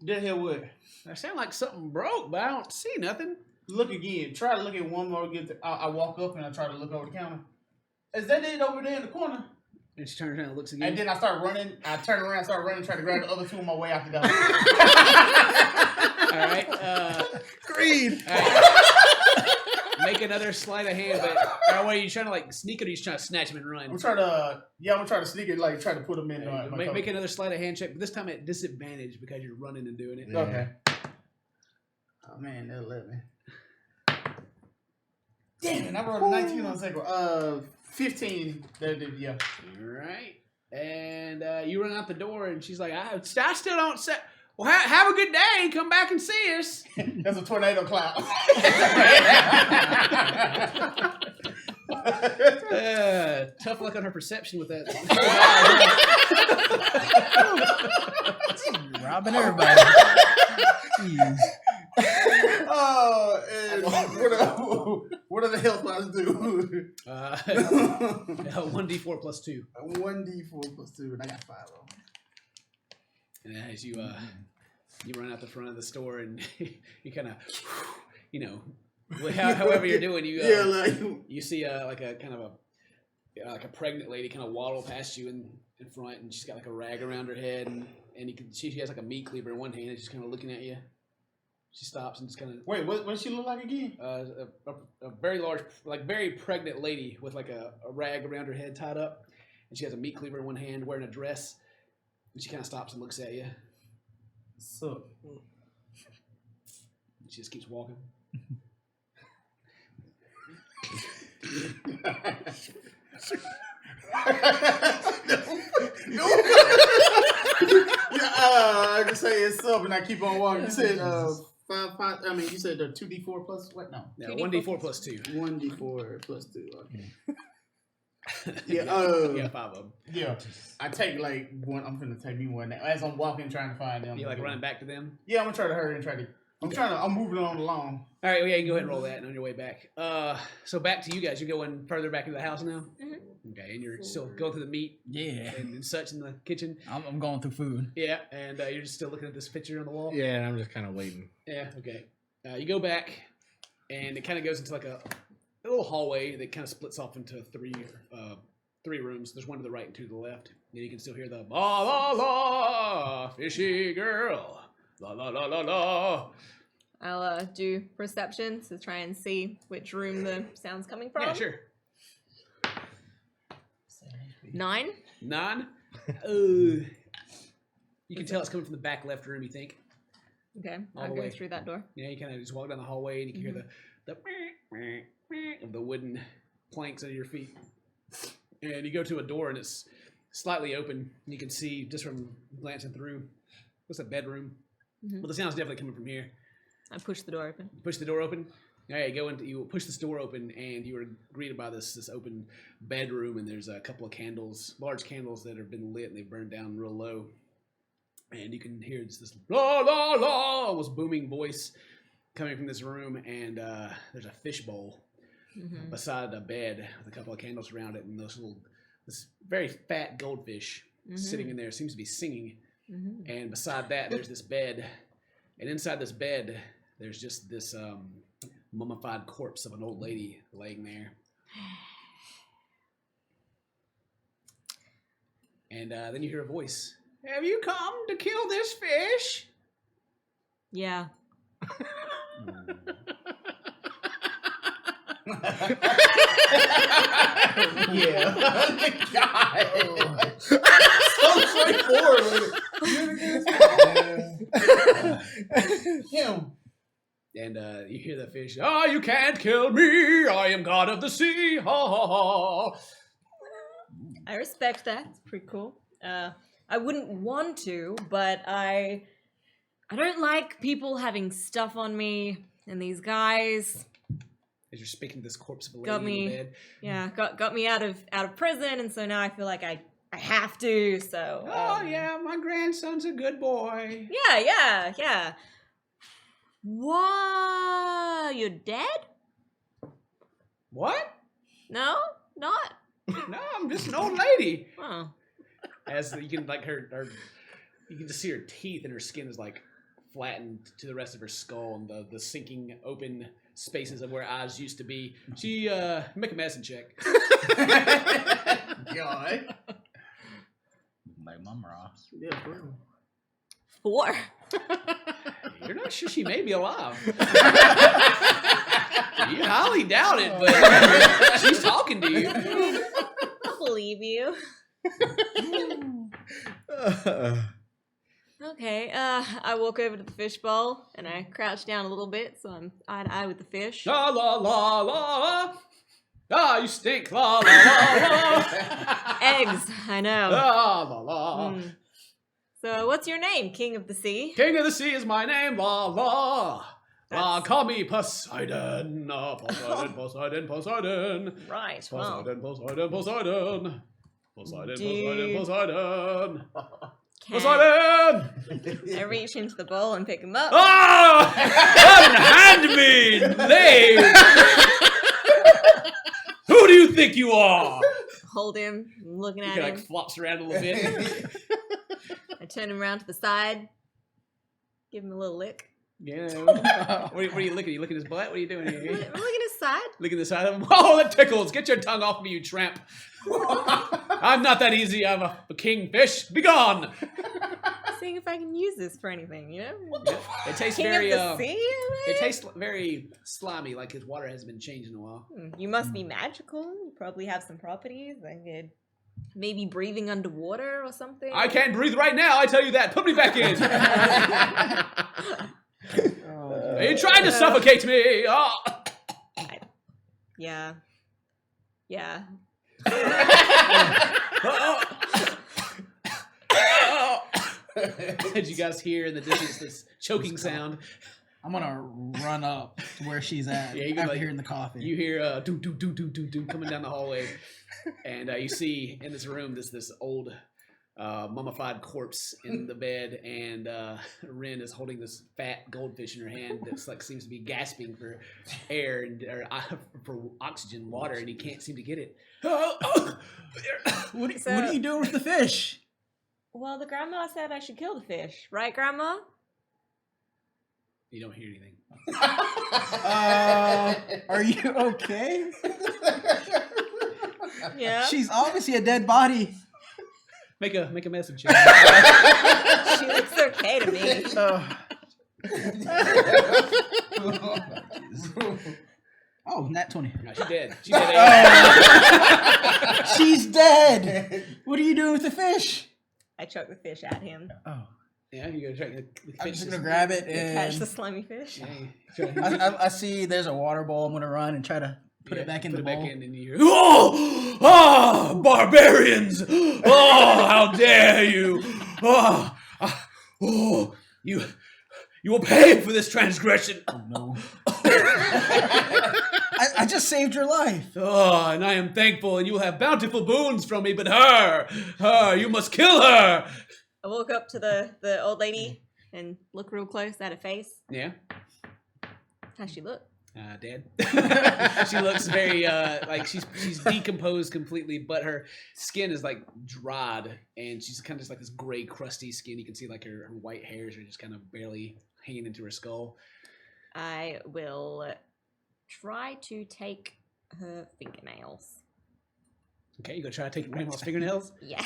The hell what? I sound like something broke, but I don't see nothing. Look again. Try to look at one more. I walk up and I try to look over the counter. Is that it over there in the corner? And she turns around and looks again. And then I start running. I turn around, start running, try to grab the other 2 on my way out the door. All right. Greed. All right. Make another sleight of hand, but are you trying to like sneak it or are you trying to snatch him and run? I'm trying to sneak it, like try to put them in. Make another sleight of hand check, but this time at disadvantage because you're running and doing it. Yeah. Okay. Oh man, they'll let me. Damn it! I rolled a 19 on the second one. 15. Yeah. All right. And you run out the door, and she's like, I still don't say. Well, have a good day. Come back and see us. That's a tornado cloud. Tough luck on her perception with that. Robbing everybody. Jeez. Oh, and what do the health pots do? 1d4 plus 2. 1d4 plus 2, and I got 5 of them. And as you run out the front of the store and you kind of, however you're doing, you see like a kind of like a pregnant lady kind of waddle past you in front, and she's got like a rag around her head, and she has like a meat cleaver in one hand, and she's kind of looking at you. She stops and just kind of. Wait, what does she look like again? A very large, like very pregnant lady with like a rag around her head tied up, and she has a meat cleaver in one hand, wearing a dress, and she kind of stops and looks at you. So. She just keeps walking. I can say it's up and I keep on walking. You said 5. I mean, you said the 2d4 plus what? No, No, 1d4 plus 2. 1d4 plus 2. Okay. Yeah, Yeah. 5 of them. Yeah. I take like one. I'm gonna take me one as I'm walking, trying to find them. You like running back to them? Yeah, I'm gonna try to hurry and try to. I'm moving on along. All right, well, yeah, you can go ahead and roll that on your way back. So back to you guys. You're going further back into the house now? Mhm. Okay, and you're still going through the meat Yeah. and such in the kitchen? I'm going through food. Yeah, and you're just still looking at this picture on the wall? Yeah, and I'm just kind of waiting. Yeah, okay. You go back, and it kind of goes into like a little hallway that kind of splits off into three rooms. There's one to the right and two to the left. And you can still hear the la la la, fishy girl, la la la la la. I'll do perception to try and see which room the sound's coming from. Yeah, sure. 9. 9. You can tell it's coming from the back left room, you think. Okay, All I'll the go way. through that door. Yeah, you kind of just walk down the hallway and you can hear the of the wooden planks under your feet. And you go to a door and it's slightly open. You can see just from glancing through, it's a bedroom. Mhm. But the sound's definitely coming from here. I push the door open. Push the door open. All right, you push this door open, and you are greeted by this open bedroom, and there's a couple of candles, large candles that have been lit, and they've burned down real low. And you can hear this la la la, almost booming voice coming from this room, and there's a fishbowl Mm-hmm. beside a bed with a couple of candles around it, and this very fat goldfish sitting in there seems to be singing. Mm-hmm. And beside that, there's this bed, and inside this bed, there's just this mummified corpse of an old lady laying there. And then you hear a voice. Have you come to kill this fish? Yeah. Yeah. God. So straightforward. Him. And you hear the fish. Oh, you can't kill me. I am god of the sea. Ha ha ha. I respect that. It's pretty cool. I wouldn't want to, but I don't like people having stuff on me, and these guys As you're speaking to this corpse of a lady got in me. the bed. Yeah, got me out of prison, and so now I feel like I have to. So. Oh yeah, my grandson's a good boy. Yeah. What? You're dead? What? No, not. No, I'm just an old lady. Oh. As you can like her you can just see her teeth and her skin is like flattened to the rest of her skull and the sinking open spaces of where eyes used to be. She make a medicine check. God. Like Mum Raw. Yeah, for real. 4. You're not sure she may be alive. You highly doubt it, but she's talking to you. I believe you. Okay, I walk over to the fish bowl and I crouch down a little bit so I'm eye to eye with the fish. La la la la. Ah, you stink. La la la la. Eggs, I know. La la la. Mm. So, what's your name, King of the Sea? King of the Sea is my name. La la. That's- Call me Poseidon. Poseidon, Poseidon, Poseidon. Right, well, Poseidon, Poseidon, Poseidon. Poseidon, Dude. Poseidon, Poseidon. can Poseidon! I reach into the bowl and pick him up. Ah! Unhand me, knave! Who do you think you are? Hold him, I'm looking He at kind him. of like flops around a little bit. I turn him around to the side, give him a little lick. Yeah. What are you licking? You licking his butt? What are you doing I'm here? looking his side. Licking the side of him? Oh, that tickles. Get your tongue off me, you tramp. I'm not that easy. I'm a kingfish. Be gone. Seeing if I can use this for anything, you know? Yeah. It tastes King very of the sea? it tastes very slimy, like his water hasn't been changed in a while. You must be magical. You probably have some properties. I could maybe breathing underwater or something. I can't breathe right now, I tell you that. Put me back in. Are you trying to suffocate me? Oh. Yeah. Yeah. Did you guys hear in the distance this choking sound? I'm gonna run up to where she's at Yeah, you can, after like, hearing the coffee. You hear do do do do do do coming down the hallway, and you see in this room this old mummified corpse in the bed, and Ren is holding this fat goldfish in her hand that's like seems to be gasping for air and for oxygen, water, and he can't seem to get it. What are you doing with the fish? Well, the grandma said I should kill the fish, right, Grandma? You don't hear anything. Are you okay? Yeah. She's obviously a dead body. Make a message. She looks okay to me. Oh, nat 20. No, she's dead. She's dead. She's dead. What are you doing with the fish? I chuck the fish at him. Oh, Yeah, you go try to I'm just gonna grab it Catch the and slimy fish. I see there's a water bowl. I'm gonna run and try to put it back in the bowl. And you hear, oh, barbarians! Oh, how dare you! You will pay for this transgression. Oh no! I just saved your life. Oh, and I am thankful, and you will have bountiful boons from me. But her, you must kill her. I walk up to the old lady and look real close at her face. Yeah. How's she look? Dead. She looks very like she's decomposed completely, but her skin is like dried, and she's kind of just like this gray, crusty skin. You can see like her white hairs are just kind of barely hanging into her skull. I will try to take her fingernails. Okay, you go try to take grandma's fingernails. Yeah.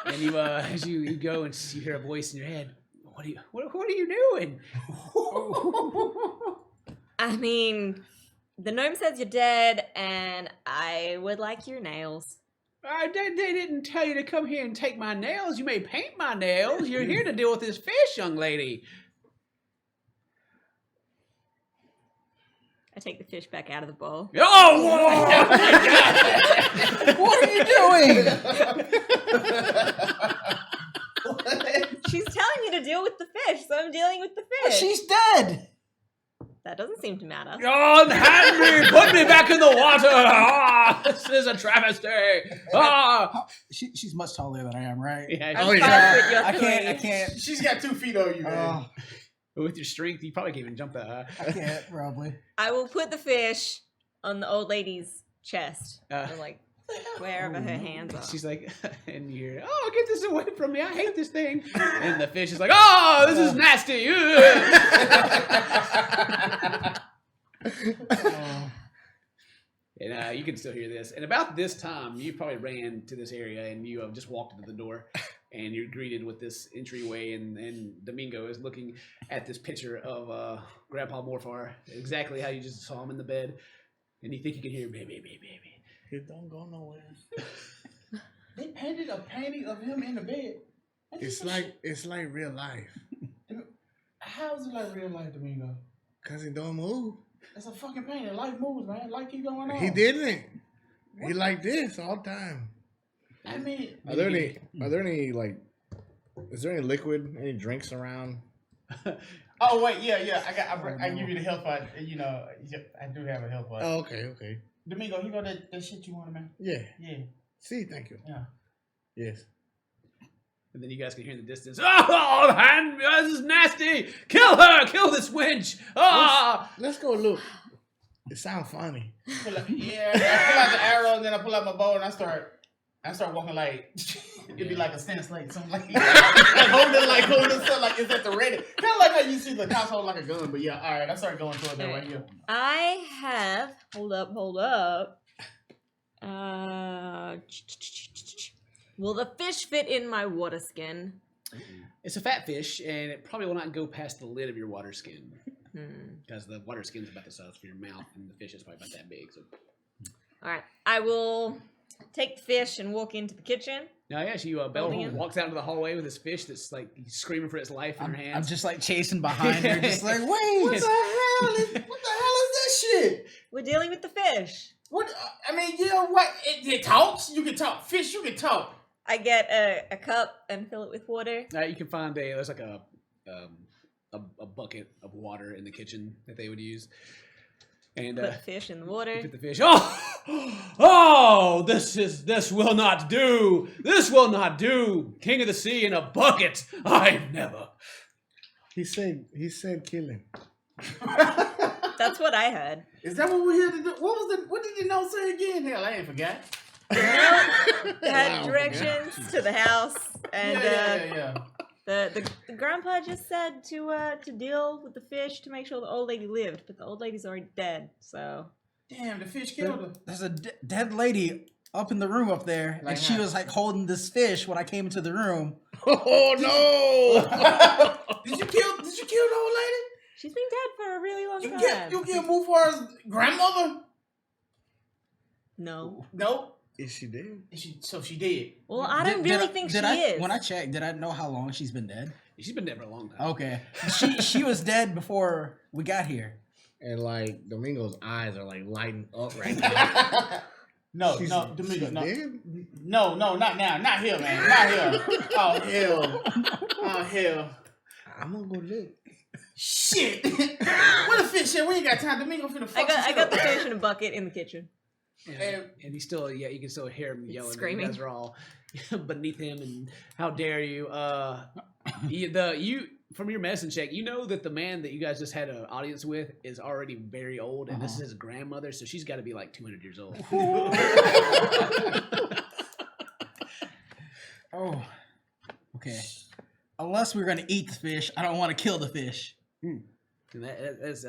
And you as you go and you hear a voice in your head. What are you doing? I mean, the gnome says you're dead, and I would like your nails. They didn't tell you to come here and take my nails. You may paint my nails. You're here to deal with this fish, young lady. I take the fish back out of the bowl. Oh! What are you doing? She's telling me to deal with the fish, so I'm dealing with the fish. She's dead. That doesn't seem to matter. Unhand me! Put me back in the water! Ah, this is a travesty! Ah! She's much taller than I am, right? Yeah, I'm Oh, 5 yeah. foot, you're I 3. can't. She's got 2 feet on you, man. With your strength, you probably can't even jump that high. I can't probably. I will put the fish on the old lady's chest. Uh, or like wherever her hands are. She's like, and you're, oh, get this away from me! I hate this thing. And the fish is like, oh, this is nasty. And you can still hear this. And about this time, you probably ran to this area and you just walked into the door, and you're greeted with this entryway. And Domingo is looking at this picture of Grandpa Morfar, exactly how you just saw him in the bed, and you think you can hear baby, baby, baby. It don't go nowhere. They painted a painting of him in the bed. It's like real life. How is it like real life, Domingo? Cause he don't move. It's a fucking painting. Life moves, man. Life keep going on. He didn't. He like this all the time. I mean, Are there any like? Is there any liquid? Any drinks around? oh wait, yeah. I give you the health pot. You know, I do have a health pot. Oh, okay. Domingo, you got that shit you wanted, man? Yeah. Yeah. See, thank you. Yeah. Yes. And then you guys can hear in the distance, oh, hand, this is nasty! Kill her! Kill this wench! Ah! Let's go look. It sounds funny. I pull out the arrow, and then I pull out my bow, and I start walking like it'd be like a stance like something like holding something like it's at the ready. Kind of like how you see the cops hold like a gun, but yeah, all right. I start going toward that right here. I have hold up. Will the fish fit in my water skin? It's a fat fish, and it probably will not go past the lid of your water skin. Because the water skin is about the size for your mouth, and the fish is probably about that big. So, All right, I will take the fish and walk into the kitchen. now, yeah, she Bella walks out into the hallway with this fish that's like screaming for its life in her hands. I'm just like chasing behind her, just like, wait. What the hell is this shit? We're dealing with the fish. What? I mean, you know what? It talks. You can talk. Fish, you can talk. I get a cup and fill it with water. You can find there's like a a bucket of water in the kitchen that they would use. And Put fish in the water. put the fish. Oh, this will not do. This will not do. King of the sea in a bucket. I've never. He said kill him. That's what I heard. Is that what we're here to do? What did the note say again? Hell, I ain't forgot. They had directions to the house, and Yeah. the grandpa just said to deal with the fish to make sure the old lady lived, but the old lady's already dead. So Damn, the fish killed her. There's a dead lady up in the room up there, Like and she how? was like holding this fish when I came into the room. Oh no! Did you kill the old lady? she's been dead for a really long You time. get Mufar's grandmother? No. Nope. Is she dead? So she did. Well, I don't really think she is. When I checked, did I know how long she's been dead? She's been dead for a long time. Okay, she was dead before we got here. And like Domingo's eyes are like lighting up right now. No, She's Domingo, no. dead? No, not now. Not here, man. Not here. Oh, hell. Oh, hell. I'm gonna go look. Shit. What the fish shit? We ain't got time. Domingo finna fuck I got the fish in a bucket in the kitchen. And he's still, you can still hear him yelling. Screaming. You guys are all beneath him, and how dare you? From your medicine check, you know that the man that you guys just had an audience with is already very old, and this is his grandmother, so she's got to be like 200 years old. Oh, okay. Unless we're gonna eat the fish, I don't want to kill the fish. And as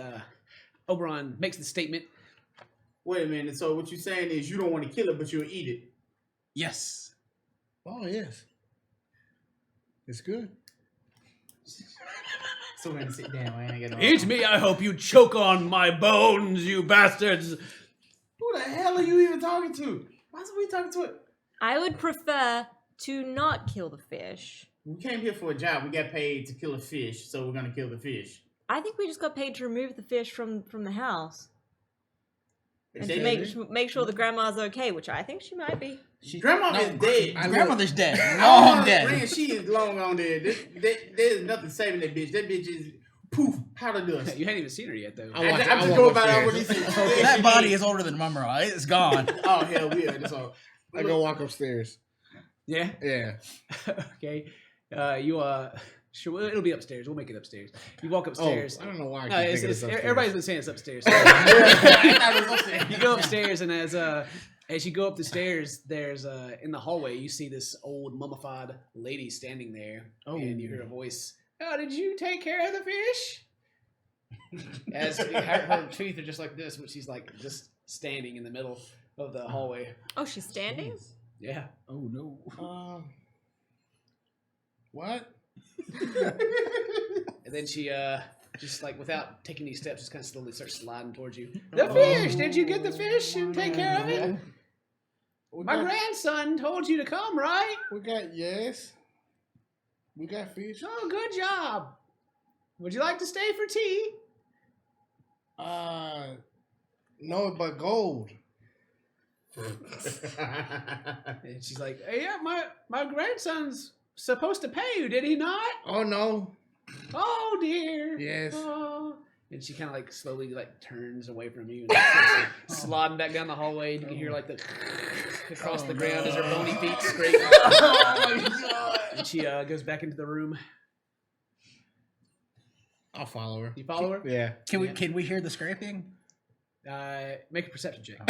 Oberon makes the statement, Wait a minute. So what you're saying is you don't want to kill it, but you'll eat it. Yes. Oh yes. It's good. So we're gonna sit down. I ain't got no. "Eat me! I hope you choke on my bones, you bastards!" Who the hell are you even talking to? Why are we talking to it? I would prefer to not kill the fish. We came here for a job. We got paid to kill a fish, so we're gonna kill the fish. I think we just got paid to remove the fish from the house and They- to make sure the grandma's okay, which I think she might be. Grandma is dead. Grandmother's dead. I Long don't dead. agree, she is long on there. There's nothing saving that bitch. That bitch is poof, powder dust. You hadn't even seen her yet, though. I watch- I'm I just walk going by that upstairs. what he said. That body is older than Mumra. It's gone. Oh hell yeah, that's all. I go walk upstairs. Yeah. Yeah. Okay. Sure. Well, it'll be upstairs. We'll make it upstairs. You walk upstairs. Oh, I don't know why I keep No, thinking it's upstairs. everybody's been saying it's upstairs. You go upstairs, and as you go up the stairs, there's in the hallway you see this old mummified lady standing there, and you hear a voice. "Oh, did you take care of the fish?" As her teeth are just like this, but she's like just standing in the middle of the hallway. Oh, she's standing? Yeah. Oh no. What? And then she just like without taking any steps, just kind of slowly starts sliding towards you. The fish! Did you get the fish and take care of it? My grandson told you to come, right? We got We got fish. Oh, good job. Would you like to stay for tea? No, but gold. And she's like, "Hey, yeah, my grandson's supposed to pay you, did he not? Oh no. Oh dear. Yes. Oh." And she kind of like slowly like turns away from you and starts sliding back down the hallway. And you can hear like the across the ground as her bony feet scrape. Oh my god. And she goes back into the room. I'll follow her. You follow her? Yeah. Can we hear the scraping? Make a perception check.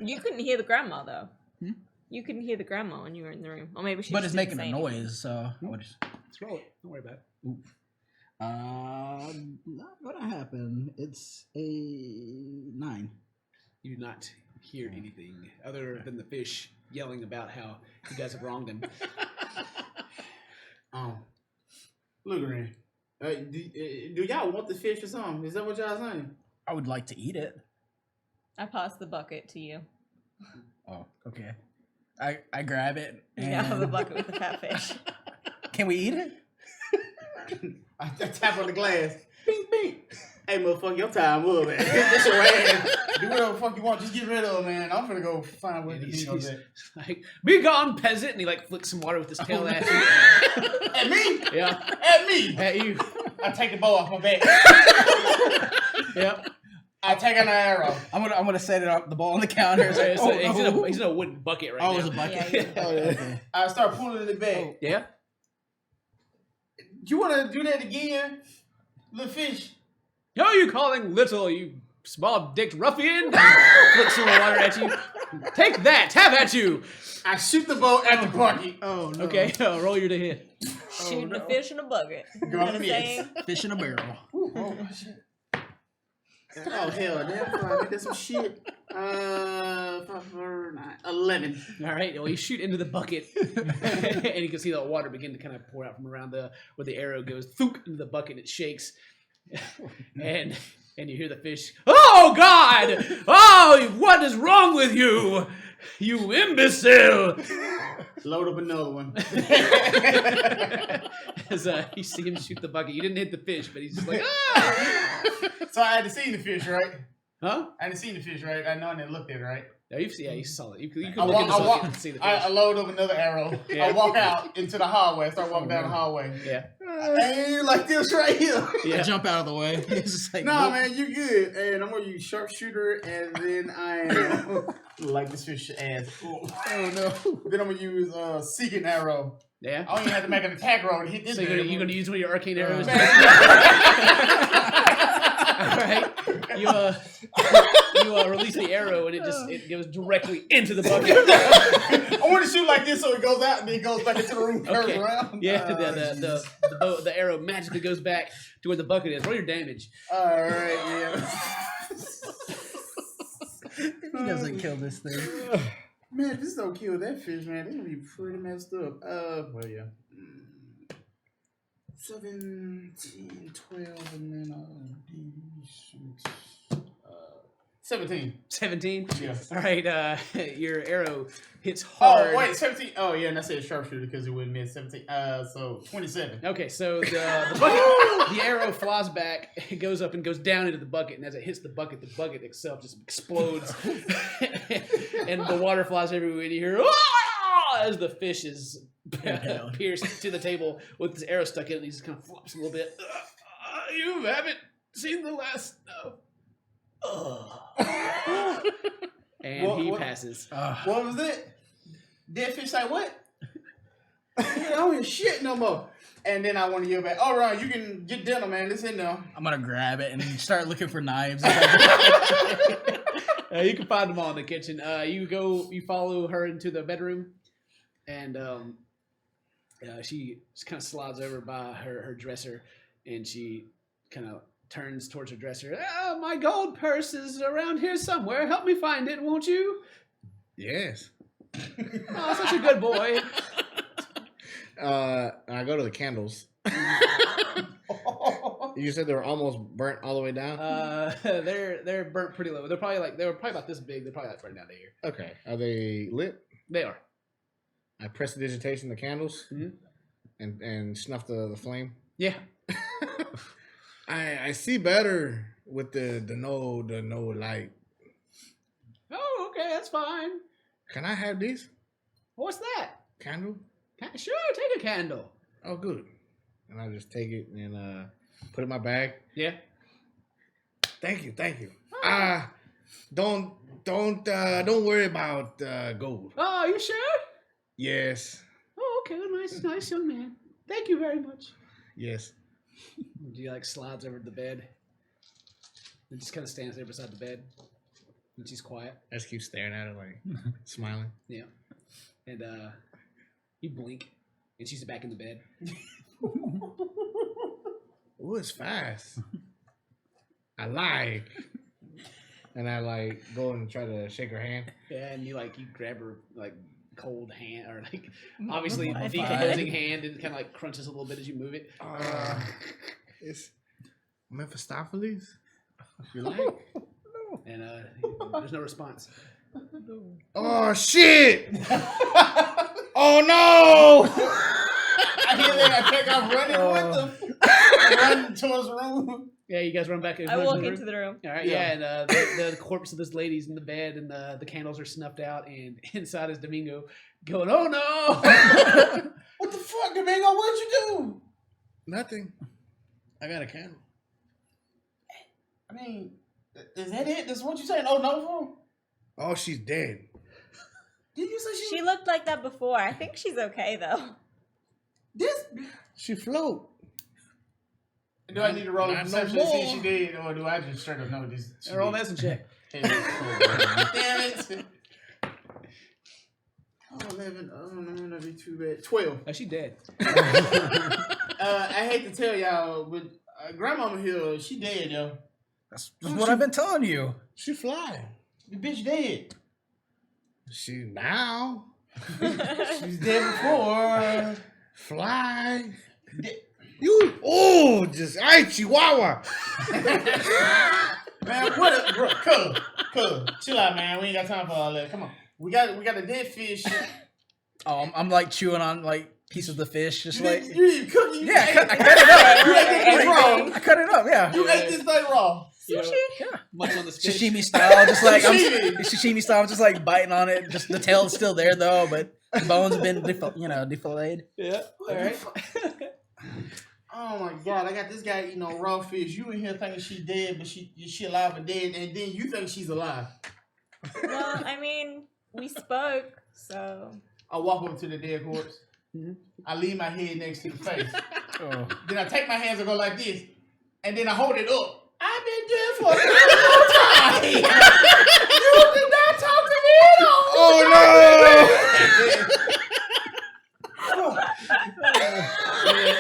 You couldn't hear the grandma though. Hmm? You couldn't hear the grandma when you were in the room, or maybe she. But just it's didn't making a say anything. noise, so I would just. Let's roll it. Don't worry about it. Not gonna happen. It's a 9. You do not hear anything other than the fish yelling about how you guys have wronged him. Look around. Do y'all want the fish or something? Is that what y'all saying? I would like to eat it. I passed the bucket to you. Oh, okay. I grab it. You And now have a bucket with a fat fish. Can we eat it? I tap on the glass. Bing, bing. Hey, motherfucker, your time up, man. That's your ass. Do whatever the fuck you want. Just get rid of it, man. I'm finna go find where the He's dingo's at. like, "Be gone, peasant!" And he like flicks some water with his tail at you. At me? Yeah, At me? at you. I take the bow off my back. Yep. I take an arrow. I'm gonna set it up the ball on the counter. So Oh, he's in a wooden bucket right now. oh, it's a bucket. Yeah, Oh, yeah. I start pulling it back. Yeah. You want to do that again, little fish? Who are you calling little, you small-dicked ruffian? Flick some water at you. Take that! Have at you! I shoot the bow at the bucket. Oh no. Okay, roll your to hit. Shooting a fish in a bucket. Gonna Kinda miss. saying. Fish in a barrel. Oh hell, damn! I did some shit. 11. All right, well, you shoot into the bucket, and you can see the water begin to kind of pour out from around where the arrow goes. Thunk into the bucket, and it shakes, and you hear the fish. Oh God! Oh, what is wrong with you, you imbecile? Load up another one. As you see him shoot the bucket, you didn't hit the fish, but he's just like, ah! So I had to see the fish, right? Huh? I hadn't seen the fish, right? I know and they looked at it, right? No, you saw it. You could I look walk, in the I, bucket walk, and see the fish. I load up another arrow. Yeah. I walk out into the hallway. I start walking down the hallway. Yeah. And like this right here. I Yeah. jump out of the way. It's just like, Nah, nope. man, you good. And I'm gonna use sharpshooter, and then I am like this fish ass. Oh no. Then I'm gonna use seeking arrow. Yeah. I don't even have to make an attack roll to hit this. So you're gonna use one of your arcane arrows? Alright. You release the arrow and it goes directly into the bucket. I want to shoot like this so it goes out and then it goes back into the room, curves Okay. around. Yeah, the arrow magically goes back to where the bucket is. Roll your damage. Alright, yeah. He doesn't kill this thing. Man, if this don't kill that fish, man, they're gonna be pretty messed up. Well, yeah. 17, 12, and then 17. 17? Yeah. Alright, your arrow hits hard. Oh, wait, 17. Oh, yeah, and I said sharpshooter because it wouldn't miss 17. So 27. Okay, so the bucket, the arrow flies back, it goes up and goes down into the bucket, and as it hits the bucket itself just explodes, and the water flies everywhere, and you hear, "Ah!" as the fish is pierced to the table with this arrow stuck in it, and he just kind of flops a little bit. You haven't seen the last and he passes. What was it? Dead fish like, what? I don't hear shit no more. And then I want to yell back, all right, you can get dinner, man. It's in there. I'm gonna grab it and start looking for knives. You can find them all in the kitchen. You follow her into the bedroom, and she just kind of slides over by her dresser, and she kind of turns towards her dresser. Oh, my gold purse is around here somewhere. Help me find it, won't you? Yes. Oh, such a good boy. I go to the candles. You said they were almost burnt all the way down? They're burnt pretty low. They were probably about this big. They're probably like right down to here. Okay. Are they lit? They are. I press the digitation, the candles, Mhm. and snuff the flame. Yeah. I see better with the no light. Oh, okay, that's fine. Can I have these? What's that? Candle? Sure, take a candle. Oh, good. And I just take it and put it in my bag. Yeah. Thank you. Don't worry about gold. Oh, you sure? Yes. Oh, okay, nice young man. Thank you very much. Yes. She slides over to the bed and just kind of stands there beside the bed, and she's quiet. I just keep staring at her, smiling. Yeah, and you blink, and she's back in the bed. Ooh, it's fast. I like. And I go and try to shake her hand. Yeah, and you grab her cold hand or obviously I'm decomposing hand, and kind of crunches a little bit as you move it. It's Mephistopheles. If you like. And there's no response. Oh shit! Oh no! I hear that. I take off running with them. Run towards the room. Yeah, you guys run back. I walk into the room. All right, yeah, and the corpse of this lady's in the bed, and the candles are snuffed out, and inside is Domingo going, "Oh no!" What the fuck, Domingo? What'd you do? Nothing. I got a candle. I mean, is that it? That's what you saying? Oh, no phone? Oh, she's dead. Did you say She looked like that before. I think she's okay though. This? She float. Do I need to roll a Not no perception to see if more. she did, or do I just straight up know this? She Roll did? medicine check. Damn it. Oh, 11. Oh, no, that'd be too bad. 12. Oh, she dead. I hate to tell y'all, but grandmama here, she dead, yo. That's what I've been telling you. She fly. The bitch dead. She now She's dead before. fly. De- You just Chihuahua. Man, what up, bro? Cuz. Chill out, man. We ain't got time for all that. Come on. We got a dead fish. Oh, I'm like chewing on like pieces of the fish, just like You didn't cook it. yeah. I cut it up. You ate this thing raw. I cut it up. Yeah. You ate this thing raw. Sushi. Much on the fish. Sashimi style, just like Sashimi. sashimi style. I'm just like biting on it. Just the tail's still there though, but the bones have been defilleted. Yeah. All right. Oh my god, I got this guy eating on raw fish. You in here thinking she dead, but she alive but dead, and then you think she's alive. Well, I mean, we spoke, so. I walk over to the dead corpse. Mhm. I lean my head next to the face. Oh. Then I take my hands and go like this, and then I hold it up. I've been dead for a long time. You did not talk to me at all. Oh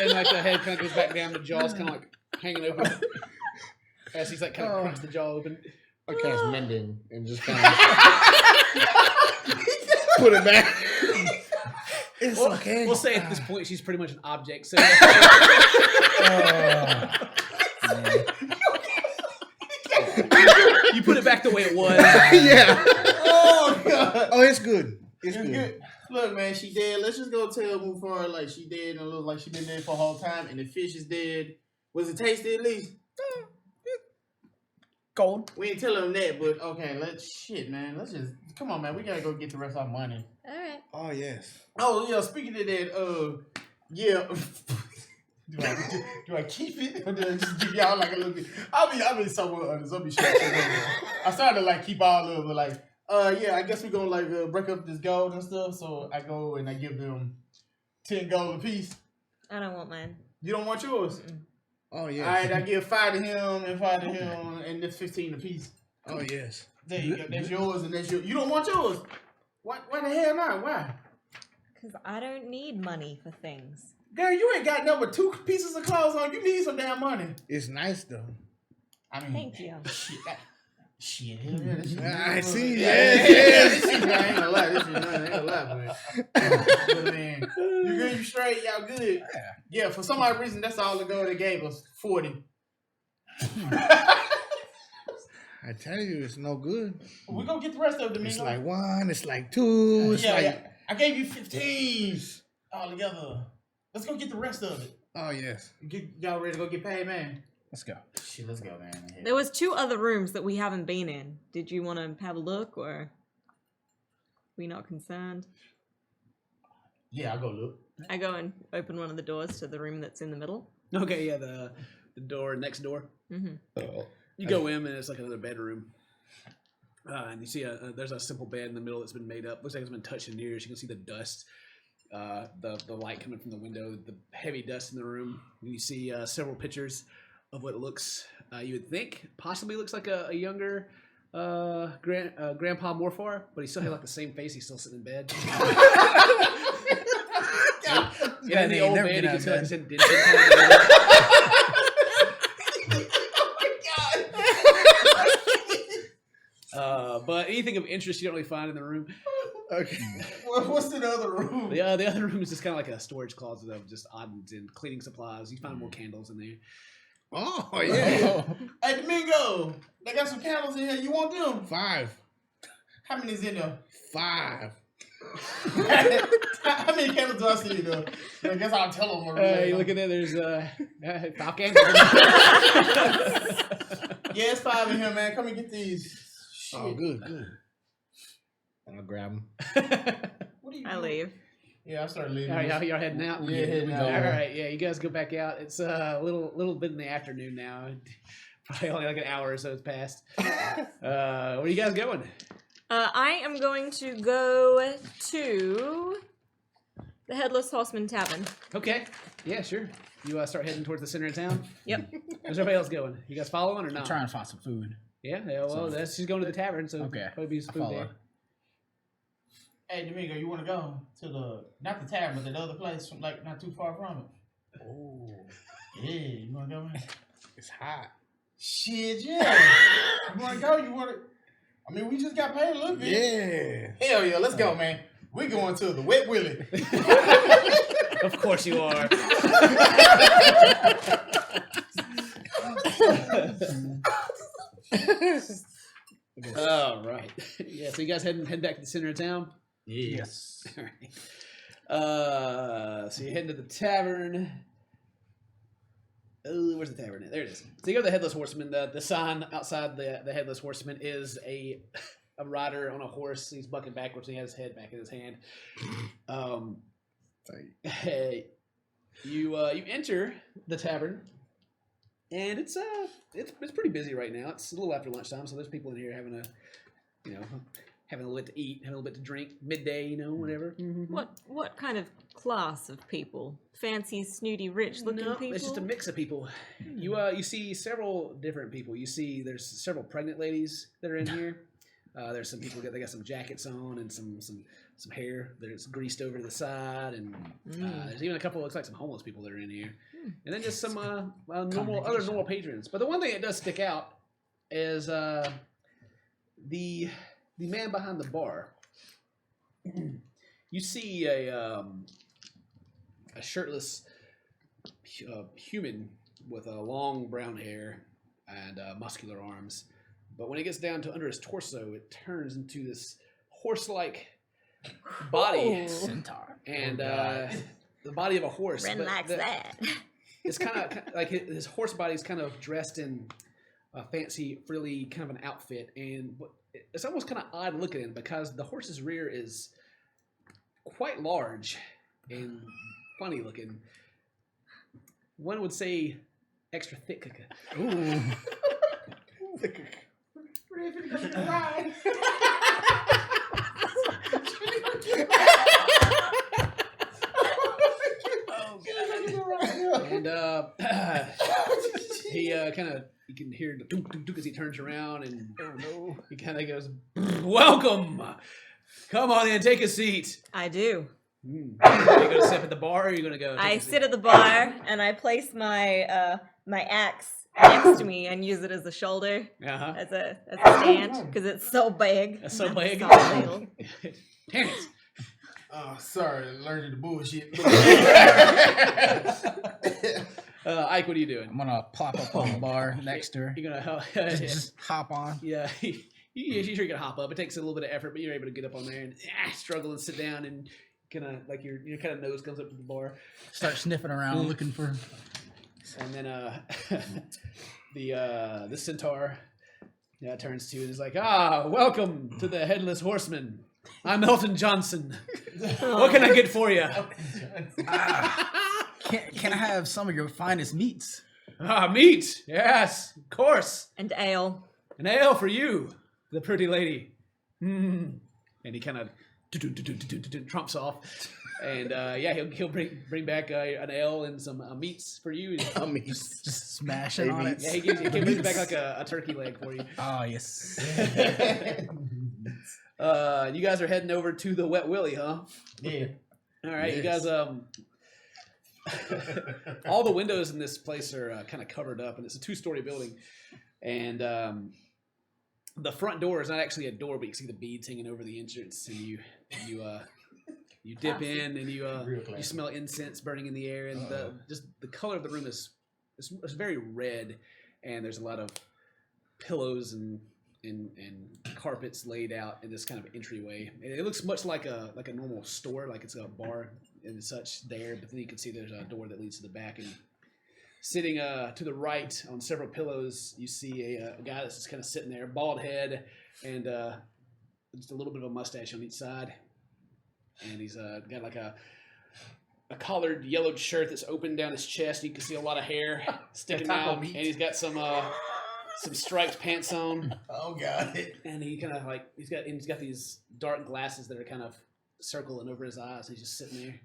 And like the head kind of goes back down, the jaw's kind of like hanging open. As he's like kind of crunch the jaw open. I cast mending and just kind of put it back. It's okay. We'll say at this point she's pretty much an object. So you put it back the way it was. Yeah. Oh god. Oh, it's good. It's You're good. good. Look, man, she dead. Let's just go tell move forward like she dead and it looks like she been dead for a whole time, and the fish is dead. Was it tasty at least? Cold. We ain't telling them that, but okay, let's let's just come on, man. We gotta go get the rest of our money. All right. Oh yes. Oh yeah, speaking of that, yeah. do I keep it or do I just give y'all like a little bit? I'll be somewhere honest. I'll be sure. I started to like keep all of it, like, yeah, I guess we're gonna like break up this gold and stuff. So I go and I give them 10 gold apiece. I don't want mine. You don't want yours? Oh yes. All right, I give 5 to him and 5 to him, and that's 15 apiece. Oh yes. There you go. That's yours and that's yours. You don't want yours? Why the hell not? Why? Because I don't need money for things. Girl, you ain't got number 2 pieces of clothes on. You need some damn money. It's nice though. I mean, Thank you. Shit, hell yeah, this shit. I see. Yeah, Yes. this shit, I ain't gonna lie. This shit, I ain't gonna lie, man. But man, you good? You straight? Y'all good? Yeah. For some odd reason, that's all the gold they gave us. 40. I tell you, it's no good. We gonna get the rest of it, It's Domingo. like 1. It's like 2. It's yeah, like. yeah. I gave you 15 all together. Let's go get the rest of it. Oh yes. Y'all ready to go get paid, man? Let's go. Shit, let's go, man. There was 2 other rooms that we haven't been in. Did you want to have a look, or are we not concerned? Yeah, I'll go look. I go and open one of the doors to the room that's in the middle. Okay, yeah, the door next door. Mm-hmm. You go in and it's like another bedroom. And you see there's a simple bed in the middle that's been made up. Looks like it's been touched in years. You can see the dust, the light coming from the window, the heavy dust in the room. And you see several pictures of what looks, you would think, possibly looks like a younger Grandpa Morfar, but he still had like the same face. He's still sitting in bed. And in the old bed, you can tell like he's indented. But anything of interest you don't really find in the room. Okay. What's in the other room? The other room is just kind of like a storage closet of just odds and cleaning supplies. You find more candles in there. Oh yeah. Hey, Domingo, they got some candles in here. You want them? 5. How many is in there? 5. How many candles do I see though? I guess I'll tell them. You look at there. There's 5 candles. Yeah, it's 5 in here, man. Come and get these. Shit. Oh, good. I'll grab them. What are you I doing? leave. Yeah, I started leaving. All right, y'all heading out. Yeah, heading out. All right, yeah, you guys go back out. It's a little bit in the afternoon now. Probably only like an hour or so has passed. Where are you guys going? I am going to go to the Headless Horseman Tavern. Okay, yeah, sure. You start heading towards the center of town. Yep. Where's everybody else going? You guys following or I'm not? trying to find some food. Yeah, well, she's going to the tavern, so Okay, probably be some food follow. there. Hey, Domingo, you want to go to not the tavern, but that other place, from, like not too far from it? Oh, Yeah, you want to go, man? it's hot. Shit, yeah. You want to go? You want to? I mean, we just got paid a little bit. Yeah. Hell yeah, let's go, man. We're going to the Wet Willie. Of course you are. All right. Yeah, so you guys head back to the center of town? Yes. All right. So you're heading to the tavern. Oh, where's the tavern? There it is. So you go to the Headless Horseman. The sign outside the Headless Horseman is a rider on a horse. He's bucking backwards. And he has his head back in his hand. You enter the tavern, and it's pretty busy right now. It's a little after lunchtime, so there's people in here having a little bit to eat, having a little bit to drink, midday, whatever. Mm-hmm. What kind of class of people? Fancy, snooty, rich-looking No, people? it's just a mix of people. You see several different people. You see there's several pregnant ladies that are in here. There's some people they got some jackets on and some hair that's greased over to the side, and there's even a couple looks like some homeless people that are in here, and then just some other normal patrons. But the one thing that does stick out is the man behind the bar. You see a shirtless human with long brown hair and muscular arms. But when it gets down to under his torso, it turns into this horse-like body. Centaur. And the body of a horse. Ren likes that. It's kind of like his horse body is kind of dressed in a fancy, frilly kind of an outfit. And it's almost kind of odd looking at him because the horse's rear is quite large and funny looking. One would say extra thick. Ooh. And he kind of, you can hear the dunk dunk dunk as he turns around, and he kind of goes, "Welcome, come on in, take a seat." I do. Are you going to sit at the bar, or are you going to go? I sit at the bar and I place my my axe next to me and use it as a shoulder, as a stand, because it's so big. That's so big. So little. Damn it. Sorry, allergic to bullshit. Ike, what are you doing? I'm gonna plop up on the bar next to her. You're gonna Just hop on. yeah. You're sure you can hop up. It takes a little bit of effort, but you're able to get up on there and struggle and sit down, and kind of like your kind of nose comes up to the bar. Start sniffing around, looking for. And then the centaur turns to you and is like, welcome to the Headless Horseman. I'm Elton Johnson. What can I get for you? Can I have some of your finest meats? Meat. Yes, of course. And ale. An ale for you, the pretty lady. And he kind of trumps off. And he'll bring back an ale and some meats for you. Just smashing on it. Yeah, he brings back like a turkey leg for you. Oh, yes. You guys are heading over to the Wet Willie, huh? Yeah. All right, you guys. All the windows in this place are kind of covered up, and it's a 2-story building. And the front door is not actually a door, but you can see the beads hanging over the entrance, and you dip in, and you smell incense burning in the air, and the color of the room is very red, and there's a lot of pillows and carpets laid out in this kind of entryway. It looks much like a normal store, like it's a bar and such there, but then you can see there's a door that leads to the back, and sitting to the right on several pillows, you see a guy that's just kind of sitting there, bald head, and just a little bit of a mustache on each side. And he's got like a a collared yellowed shirt that's open down his chest. You can see a lot of hair sticking Taco out, meat. and he's got some striped pants on, Oh god. and he kind of like he's got these dark glasses that are kind of circling over his eyes. He's just sitting there.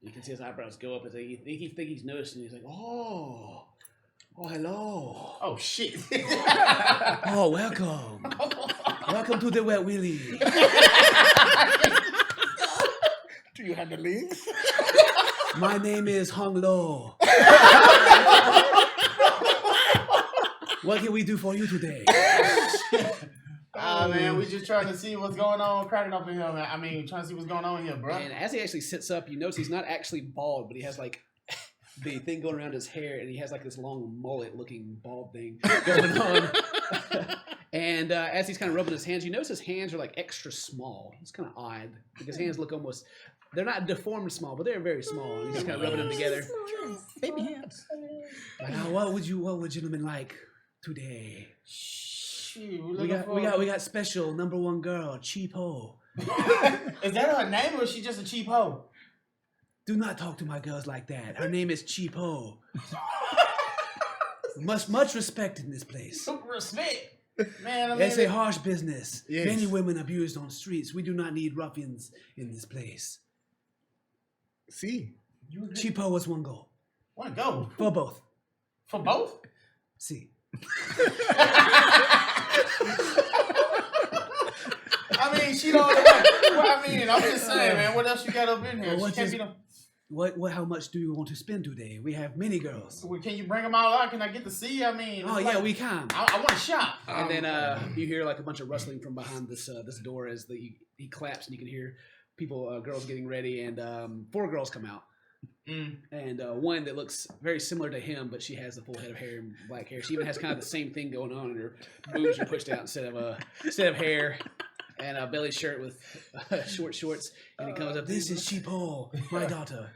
You can see his eyebrows go up as he think he's noticing. He's like, oh, hello. Oh shit. Oh, welcome. Welcome to the Wet Willie. Do you have the links? My name is Hung Lo. What can we do for you today? Man, we just trying to see what's going on, crowding up in here, man. I mean, trying to see what's going on here, bro. And as he actually sits up, you notice he's not actually bald, but he has like the thing going around his hair, and he has like this long mullet-looking bald thing going on. And as he's kind of rubbing his hands, you notice his hands are like extra small. It's kind of odd because his hands look almost—they're not deformed small, but they're very small. And he's just kind of rubbing them together. Baby hands. Now, what would gentlemen like today? Shoot, We got special #1 girl, Cheap Ho. Is that her name or is she just a cheap hoe? Do not talk to my girls like that. Her name is Cheap Ho. Much respect in this place. Respect. Man, I mean, It's a harsh business. Yes. Many women abused on streets. We do not need ruffians in this place. See. Cheap Ho was one goal. Wanna go? For both. For both? See. I mean, she don't. Well, I mean, I'm just saying, man. What else you got up in here? Well, She can't be the. How much do you want to spend today? We have many girls. Well, can you bring them all out? Can I get to see? I mean, Oh, it's yeah, like- we can. I want to shop. And then you hear like a bunch of rustling from behind this door as he claps, and you can hear people, girls getting ready, and 4 girls come out. And one that looks very similar to him, but she has a full head of hair and black hair. She even has kind of the same thing going on, and her boobs are pushed out instead of hair, and a belly shirt with short shorts. And he comes up. This is Cheap Ho, my daughter.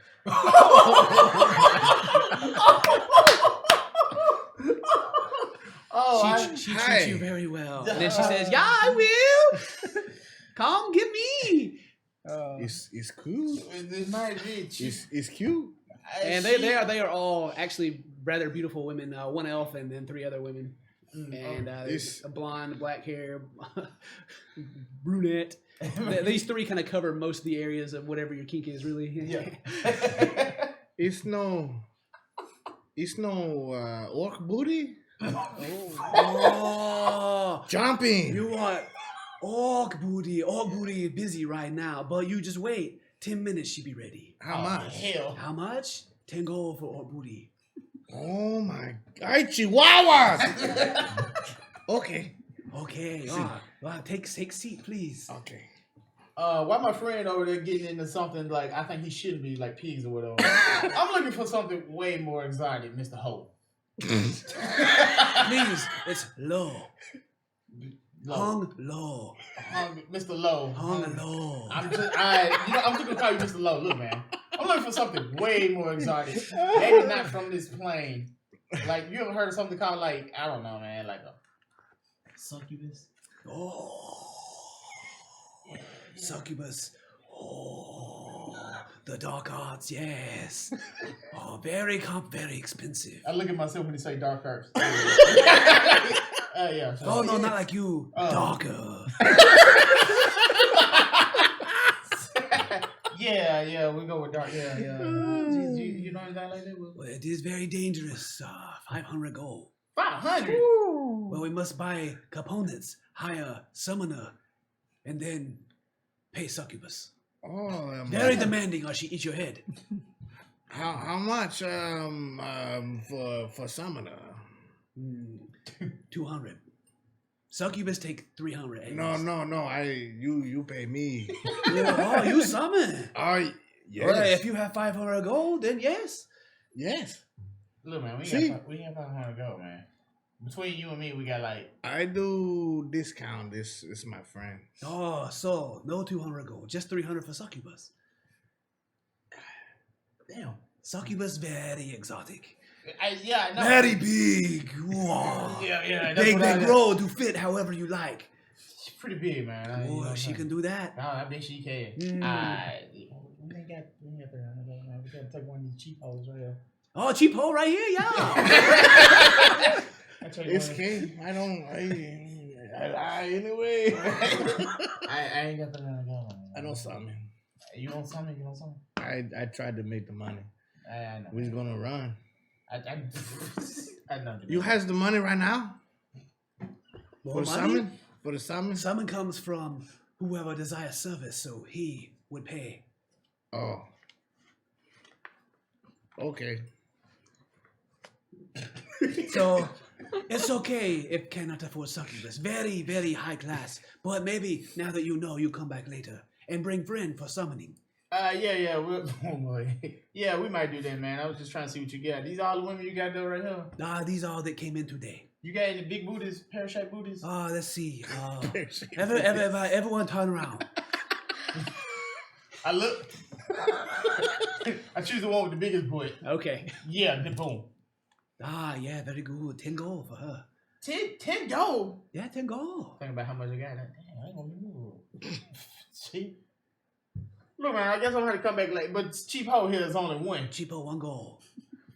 She treats you very well. And then she says, "Yeah, I will. Come, get me." It's cool. It might be cheap. It's cute. And they are all actually rather beautiful women. 1 elf and then 3 other women. And there's a blonde, black hair, brunette. These 3 kind of cover most of the areas of whatever your kink is, really. Yeah. It's no orc booty. Oh, Jumping. you want orc booty? Orc booty is busy right now, but you just wait. 10 minutes, she be ready. How much? Hell. How much? 10 gold for orc booty. Oh my God, chihuahuas. Okay. Okay. Take seat, please. Okay. Why my friend over there getting into something like I think he shouldn't be, like pigs or whatever. I'm looking for something way more exotic, Mr. Hope. Please, it's low. Low. Hung low. Mr. Low. Hung low. I'm just I'm just gonna call you Mr. Low. Look, man. I'm looking for something way more exotic. Maybe not from this plane. Like, you ever heard of something called, like, I don't know, man, like a succubus? Oh. Succubus. Oh. The dark arts, yes. Oh, very expensive. I look at myself when you say dark arts. Yeah. Oh, no, not like you. Darker. Yeah, we go with dark. Yeah. You know anything like that? Well, it is very dangerous. 500 gold. 500? Well, we must buy components, hire summoner, and then pay succubus. Oh, Very demanding, or she eats your head. how much for summoner? 200. Succubus take 300. No. You pay me. Oh, you summon. Yes. Well, if you have 500 gold, then yes. Yes. Look, man, we ain't got 500 gold, man. Between you and me, we got like... I do discount. This is my friend. Oh, so no 200 gold, just 300 for succubus. Damn. Succubus very exotic. Yeah, no. Very big. Wow. Yeah. They grow to fit however you like. She's pretty big, man. Oh, she can do that. No, I bet she can. Mm. We ain't got man. We gotta take one of these cheap hoes right here. Oh, cheap hole right here, y'all. It's king. I anyway. I ain't got the gun. I know something. You want something? I tried to make the money. I know. We's gonna run. I know. You has the money right now? More For the money? summon? For the summon? Summon comes from whoever desires service, so he would pay. Oh. Okay. So it's okay if cannot afford succubus. Very, very high class. But maybe now that you know, you come back later and bring friend for summoning. Yeah, we might do that, man. I was just trying to see what you got. These all the women you got though right here. These are all that came in today. You got any big booties, pear-shaped booties? Let's see. Everyone turn around. I look. I choose the one with the biggest boy. Okay. Yeah, the boom. Yeah, very good. 10 gold for her. 10 gold. Yeah, 10 gold. Think about how much I got. Damn, I ain't gonna move. See? Look, man, I guess I'm gonna have to come back late. But cheap hoe here is only one. Cheapo, 1 gold.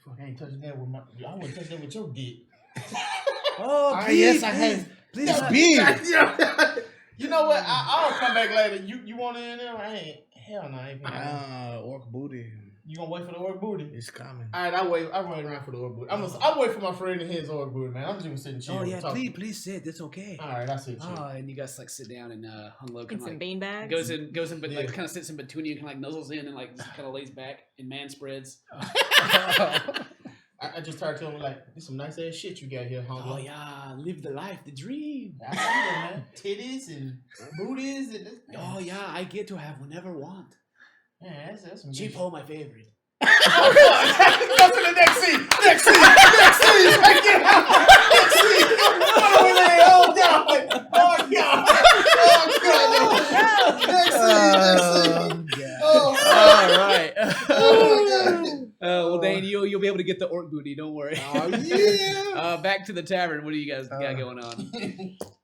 Fuck, I ain't touching that with my. I wouldn't touch that with your dick. Oh, please, yes, I have. Please, That's big. You know what? I'll come back later. You want in there? I ain't. Hell no, I ain't. Orc booty. You gonna wait for the orc booty? It's coming. All right, I'll wait around for the orc booty. I'll wait for my friend and his orc booty, man. I'm just gonna sit and chill. Oh yeah, please sit. That's okay. All right, I'll sit. And you guys like sit down and unload. And some bean bags. Goes in, but like kind of sits in between you, and kind of like nuzzles in and like kind of lays back and man spreads. I just started telling him like, "This some nice ass shit you got here, homie." Oh yeah, live the life, the dream. I see that, man. Titties and booties and this. Oh yeah, I get to have whenever I want. Man, that's some Cheap hole, my favorite. Oh God! Go to the next scene. Next scene. Get out. Next scene. Oh God! Oh God! Next scene. Oh, all right. Oh my God. Well, Dane, you'll be able to get the orc booty. Don't worry. Oh yeah. Back to the tavern. What do you guys got going on?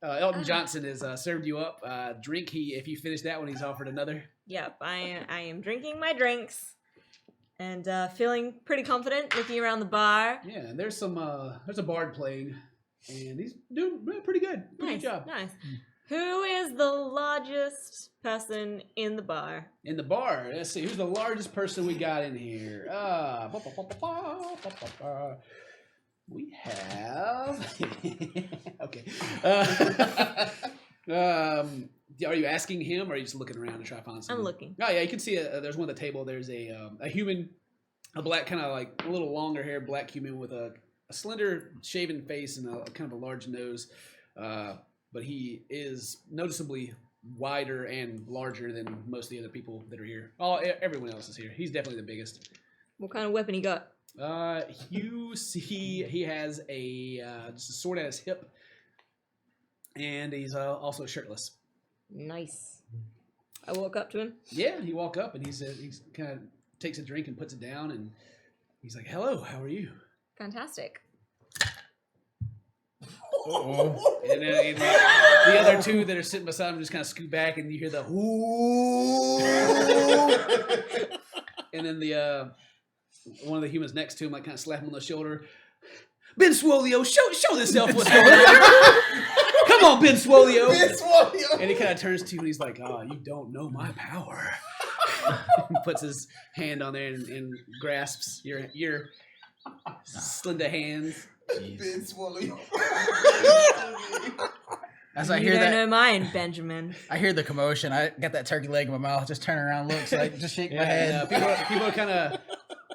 Elton Johnson has served you up drink. If you finish that one, he's offered another. Yep, I am drinking my drinks and feeling pretty confident looking around the bar. Yeah, and there's a bard playing, and he's doing pretty good. Pretty good job. Nice. Who is the largest person in the bar? In the bar, let's see. Who's the largest person we got in here? We have. Okay. Are you asking him, or are you just looking around to try to find something? I'm looking. Oh yeah, you can see. There's one at the table. There's a human, a black, kind of like a little longer hair black human with a slender shaven face and a kind of a large nose. But he is noticeably wider and larger than most of the other people that are here. Everyone else is here. He's definitely the biggest. What kind of weapon he got? You see, he has just a sword at his hip, and he's also shirtless. Nice. I walk up to him. Yeah, you walk up, and he's kind of takes a drink and puts it down, and he's like, "Hello, how are you?" Fantastic. And then the other two that are sitting beside him just kind of scoot back, and you hear the "Ooh." And then the one of the humans next to him like kind of slap him on the shoulder. Ben Swolio, show thyself what's going on. Come on, Ben Swolio. Ben Swolio. And he kind of turns to you and he's like, you don't know my power. He puts his hand on there and grasps your slender hands. Ben Swolio. As I You hear don't that, know mine, Benjamin. I hear the commotion. I got that turkey leg in my mouth. Just turn around, look, so I just shake my head. People kind of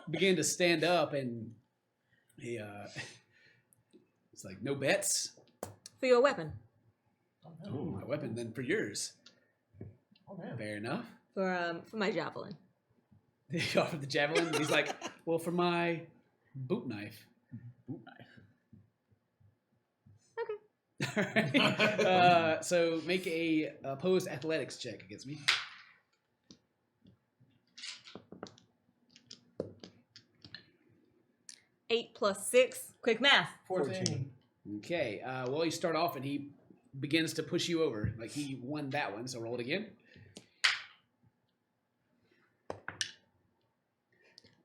begin to stand up, and he it's like, no bets. For your weapon. Oh, my weapon. Then for yours. Oh, man. Fair enough. For my javelin. He offered the javelin. And he's like, well, for my boot knife. Boot knife. Okay. All right. So make a opposed athletics check against me. Eight plus 6. Quick math. 14. Okay. Well, you start off and he begins to push you over. Like he won that one. So roll it again.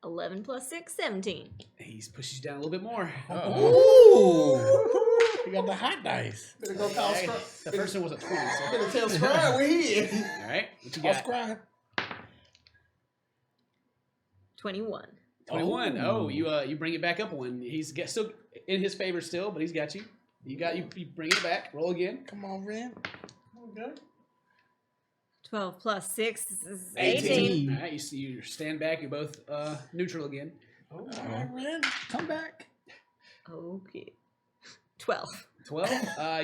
11 plus 6, 17. He pushes you down a little bit more. Ooh. You got the hot dice. Better go call Okay. Scribe. The first one was a 20. So. Better tell Scribe where he is. All right. What you Call got? Scribe. 21. 21. Oh, you bring it back up one. He's still in his favor still, but he's got you. You bring it back. Roll again. Come on, Ren. Okay. 12 plus 6 is 18. 18. All right. You stand back. You're both neutral again. All right, Ren. Come back. Okay. 12. 12.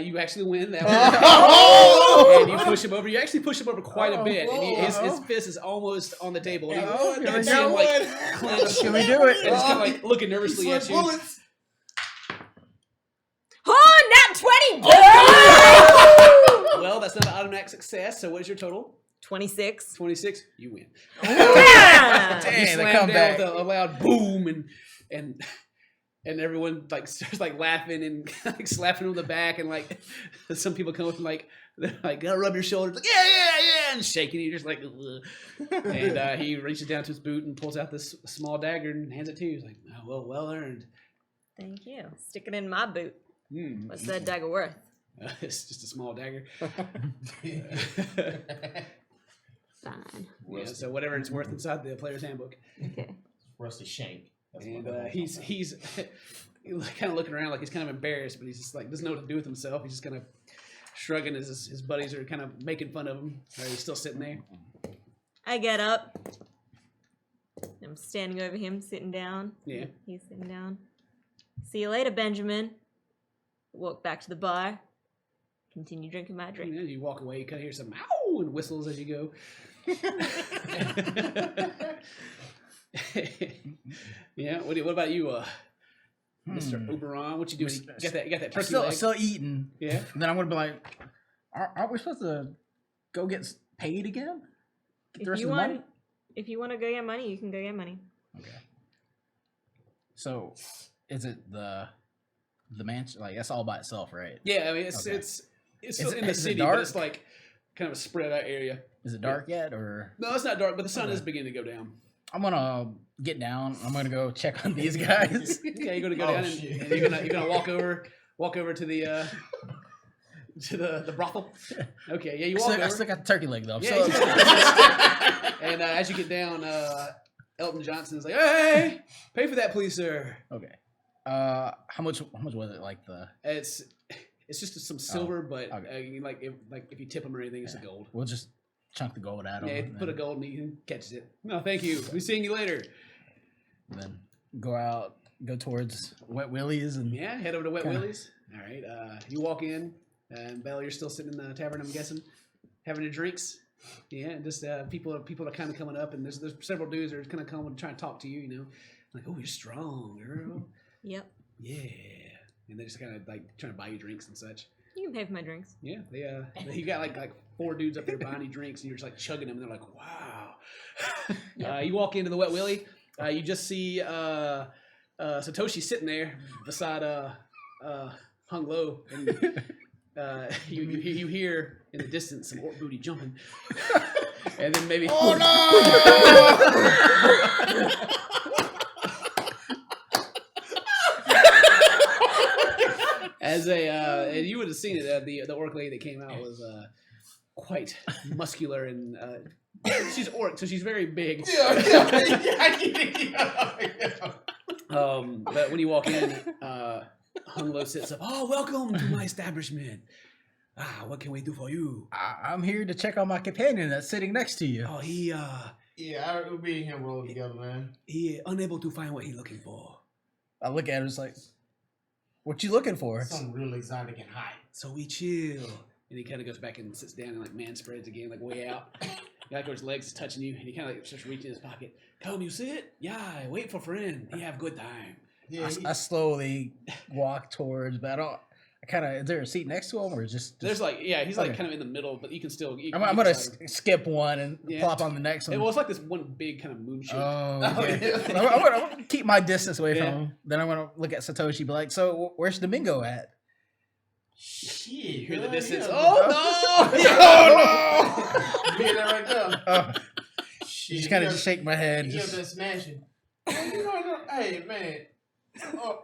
You actually win that one. Oh! And you push him over. You actually push him over quite a bit. And his fist is almost on the table. And you can see him like clench. Can we do it? And he's kind of like looking nervously at you. Bullets. Oh, not 20! Well, that's not an automatic success. So what is your total? 26. 26. You win. Yeah! You Dang, they slam come down back. with a loud boom, and everyone like starts like laughing and like slapping him on the back, and like some people come up and like they're like, "Gotta rub your shoulders," like yeah, and shaking. You're just like, ugh. And he reaches down to his boot and pulls out this small dagger and hands it to you. He's like, "Oh, well earned." Thank you. Stick it in my boot. Hmm. What's that dagger worth? It's just a small dagger. Fine. Yeah, so whatever it's worth inside the player's handbook. Okay. Rusty shank. That's And what he's kind of looking around like he's kind of embarrassed, but he's just like doesn't know what to do with himself. He's just kind of shrugging as his buddies are kind of making fun of him. Or he's still sitting there. I get up. I'm standing over him, sitting down. Yeah. He's sitting down. See you later, Benjamin. Walk back to the bar. Continue drinking my drink. And you walk away, you kind of hear some ow and whistles as you go. Yeah. What about you, Mr. Oberon? What you doing? You got that turkey leg? Still eating. Yeah. And then I'm gonna be like, aren't we supposed to go get paid again? Get the rest of the money? If you want to go get money, you can go get money. Okay. So, is it the mansion? Like that's all by itself, right? Yeah. I mean, it's Okay. it's still in the is it city, but dark? it's like kind of a spread out area. Is it dark yet, or No, it's not dark, but the sun Okay. is beginning to go down. I'm gonna get down. I'm gonna go check on these guys. Okay, you're gonna go Oh, down shit. and you're gonna walk over to the brothel. Okay, yeah, you walk I over. still got the turkey leg though. I'm Yeah, so and as you get down, Elton Johnson's like, "Hey, pay for that, please, sir." okay. How much was it? Like the It's just some silver, but okay. if you tip them or anything, it's a gold. we'll just chunk the gold out of Yeah, them. put a gold and he catches it. No, thank you. We'll be seeing you later. Then go towards Wet Willie's and Yeah, head over to Wet Kinda. Willie's. All right, you walk in, and Belle, you're still sitting in the tavern, I'm guessing, having your drinks. Yeah, and just people are kind of coming up, and there's several dudes that are kind of coming trying to talk to you. You know, like, oh, you're strong, girl. Yep. Yeah, and they're just kind of like trying to buy you drinks and such. You can pay for my drinks. Yeah, you got like 4 dudes up there buying you drinks, and you're just like chugging them, and they're like, wow. You walk into the Wet Willie, you just see Satoshi sitting there beside Hung Low, and you hear in the distance some orc booty jumping, and then maybe and you would have seen it. The orc lady that came out was quite muscular and she's orc, so she's very big. But when you walk in, Hung Low sits up. Oh, welcome to my establishment. What can we do for you? I'm here to check on my companion that's sitting next to you. Oh, he Yeah, we'll be in here rolling together, man. unable to find what he's looking for. I look at her, it's like, what you looking for? Something real exotic and hot. So we chill. And he kind of goes back and sits down and like man spreads again, like way out. Like his legs is touching you, and he kind of like starts reaching in his pocket. Come, you sit? Yeah, wait for friend. He have good time. Yeah, I slowly walk towards, but is there a seat next to him, or just There's like, yeah, he's like Okay. kind of in the middle, but you can still. I'm gonna skip one and Yeah. plop on the next one. Well, it's like this one big kind of moon shape. Oh, Oh, okay. yeah. I'm gonna keep my distance away Yeah. from him. Then I'm gonna look at Satoshi, be like, "So where's Domingo at?" shit. You hear the man, distance. yeah. Oh no! You hear that right there? Oh, Shit. just kind you of shake my head. You Just, been smashing. You know, hey man,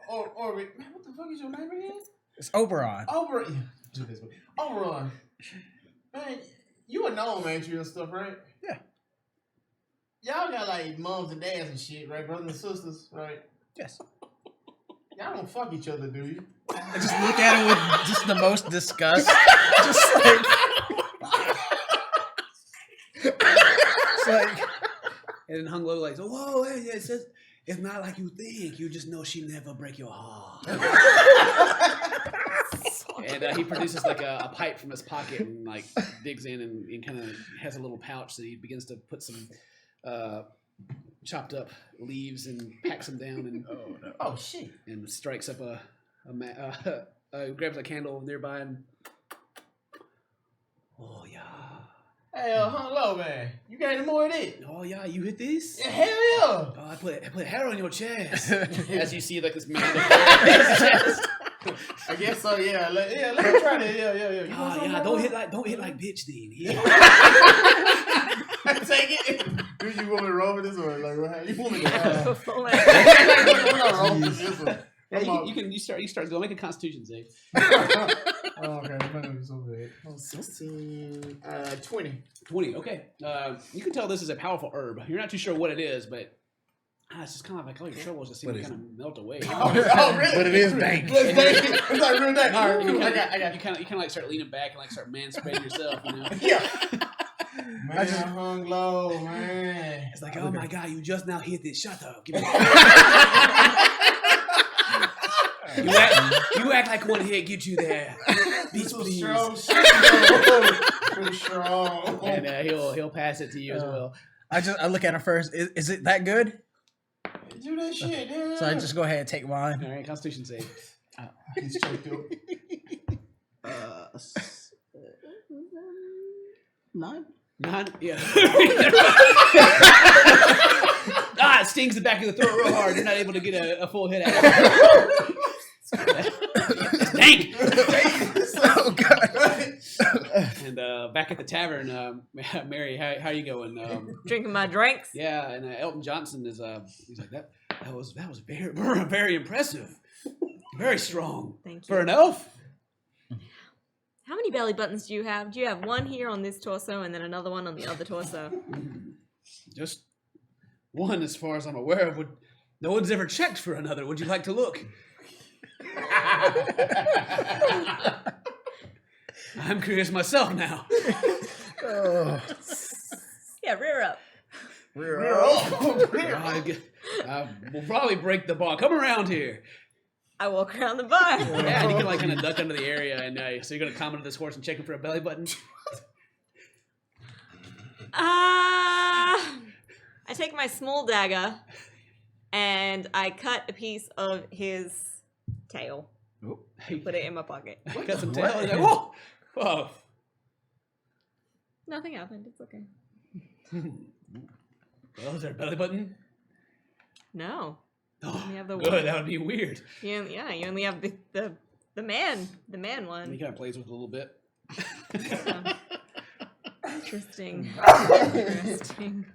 Orbit, man, what the fuck is your name again? It's Oberon. Oberon. Do this one. Oberon. Man, you a gnome, ain't you, and stuff, right? Yeah. Y'all got like moms and dads and shit, right? Brothers and sisters, right? Yes. Y'all don't fuck each other, do you? I just look at it with just the most disgust. Just like, it's like, And then hung low like, whoa, hey, it's not like you think. You just know she never break your heart. And he produces like a pipe from his pocket and like digs in and kind of has a little pouch that he begins to put some chopped up leaves and packs them down and Oh shit! and strikes up grabs a candle nearby and oh yeah. Hey, hello, man. You got any more of it? Oh yeah, you hit this? Yeah, hell yeah! Oh, I put hair on your chest. As you see, like this man with hair on his chest. I guess so. Yeah, let me try that. Yeah. You want Oh some yeah, more? don't hit like bitch then. Yeah. Take it. Do you want me to roll with this or like what? How you want me to roll? Full We're not rolling with this one. Yeah, you start going. Make a Constitution save. Oh, okay. I'm gonna be so bad. 16, 20. 20. Okay. You can tell this is a powerful herb. You're not too sure what it is, but it's just kind of like all your troubles just seem to kind of melt away. Oh, really? But it is dank. It's like real dank. All right, You I got. You kind of like start leaning back and like start manspreading yourself. You know. Yeah. Man, I hung low, man. It's like, oh my god, you just now hit this. Shut up. Give me you act like one hit get you there. Bitch, please. Pretty strong. And he'll pass it to you as well. I look at it first. Is it that good? Do that shit, yeah. So I just go ahead and take mine. All right, Constitution save. He's choked up. 9. 9? Yeah. It stings the back of the throat real hard. You're not able to get a full hit out of it. Dank. Oh god. And back at the tavern, Mary, how you going? Drinking my drinks. Yeah, and Elton Johnson is he's like that was very very impressive, very strong. Thank you. For an elf. How many belly buttons do you have? Do you have one here on this torso and then another one on the other torso? Just one, as far as I'm aware of. No one's ever checked for another. Would you like to look? I'm curious myself now. Yeah, rear up. We'll probably break the bar. Come around here. I walk around the bar. Yeah, and you can like kind of duck under the area, and so you're gonna climb onto this horse and check him for a belly button. I take my small dagger and I cut a piece of his tail. Put it in my pocket. Got some tail. Like, whoa, whoa. Nothing happened. It's okay. Well, is there a belly button? No. Oh, You have the good. one. That would be weird. You only have the man And he one. kind of plays with it a little bit. Interesting. Interesting.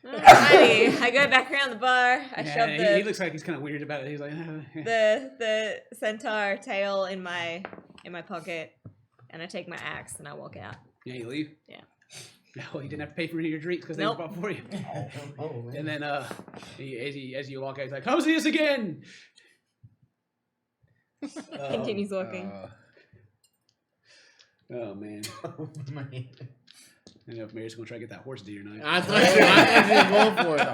Alrighty, I go back around the bar. I shove he looks like he's kind of weird about it. He's like, the centaur tail in my pocket, and I take my axe and I walk out. yeah, you leave. Yeah. No, you didn't have to pay for any of your drinks because they were bought for you. Oh, man. And then, as you walk out, he's like, "Come see us again." Continues walking. Oh man. Oh, man. I don't know if Mary's gonna try to get that horse deer tonight. I thought you were going for it.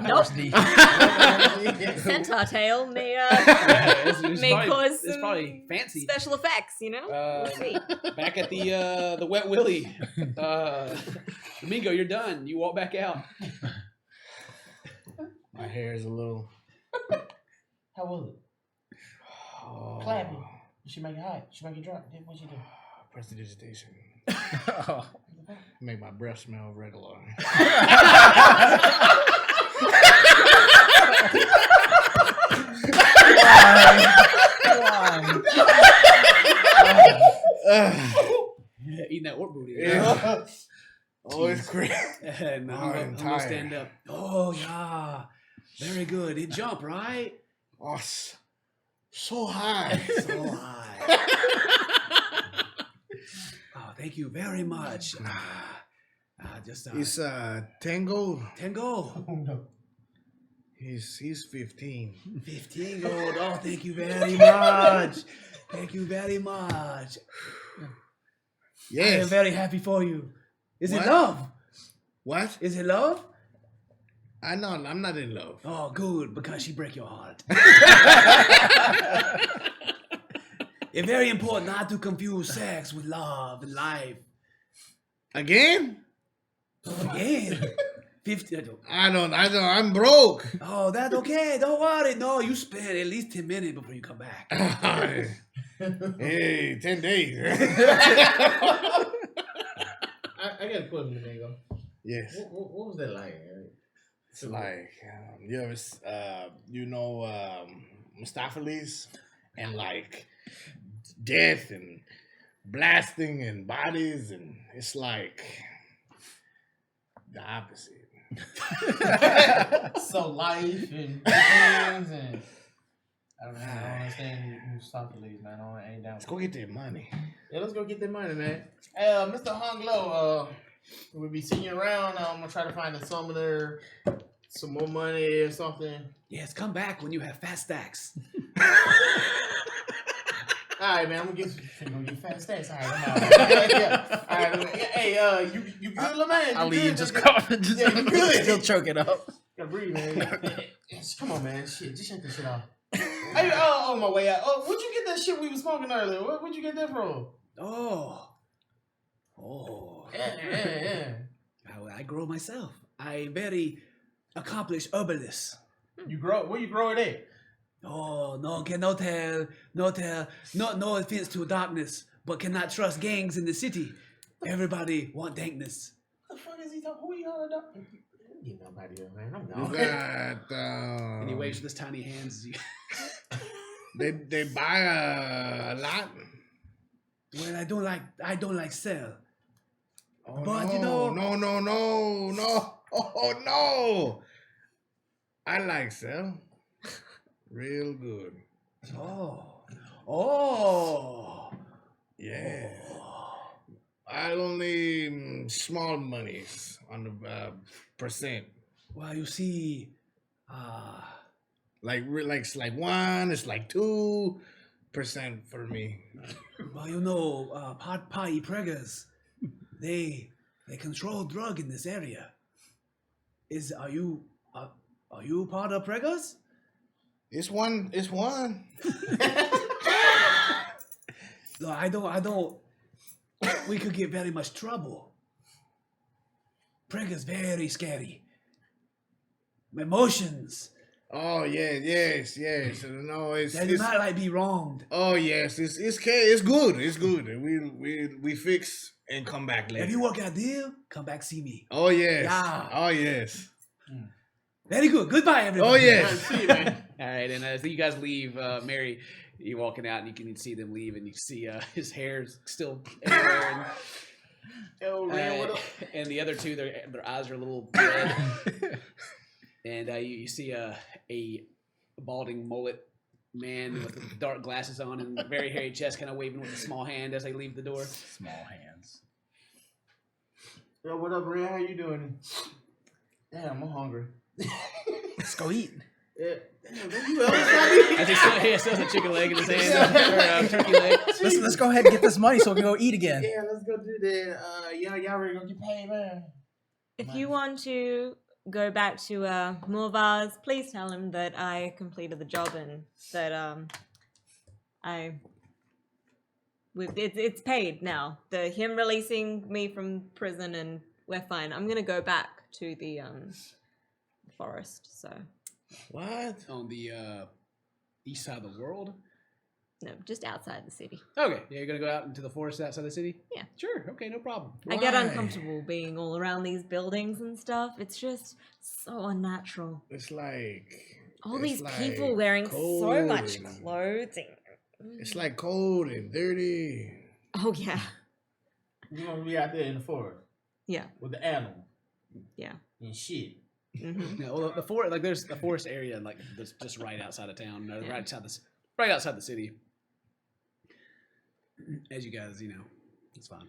Nope. Centaur tail may It's may probably, cause it's some probably fancy. special effects, you know. We'll see. Back at the Wet Willie, Domingo, you're done. You walk back out. My hair is a little. How was it? Oh, Clap it. You should make it hot. You should make it drop. Then what you do? Prestidigitation. Make my breath smell regular. Eating that orc booty. Oh, it's great. And Oh, I'm I'm gonna tired. stand up. Oh yeah. Very good. It jump, right? Oh, so high. So high. Oh, thank you very much. Just It's Tango. Tango. Oh, no. He's 15. 15 gold. Oh, thank you very much. Thank you very much. I am Yes. very happy for you. Is it What? love? What? Is it love? I'm not in love. Oh, good, because she break your heart. It's very important not to confuse sex with love and life. Again? Again. 50. I'm broke. Oh, that's okay. Don't worry. No, you spend at least 10 minutes before you come back. Hey, 10 days. I got a question, Mango. Yes. What was that like? It's like, you ever, Mustaphalis and like death and blasting and bodies, and it's like the opposite. So life and things and I don't understand Mustaphalis, man. I ain't down. Let's go get that money. Yeah, let's go get that money, man. Hey, Mr. Honglo, we'll be seeing you around. I'm gonna try to find a summoner, some more money or something. Yes, come back when you have fat stacks. All right, man. I'm gonna get fat stacks. All right, I'm out. Yeah. All right, hey, you good, little man? Ali good? just coughing, just Yeah, you good? still choking up. Gotta breathe, man. Come on, man. Shit, just shake this shit off. Hey, on my way out. Oh, where'd you get that shit we was smoking earlier? Where'd you get that from? Oh. Yeah. I grow myself. I very accomplished herbalist. Where you grow it at? Oh, no tell. No offense to darkness, but cannot trust gangs in the city. Everybody want dankness. What the fuck is he talking? Who you all about? Get nobody else, man. I'm You gone. got Anyways, with his tiny hands. they buy a lot. Well, I don't like sell. Oh, But, no, you know- no. Oh no. I like sell. Real good. Oh. Yeah. I only small monies on the percent. Well, you see, Like it's like 1, it's like 2% for me. well, you know, Pai Preggers, they control drug in this area. Are you part of Preggers? It's one. No, I don't. We could get very much trouble. Preggers very scary. Emotions. Oh yeah, yes. No, it's They do not like be wronged. oh yes, it's good. It's good. We fix and come back later. If you work out a deal, come back see me. Oh yes. Yeah. Oh yes. Very good. Goodbye, everybody. Oh yes. See you, man. All right, and as you guys leave, Mary, you're walking out, and you can see them leave, and you see his hair's still everywhere, Yo, man, what up? and the other two, their eyes are a little red, and you see a balding mullet man with dark glasses on and very hairy chest, kind of waving with a small hand as they leave the door. Small hands. Yo, what up, Ray? How you doing? Damn, I'm hungry. Let's go eat. Yeah. Damn, don't you ever try As he still has a chicken leg in his hand, or a turkey leg. Let's go ahead and get this money so we can go eat again. Yeah, let's go do that. Y'all ready to go get paid, man? If you want to go back to Morvaz, please tell him that I completed the job and that it's paid now. Him releasing me from prison and we're fine. I'm gonna go back to the forest. So What? On the east side of the world. no, just outside the city. Okay, yeah, you're gonna go out into the forest outside the city. Yeah. Sure. Okay, no problem. I get Why? uncomfortable being all around these buildings and stuff. It's just so unnatural. It's like All it's these like people wearing so cold much and- clothing. It's like cold and dirty. Oh yeah, You're gonna be out there in the forest yeah, with the animal yeah. and shit. Mhm. No, well, the forest, like there's the forest area, like that's just right outside of town, or right outside the city. As you guys, it's fine.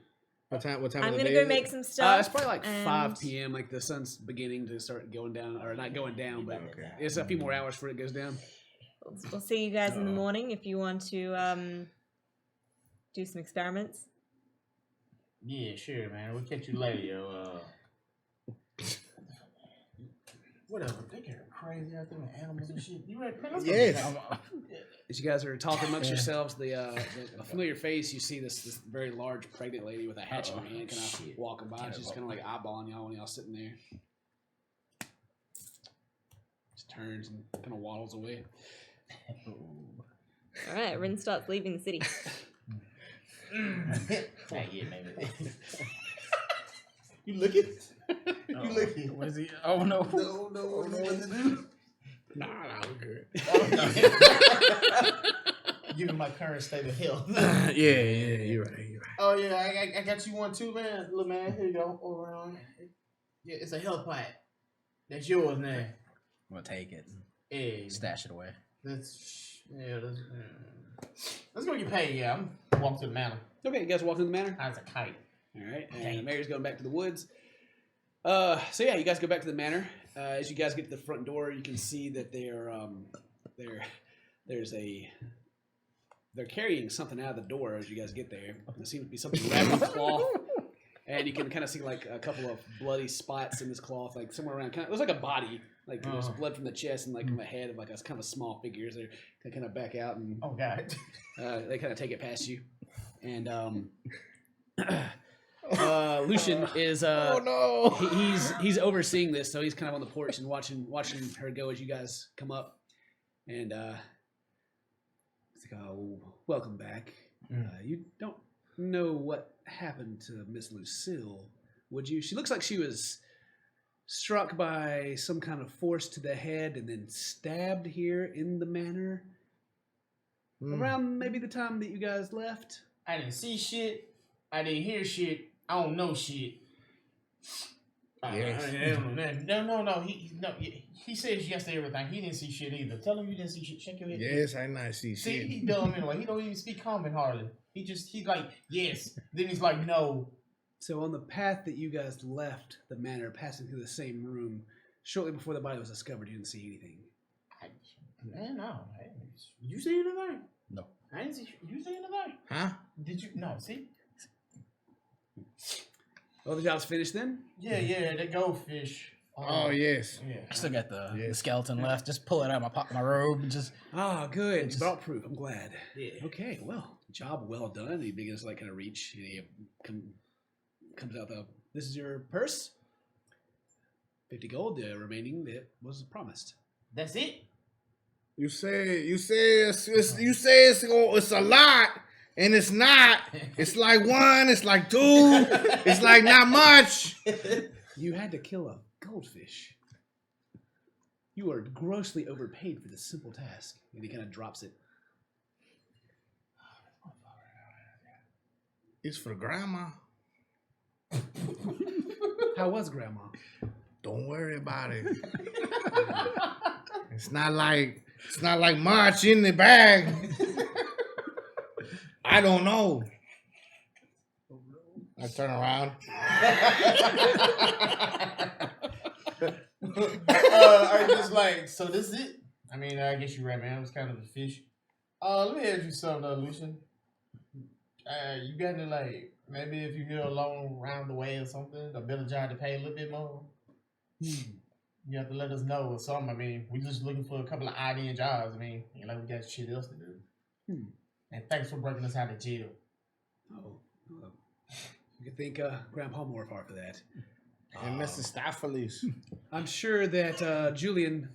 What time I'm of the gonna day go is make it? some stuff. It's probably like 5 and- p.m. Like the sun's beginning to start going down, or not going down, but Okay. it's a few more hours before it goes down. We'll see you guys in the morning if you want to do some experiments. Yeah, sure, man. We'll catch you later, yo. Whatever. They get crazy out there with animals and shit. You ready? Man, let's go Yes. get that. As you guys are talking amongst yourselves, the familiar face, you see this very large pregnant lady with a hatchet in her hand, kind of walking by. She's kind of like eyeballing y'all when y'all sitting there. Just turns and kind of waddles away. All right, Rin starts leaving the city. Hey, yeah, maybe. You looking? You looking? What is he? Oh no. No, what to do? Nah, we're good. Given my current state of health. yeah, you're right. Oh yeah, I got you one too, man. Look, man, here you go. Over on. Yeah, it's a health pack. That's yours now. I'm gonna take it. Yeah, Stash it away. Let's go get paid. Yeah, I'm walking to the manor. Okay, you guys walk in the manor. How's a kite? All right, and the mayor's going back to the woods. So yeah, you guys go back to the manor. As you guys get to the front door, you can see that they're carrying something out of the door as you guys get there. There seems to be something wrapped in cloth, and you can kind of see like a couple of bloody spots in this cloth, like somewhere around. It looks like a body, like there's blood from the chest and like from the head of like a kind of small figures. They kind of back out and Oh God. they kind of take it past you, and Lucien is Oh no! he's overseeing this, so he's kind of on the porch and watching her go as you guys come up, and he's like, "Oh, welcome back. You don't know what happened to Miss Lucille, would you? She looks like she was struck by some kind of force to the head and then stabbed here in the manor around maybe the time that you guys left." I didn't see shit. I didn't hear shit. I don't know shit. Yes. No. He says yes to everything. He didn't see shit either. Tell him you didn't see shit. Shake your head. Yes, I not see See, shit. he dumb anyway. He don't even speak common hardly. He's like, yes. Then he's like, no. So on the path that you guys left the manor, passing through the same room, shortly before the body was discovered, you didn't see anything. Man, no. Hey, you see anything? No. I didn't see. You see anything? Huh? Did you? No. See? Well, the job's finished then? Yeah. That goldfish. Oh yes. Yeah. I still got the Yeah. skeleton left. Just pull it out of my robe and just. Ah, good. You brought proof. I'm glad. Yeah. Okay, well, job well done. He begins to like kind of reach. He comes out this is your purse. 50 gold. The remaining that was promised. That's it. You say it's a lot, and it's not. It's like one. It's like two. It's like not much. You had to kill a goldfish. You are grossly overpaid for this simple task. And he kind of drops it. It's for grandma. How was Grandma? Don't worry about it. It's not like March in the bag. I don't know. I turn around. I just like, so this is it? I mean, I guess you're right, man. It was kind of the fish. Let me ask you something, Lucien. You got to like, maybe if you hear a long round the way or something, a better job to pay a little bit more. You have to let us know or something. I mean, we're just looking for a couple of ID and jobs. I mean, we got shit else to do. And thanks for breaking us out of jail. Oh, well, you could thank Grandpa Morfar for that. And Mr. Staffelis. I'm sure that Julian,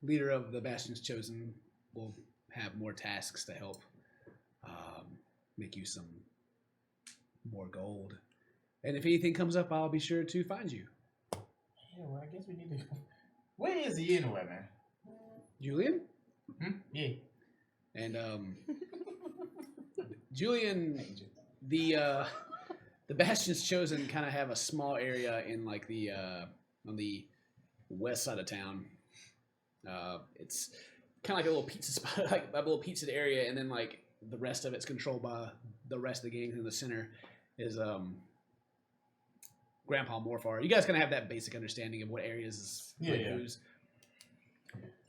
leader of the Bastions Chosen, will have more tasks to help make you some more gold. And if anything comes up, I'll be sure to find you. Yeah, well, I guess we need to. Where is he anyway, man? Julian? Yeah. And Julian, the Bastions Chosen kind of have a small area in like the on the west side of town. It's kind of like a little pizza spot, like a little pizza area, and then like the rest of it's controlled by the rest of the gang. In the center is Grandpa Morfar. You guys kind of have that basic understanding of what areas is who's.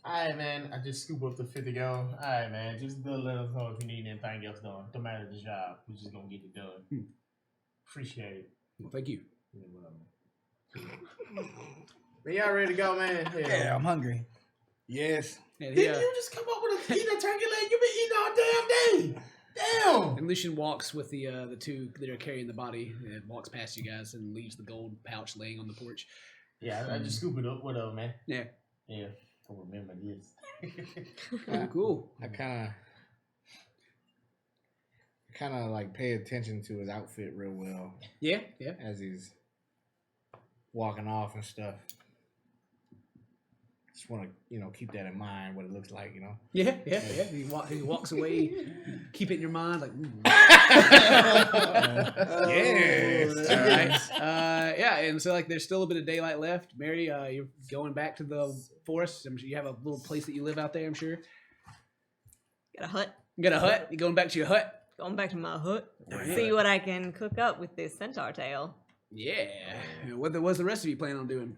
Alright, man. I just scoop up the 50 go. Alright, man. Just let us know if you need anything else done. Don't matter the job. We're just gonna get it done. Appreciate it. Well, thank you. Man, y'all ready to go, man? Yeah, I'm hungry. Yes. And Didn't you just come up with a turkey leg? You've been eating all damn day. Damn. And Lucien walks with the two that are carrying the body, and walks past you guys and leaves the gold pouch laying on the porch. Yeah, I just scoop it up. Whatever, man. Yeah. Yeah. I remember this. Cool. I kind of like pay attention to his outfit real well Yeah. as he's walking off and stuff. Just want to, keep that in mind, what it looks like, Yeah. He walks away. Keep it in your mind, like. Yes. All right. Yeah, and so like there's still a bit of daylight left. Mary, you're going back to the forest. I'm sure you have a little place that you live out there. I'm sure. Got a hut. You got a hut. You going back to your hut? Going back to my hut. Right. See what I can cook up with this centaur tail. Yeah. What's the rest of you planning on doing?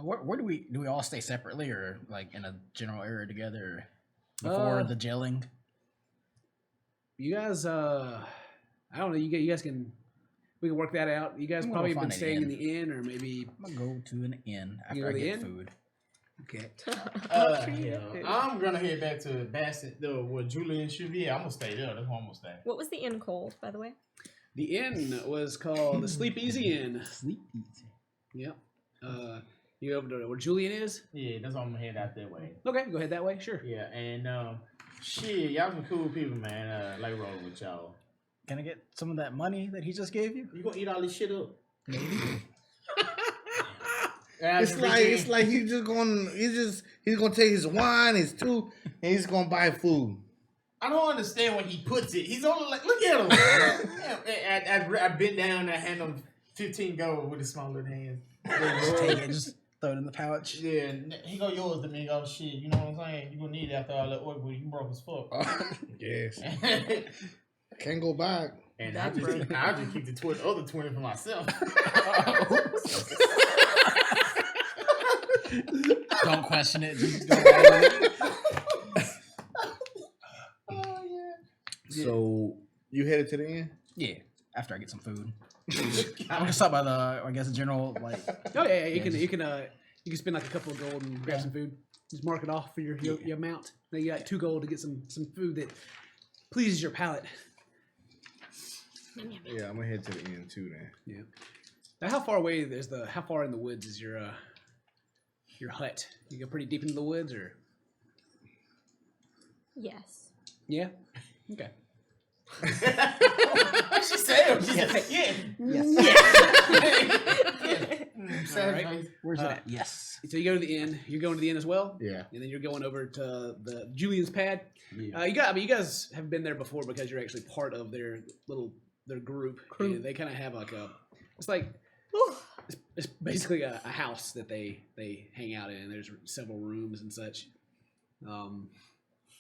Where do we all stay separately or like in a general area together before the jailing? You guys, I don't know. We can work that out. You guys I'm probably gonna been find staying an in the inn, or maybe. I'm gonna go to an inn You after go I to the get inn? food. Okay. I'm gonna head back to Bassett, where Julian should be. I'm gonna stay there. That's where I'm gonna stay. What was the inn called, by the way? The inn was called the Sleep Easy Inn. Sleep easy. Yep. You over to where Julian is? Yeah, that's why I'm gonna head out that way. Okay, go ahead that way. Sure. Yeah, and shit, y'all some cool people, man. Like rolling with y'all. Can I get some of that money that he just gave you? You gonna eat all this shit up? Maybe. It's like he's gonna take his wine, his two, and he's gonna buy food. I don't understand when he puts it. He's only like, look at him. I bent down and I hand him 15 gold with his small little hands. Just take it, just throw it in the pouch. Yeah, he go yours to me. Go shit. You know what I'm saying? You gonna need it after all that work, but you broke as fuck. Yes. Can't go back. And I just keep the other 20 for myself. Don't question it. Just go right with it. Oh yeah. So you headed to the inn? Yeah, after I get some food. I'm gonna stop by the general like. Oh yeah. You can spend like a couple of gold and grab some food. Just mark it off for your amount. Then you got 2 gold to get some food that pleases your palate. Yeah, I'm gonna head to the inn too then. Yeah. Now, how far in the woods is your hut? You go pretty deep into the woods, or? Yes. Yeah. Okay. She said, yeah. Yes. All right. Where's it at? Yes. So you go to the inn. You're going to the inn as well. Yeah. And then you're going over to the Julian's pad. Yeah. You guys have been there before because you're actually part of their group. And they kind of have like it's basically a house that they hang out in. There's several rooms and such.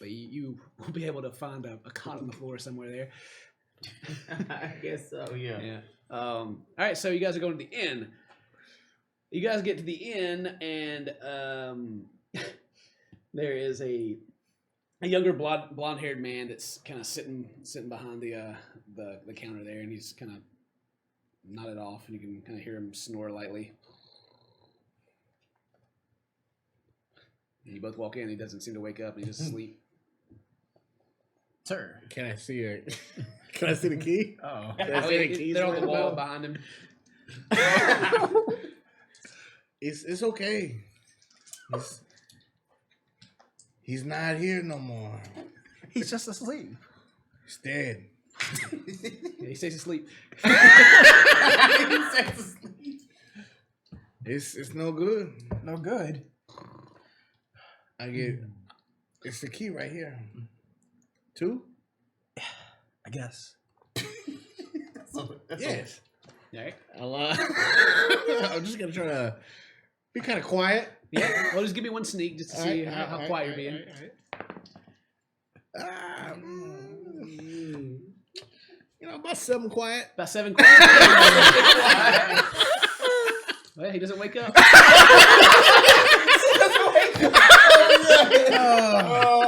But you will be able to find a cot on the floor somewhere there. I guess so. Yeah. Yeah. All right. So you guys are going to the inn. You guys get to the inn, and there is a younger blonde-haired man that's kind of sitting behind the counter there, and he's kind of nodded off, and you can kind of hear him snore lightly. And you both walk in. He doesn't seem to wake up. And he's just asleep. Sir. Can I see it? Can I see the key? Oh. Can I see the keys They're on right the wall now? behind him. It's okay. He's not here no more. He's just asleep. He's dead. Yeah, he stays asleep. It's no good. No good. It's the key right here. 2? I guess. Yes. All right. I'm just gonna try to Be kind of quiet. Yeah. Well, just give me one sneak just to see how quiet you're being. You know, about 7 quiet. About 7 quiet. Well, he doesn't wake up.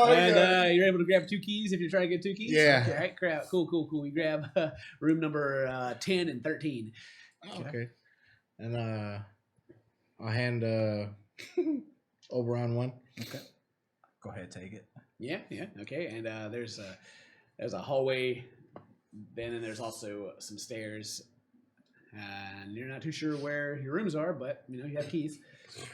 And you're able to grab 2 keys if you're trying to get 2 keys. Yeah. Okay, all right, crap. Cool. You grab room number 10 and 13. Okay. And I'll hand Oberon one. Okay. Go ahead, take it. Yeah. Okay. And there's a hallway. Then and there's also some stairs. And you're not too sure where your rooms are, but you have keys.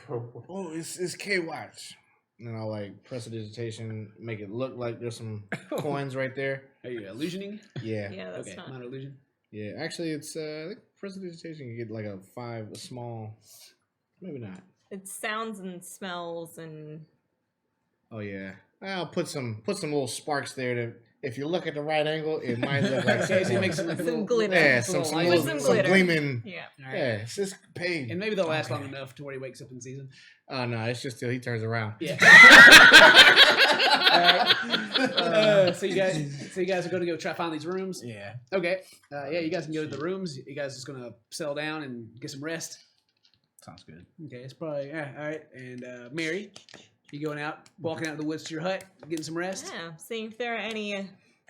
Oh, it's K Watch. And I'll like prestidigitation, make it look like there's some coins right there. Are you illusioning? Yeah. Yeah, that's Okay, not. minor illusion. Yeah. Actually, it's I think prestidigitation you get like a 5, a small. Maybe not. It's sounds and smells and. Oh yeah. I'll put some little sparks there to. If you look at the right angle, it might look like Okay, so you make some, like, Some little- glitter. yeah, little some light. With some some glitter. gleaming. Yeah. All right. Yeah, it's just paid. And maybe they'll last long enough to where he wakes up in season. Oh no, it's just till he turns around. Yeah. So you guys are going to go try to find these rooms. Yeah. Okay. Yeah, you guys can go to the rooms. You guys just going to settle down and get some rest. Sounds good. Okay, it's probably all right. And Mary, you going out, walking out of the woods to your hut, getting some rest. Yeah. Seeing if there are any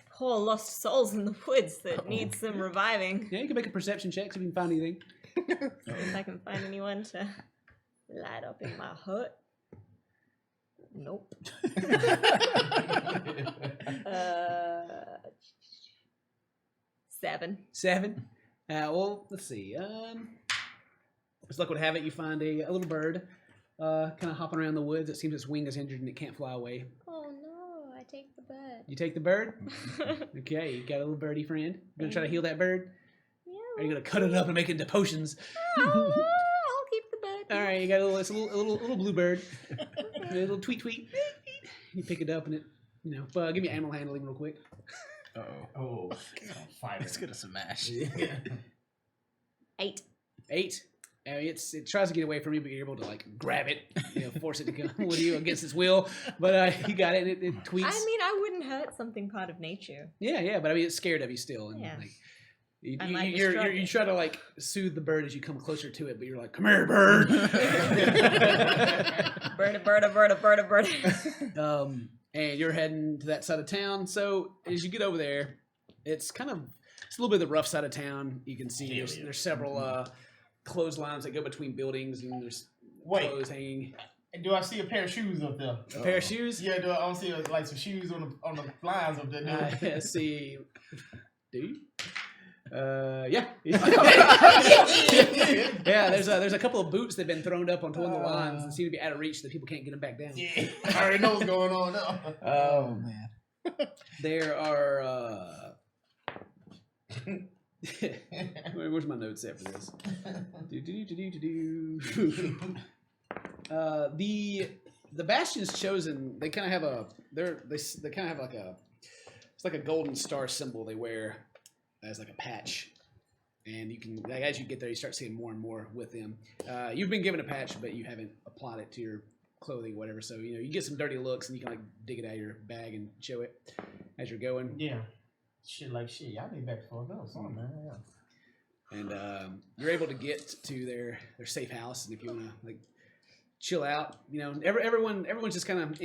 poor lost souls in the woods that need some reviving. Yeah, you can make a perception check see if you can find anything. See if I can find anyone to light up in my hut. Nope. 7. 7. Well, let's see. As luck would have it, you find a little bird, kind of hopping around the woods. It seems its wing is injured and it can't fly away. Oh no! I take the bird. You take the bird. Okay, you got a little birdie friend. You gonna try to heal that bird? Yeah. Or are you gonna cut it up and make it into potions? I'll keep the bird. All right, you got it's a little blue bird. A little tweet. You pick it up and it, give me animal handling real quick. Oh, fighter. It's gonna smash. 8. 8. I mean, it tries to get away from you, but you're able to like grab it, force it to come with you against its will. But you got it. And it tweets. I mean, I wouldn't hurt something part of nature. Yeah. But I mean, it's scared of you still, and Yeah. like I might distract you it. try to like soothe the bird as you come closer to it, but you're like, "Come here, bird." Bird. And you're heading to that side of town. So as you get over there, it's a little bit of the rough side of town. You can see there's several clotheslines that go between buildings, and there's clothes hanging. Do I see a pair of shoes up there? A pair of shoes? Yeah, I don't see like some shoes on the lines up there. Let's see. Do you? Yeah. Yeah, there's a couple of boots that have been thrown up onto one of the lines and seem to be out of reach that people can't get them back down. Yeah, I already know what's going on now. Oh man. There are where's my notes at for this? The Bastion's chosen. They kind of have they kind of have like it's like a golden star symbol they wear as like a patch, and you can as you get there, you start seeing more and more with them. You've been given a patch, but you haven't applied it to your clothing, or whatever. So you get some dirty looks, and you can like dig it out of your bag and show it as you're going. Yeah, shit. Y'all need back for no something, man. Yeah. And you're able to get to their safe house, and if you want to like chill out, everyone's just kind of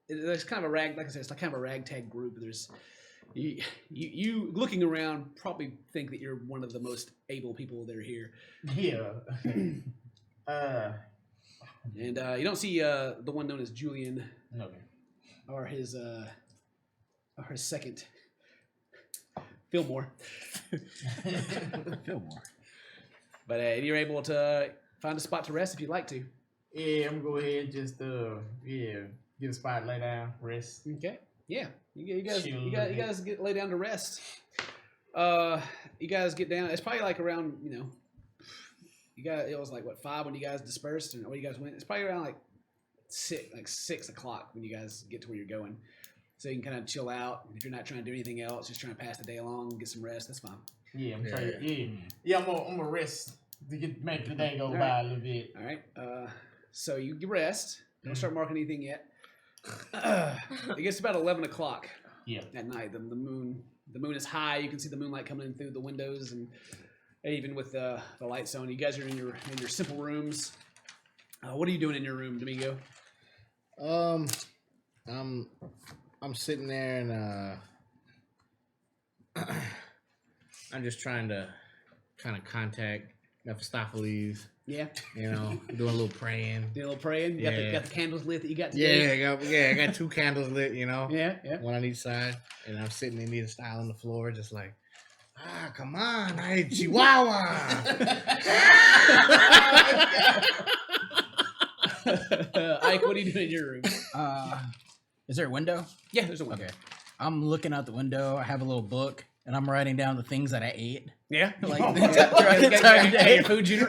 There's kind of a like I said, it's like kind of a ragtag group. There's you looking around probably think that you're one of the most able people that are here. Yeah. And you don't see the one known as Julian Okay. or his second Fillmore. Fillmore. But you're able to find a spot to rest if you'd like to. Yeah, I'm gonna go ahead and just get a spot, lay down, rest. Okay. Yeah. You guys Chill a you little bit. guys lay down to rest. You guys get down. It's probably like around, it was like what, 5 when you guys dispersed and when you guys went. It's probably around like 6 o'clock when you guys get to where you're going. So you can kind of chill out. If you're not trying to do anything else, just trying to pass the day along, get some rest, that's fine. Yeah, I'm trying. Yeah, I'm gonna rest to make the day go by a little bit. All right. So you rest. Don't start marking anything yet. It gets about 11 o'clock. Yeah. At night, the moon is high. You can see the moonlight coming in through the windows, and even with the lights on, you guys are in your simple rooms. What are you doing in your room, Domingo? I'm sitting there and I'm just trying to kind of contact Mephistopheles. Yeah. You know, doing a little praying. Doing a little praying. You got the candles lit that you got Yeah, today. I got 2 candles lit. You know. Yeah. One on each side, and I'm sitting Indian style on the floor, just like, come on, I Chihuahua. Ike, what are you doing in your room? Is there a window? Yeah, there's a window. Okay. I'm looking out the window. I have a little book, and I'm writing down the things that I ate. Yeah, Like oh, the yeah. entire You got day. your food journal.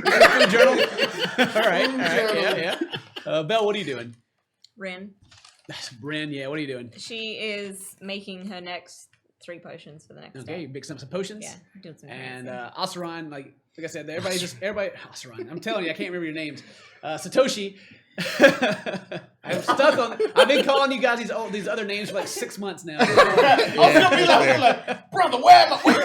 All right. Yeah. Belle, what are you doing? Rin. Bryn, yeah, what are you doing? She is making her next 3 potions for the next Okay, day. you mix up some potions. Yeah, doing some And dancing. Oseron, like I said, everybody. Oseron. I'm telling you, I can't remember your names. Satoshi. I'm stuck on. I've been calling you guys these other names for like 6 months now. I was gonna be like, brother, where am I? Wait,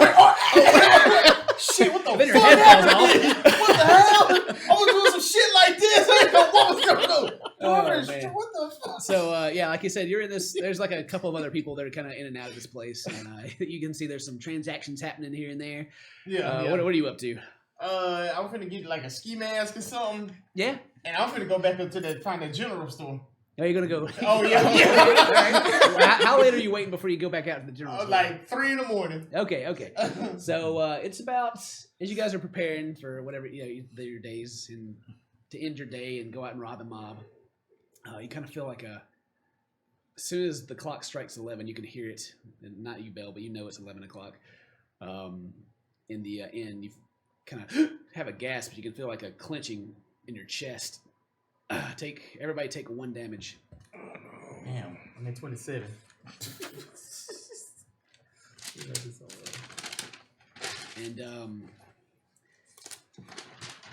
shit, what the Then your fuck head falls happened? off. What the hell? I was doing some shit like this. I didn't know what was going on. Oh, man. What the fuck? So yeah, like you said, you're in this. There's like a couple of other people that are kind of in and out of this place. And, you can see there's some transactions happening here and there. Yeah. What are you up to? I'm finna get like a ski mask or something, Yeah. and I'm finna go back up to find that general store. Are you gonna go? Oh yeah. All right. Well, how late are you waiting before you go back out to the general store? Like 3 in the morning. Okay. So it's about as you guys are preparing for whatever your days and to end your day and go out and rob a mob. You kind of feel like as soon as the clock strikes 11, you can hear it. And not you, Belle, but you know it's 11 o'clock. In the inn, you kind of have a gasp. You can feel like a clenching in your chest. Everybody take 1 damage. Damn, I'm at 27.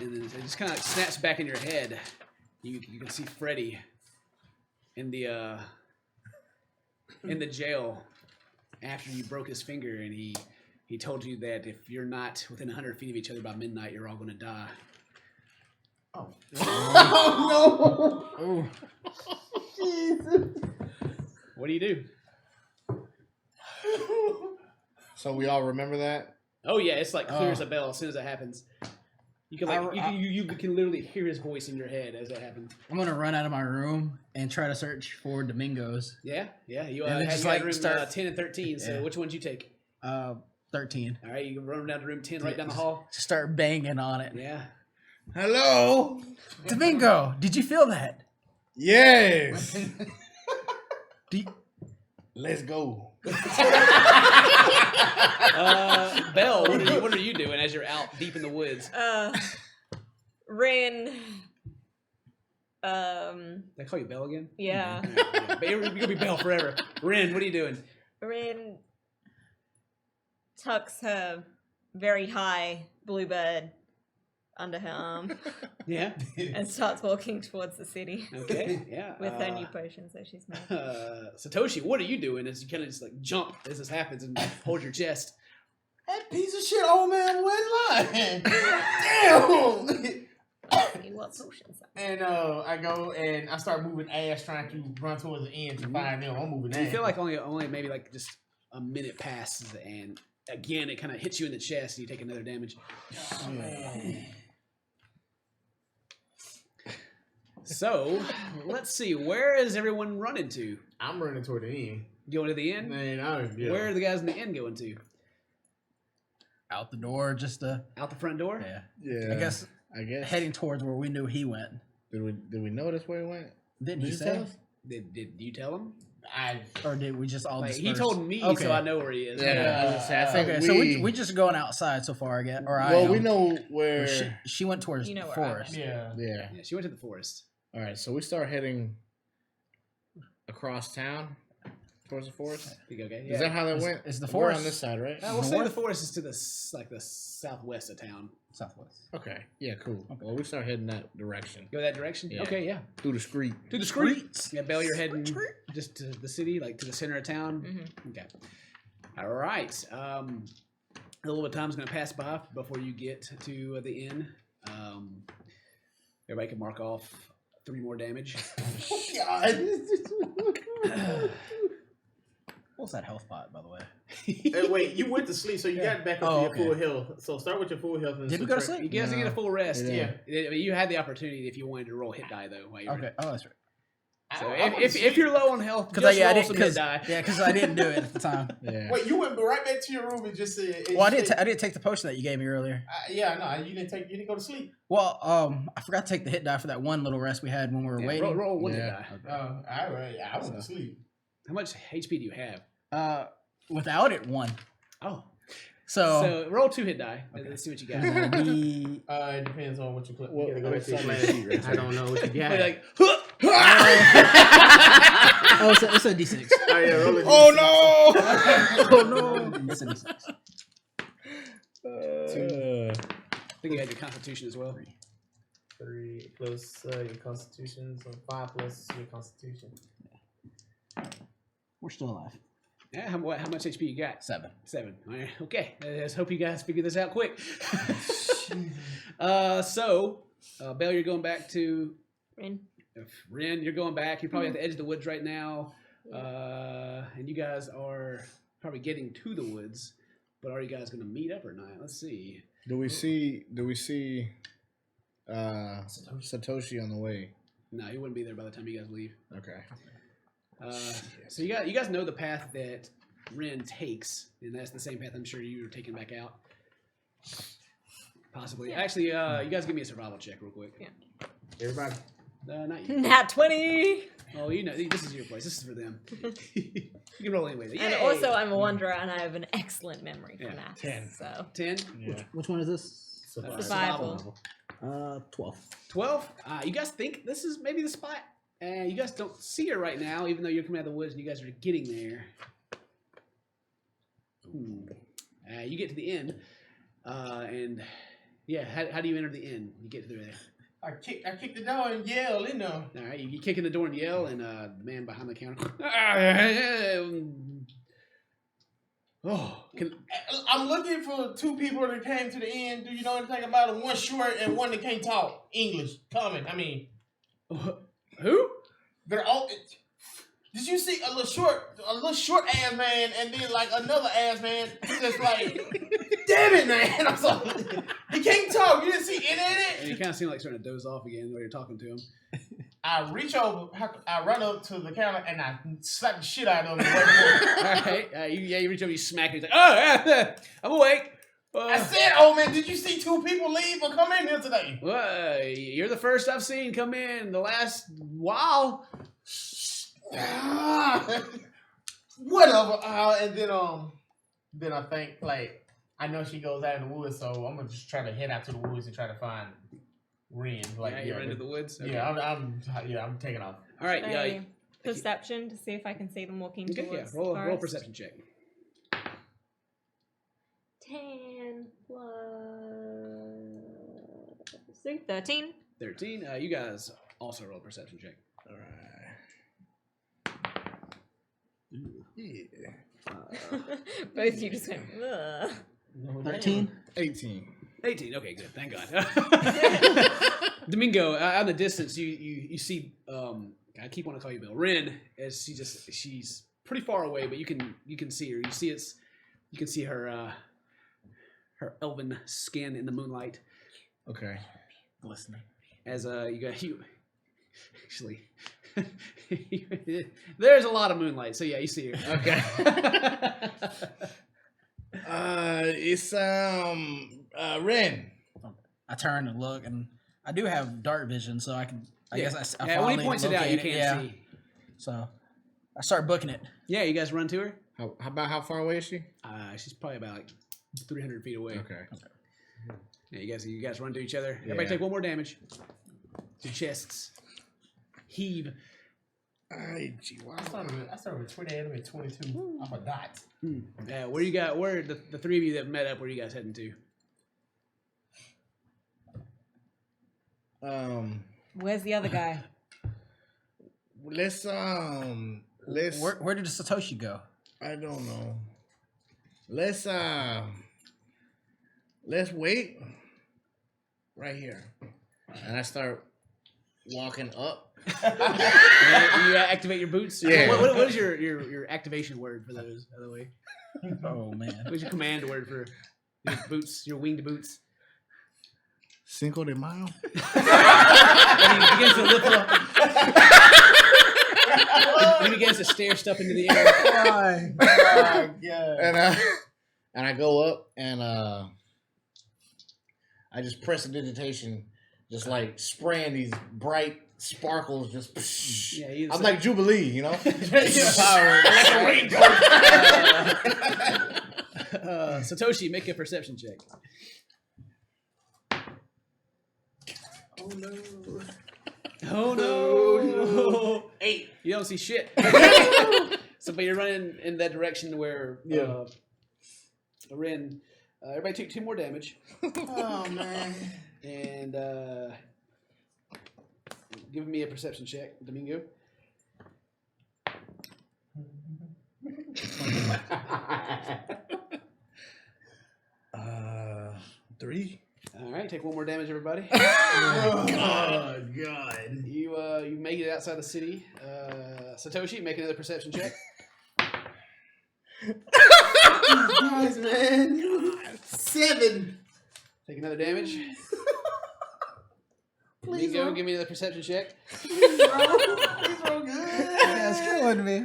And then it just kind of snaps back in your head. You can see Freddy in the jail after you broke his finger, and he told you that if you're not within 100 feet of each other by midnight, you're all going to die. Oh. Oh, What do you do? So we all remember that? Oh yeah, it's like clear as a bell as soon as it happens. You can you can literally hear his voice in your head as that happens. I'm gonna run out of my room and try to search for Domingos. Yeah. You And have then just, like like, room start- 10 and 13. So Yeah. which ones you take? 13. All right, you can run down to room 10 right down the hall. Just start banging on it. Yeah. Hello? Domingo, did you feel that? Yes. Let's go. Belle, what are you doing as you're out deep in the woods? Rin. Did I call you Belle again? Yeah. But you're gonna be Belle forever. Rin, what are you doing? Rin tucks her very high bluebird under her arm Yeah. and starts walking towards the city Okay. Yeah. with her new potions that she's made. Satoshi, what are you doing as you kind of just like jump as this happens and hold your chest? That piece of shit old man wasn't lying. Damn. What potions? And I go and I start moving ass, trying to run towards the end to find them. I'm moving ass. You feel like only maybe like just a minute passes and again it kind of hits you in the chest and you take another damage. Oh, man. So let's see, where is everyone running to? I'm running toward the end. Going to the inn? Man, Where are the guys in the inn going to? Out the door, just Out the front door? yeah. Yeah. I guess Heading. heading towards where we knew he went. Did we notice where he went? Didn't Did he you say? tell us? Did you tell him? Or did we just all Like, disperse? he told me, Okay. so I know where he is. Yeah. I think Okay, so we just going outside so far again. Or I Well, am. we know where. She went towards You know the where I am. forest. Yeah. Yeah. Yeah, she went to the forest. All right. So we start heading across town. Towards the forest? Think okay? Is that how that went? It's the We're on forest. this side, right? We'll say the north? forest is to the the southwest of town. Southwest. Okay. Yeah, cool. Well, we start heading that direction. Go that direction. Yeah. Okay, yeah. Through the street. To the streets. Yeah, Belle, you're heading just to the city, like to the center of town. Mhm. Okay. All right. A little bit of time's going to pass by before you get to the inn. Everybody can mark off 3 more damage. What's that health pot, by the way? Hey, wait, you went to sleep, so you got back up Oh, to okay. your full health. So start with your full health. And Did we go to sleep? You guys get a full rest. Yeah. I mean, you had the opportunity if you wanted to roll hit die though. While you were Okay. Oh, that's right. So I went to if sleep. you're low on health, Because just I roll didn't. some hit die. Because I didn't do it at the time. Yeah. Wait, you went right back to your room and just said. Well, I didn't take the potion that you gave me earlier. Yeah, no, you didn't go to sleep. Well, I forgot to take the hit die for that one little rest we had when we were Yeah, waiting. roll 1 hit Yeah. die. I went to sleep. How much HP do you have? Without it, 1. Oh, So, so roll 2 hit die. Let's see what you got. the It depends on what you click. Well, You gotta go back to your what's on plan. the sheet right I don't know what you got. But like, oh, it's a D6. Oh yeah, roll it. Oh no! Oh no, it's a D6. I think you had your constitution as well. 3 plus your constitution, so 5 plus your constitution. We're still alive. Yeah, how much HP you got? 7. 7. All right. Okay. Let's hope you guys figure this out quick. Belle, you're going back to Rin. Rin. You're going back. You're probably at the edge of the woods right now, and you guys are probably getting to the woods. But are you guys going to meet up or not? Let's see. Do we see Satoshi on the way? No, he wouldn't be there by the time you guys leave. Okay. So you guys know the path that Rin takes, and that's the same path I'm sure you were taking back out. Possibly. Yeah. Actually, you guys give me a survival check real quick. Yeah. Everybody. Not you. Nat 20! Oh, you know, this is your place. This is for them. You can roll anyway. And Yay! also, I'm a wanderer, and I have an excellent memory for Yeah. that. 10. So 10, Yeah. Which one is this? Survival. 12. 12. You guys think this is maybe the spot? You guys don't see her right now, even though you're coming out of the woods and you guys are getting there. You get to the inn, and yeah, how do you enter the inn? You get through there. I kicked the door and yelled in there. All right, you kick in the door and yell, and the man behind the counter. I'm looking for 2 people that came to the inn. Do you know anything about them? One short and one that can't talk English. Coming. I mean, Who? they're all. Did you see a little short ass man, and then like another ass man, just like, damn it, man! I'm sorry, he can't talk. You didn't see any of And you it. kind of seem like starting to doze off again while you're talking to him. I reach over, I run up to the counter, and I slap the shit out of him. All right, you reach over, you smack him. He's like, oh, I'm awake. I said, "Oh man, did you see 2 people leave or come in here today?" Well, you're the first I've seen come in the last while. Whatever. And then I think like I know she goes out in the woods, so I'm gonna just try to head out to the woods and try to find Rin. Like You run into the woods. Okay. Yeah, I'm taking off. All right. should Yeah. I perception to see if I can see them walking Okay, yeah. towards Roll the a forest? perception check. 10 plus 3, 13. 13. You guys also roll a perception check. All right. Yeah. Both you just went, ugh. 13. 18. 18. Okay, good. Thank God. Domingo, out in the distance, you see. I keep wanting to call you Bill. Rin, as she's pretty far away, but you can see her. You can see her her elven skin in the moonlight. Okay. Listening. As you actually. There's a lot of moonlight, so yeah, you see her. Okay. It's Ren. I turn and look, and I do have dark vision, so I can. I guess I when he finally points it out, you locate can't see. So I start booking it. Yeah, you guys run to her. How far away is she? She's probably about like 300 feet away. Okay. Yeah, you guys run to each other. Everybody Yeah. take 1 more damage. Your chests heave. Ay, I started with 28 and 22 off a dot. Yeah, where you got? Where the three of you that met up? Where you guys heading to? Where's the other guy? Let's Where did Satoshi go? I don't know. Let's wait right here. And I start walking up. And you activate your boots. Yeah. What is your activation word for those? By the way, Oh man. what's your command word for your boots? Your winged boots. Cinco de Mayo. And he begins to lift up. He begins to stare stuff into the air. Why? Oh, God. And I go up and I just press the digitation, just like spraying these bright sparkles. Just Yeah, I'm like Jubilee, you know. Satoshi, make a perception check. Oh, no. Oh no! 8. You don't see shit. So, but you're running in that direction where Ren. Everybody take 2 more damage, Oh, man. and give me a perception check, Domingo. 3. All right, take 1 more damage, everybody. Oh, God. You make it outside the city. Satoshi, make another perception check. Guys, man. 7. Take another damage. Please, Domingo, bro. give me another perception check. Please, bro. Please, bro. Good. That's killing me.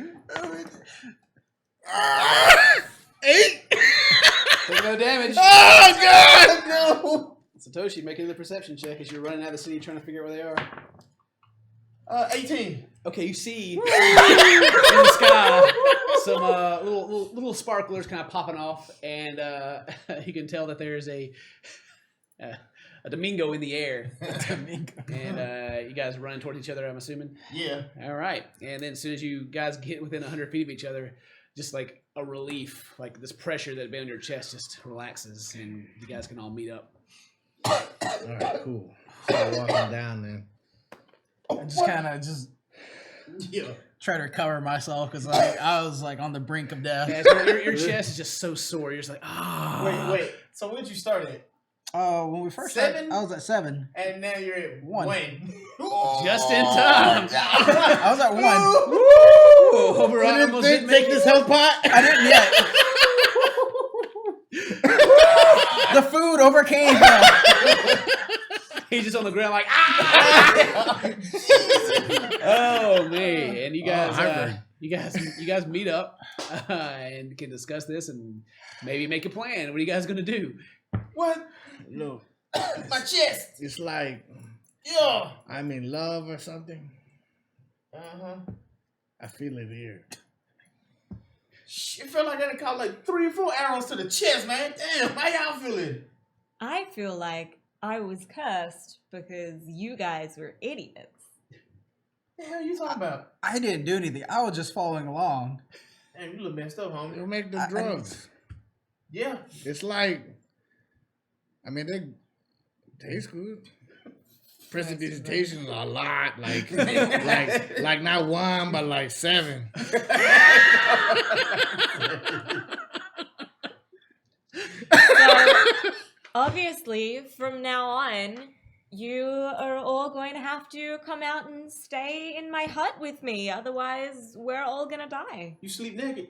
8. Take another damage. Oh God. No. Satoshi, make another perception check as you're running out of the city trying to figure out where they are. 18. Okay, you see in the sky some little sparklers kind of popping off, and you can tell that there's a Domingo in the air. And you guys are running towards each other, I'm assuming. Yeah. All right, and then as soon as you guys get within 100 feet of each other, just like a relief, like this pressure that had been on your chest just relaxes, and you guys can all meet up. All right, cool. Start walking down then. I just kind of try to recover myself because I was like on the brink of death. Yeah, so your chest is just so sore. You're just like, Wait. So where'd you start at? When we first 7? started, I was at 7. And now you're at 1. Just in time. I was at 1. Woo! Overall, You almost didn't didn't make take this health pot? I didn't yet. The food overcame him. He's just on the ground like, ah! Oh man! And you guys meet up and can discuss this and maybe make a plan. What are you guys gonna do? What? Look, My chest. it's like Yeah. I'm in love or something. Uh-huh. I feel it here. It felt like I done caught like 3 or 4 arrows to the chest, man. Damn, how y'all feeling? I feel like I was cursed because you guys were idiots. What the hell you talking about? I didn't do anything. I was just following along. Damn, you look messed up, You homie. make the drugs. Yeah. It's like, I mean, they taste good. Prestidigitation a lot, like not 1, but like 7. So, obviously, from now on, you are all going to have to come out and stay in my hut with me. Otherwise, we're all gonna die. You sleep naked.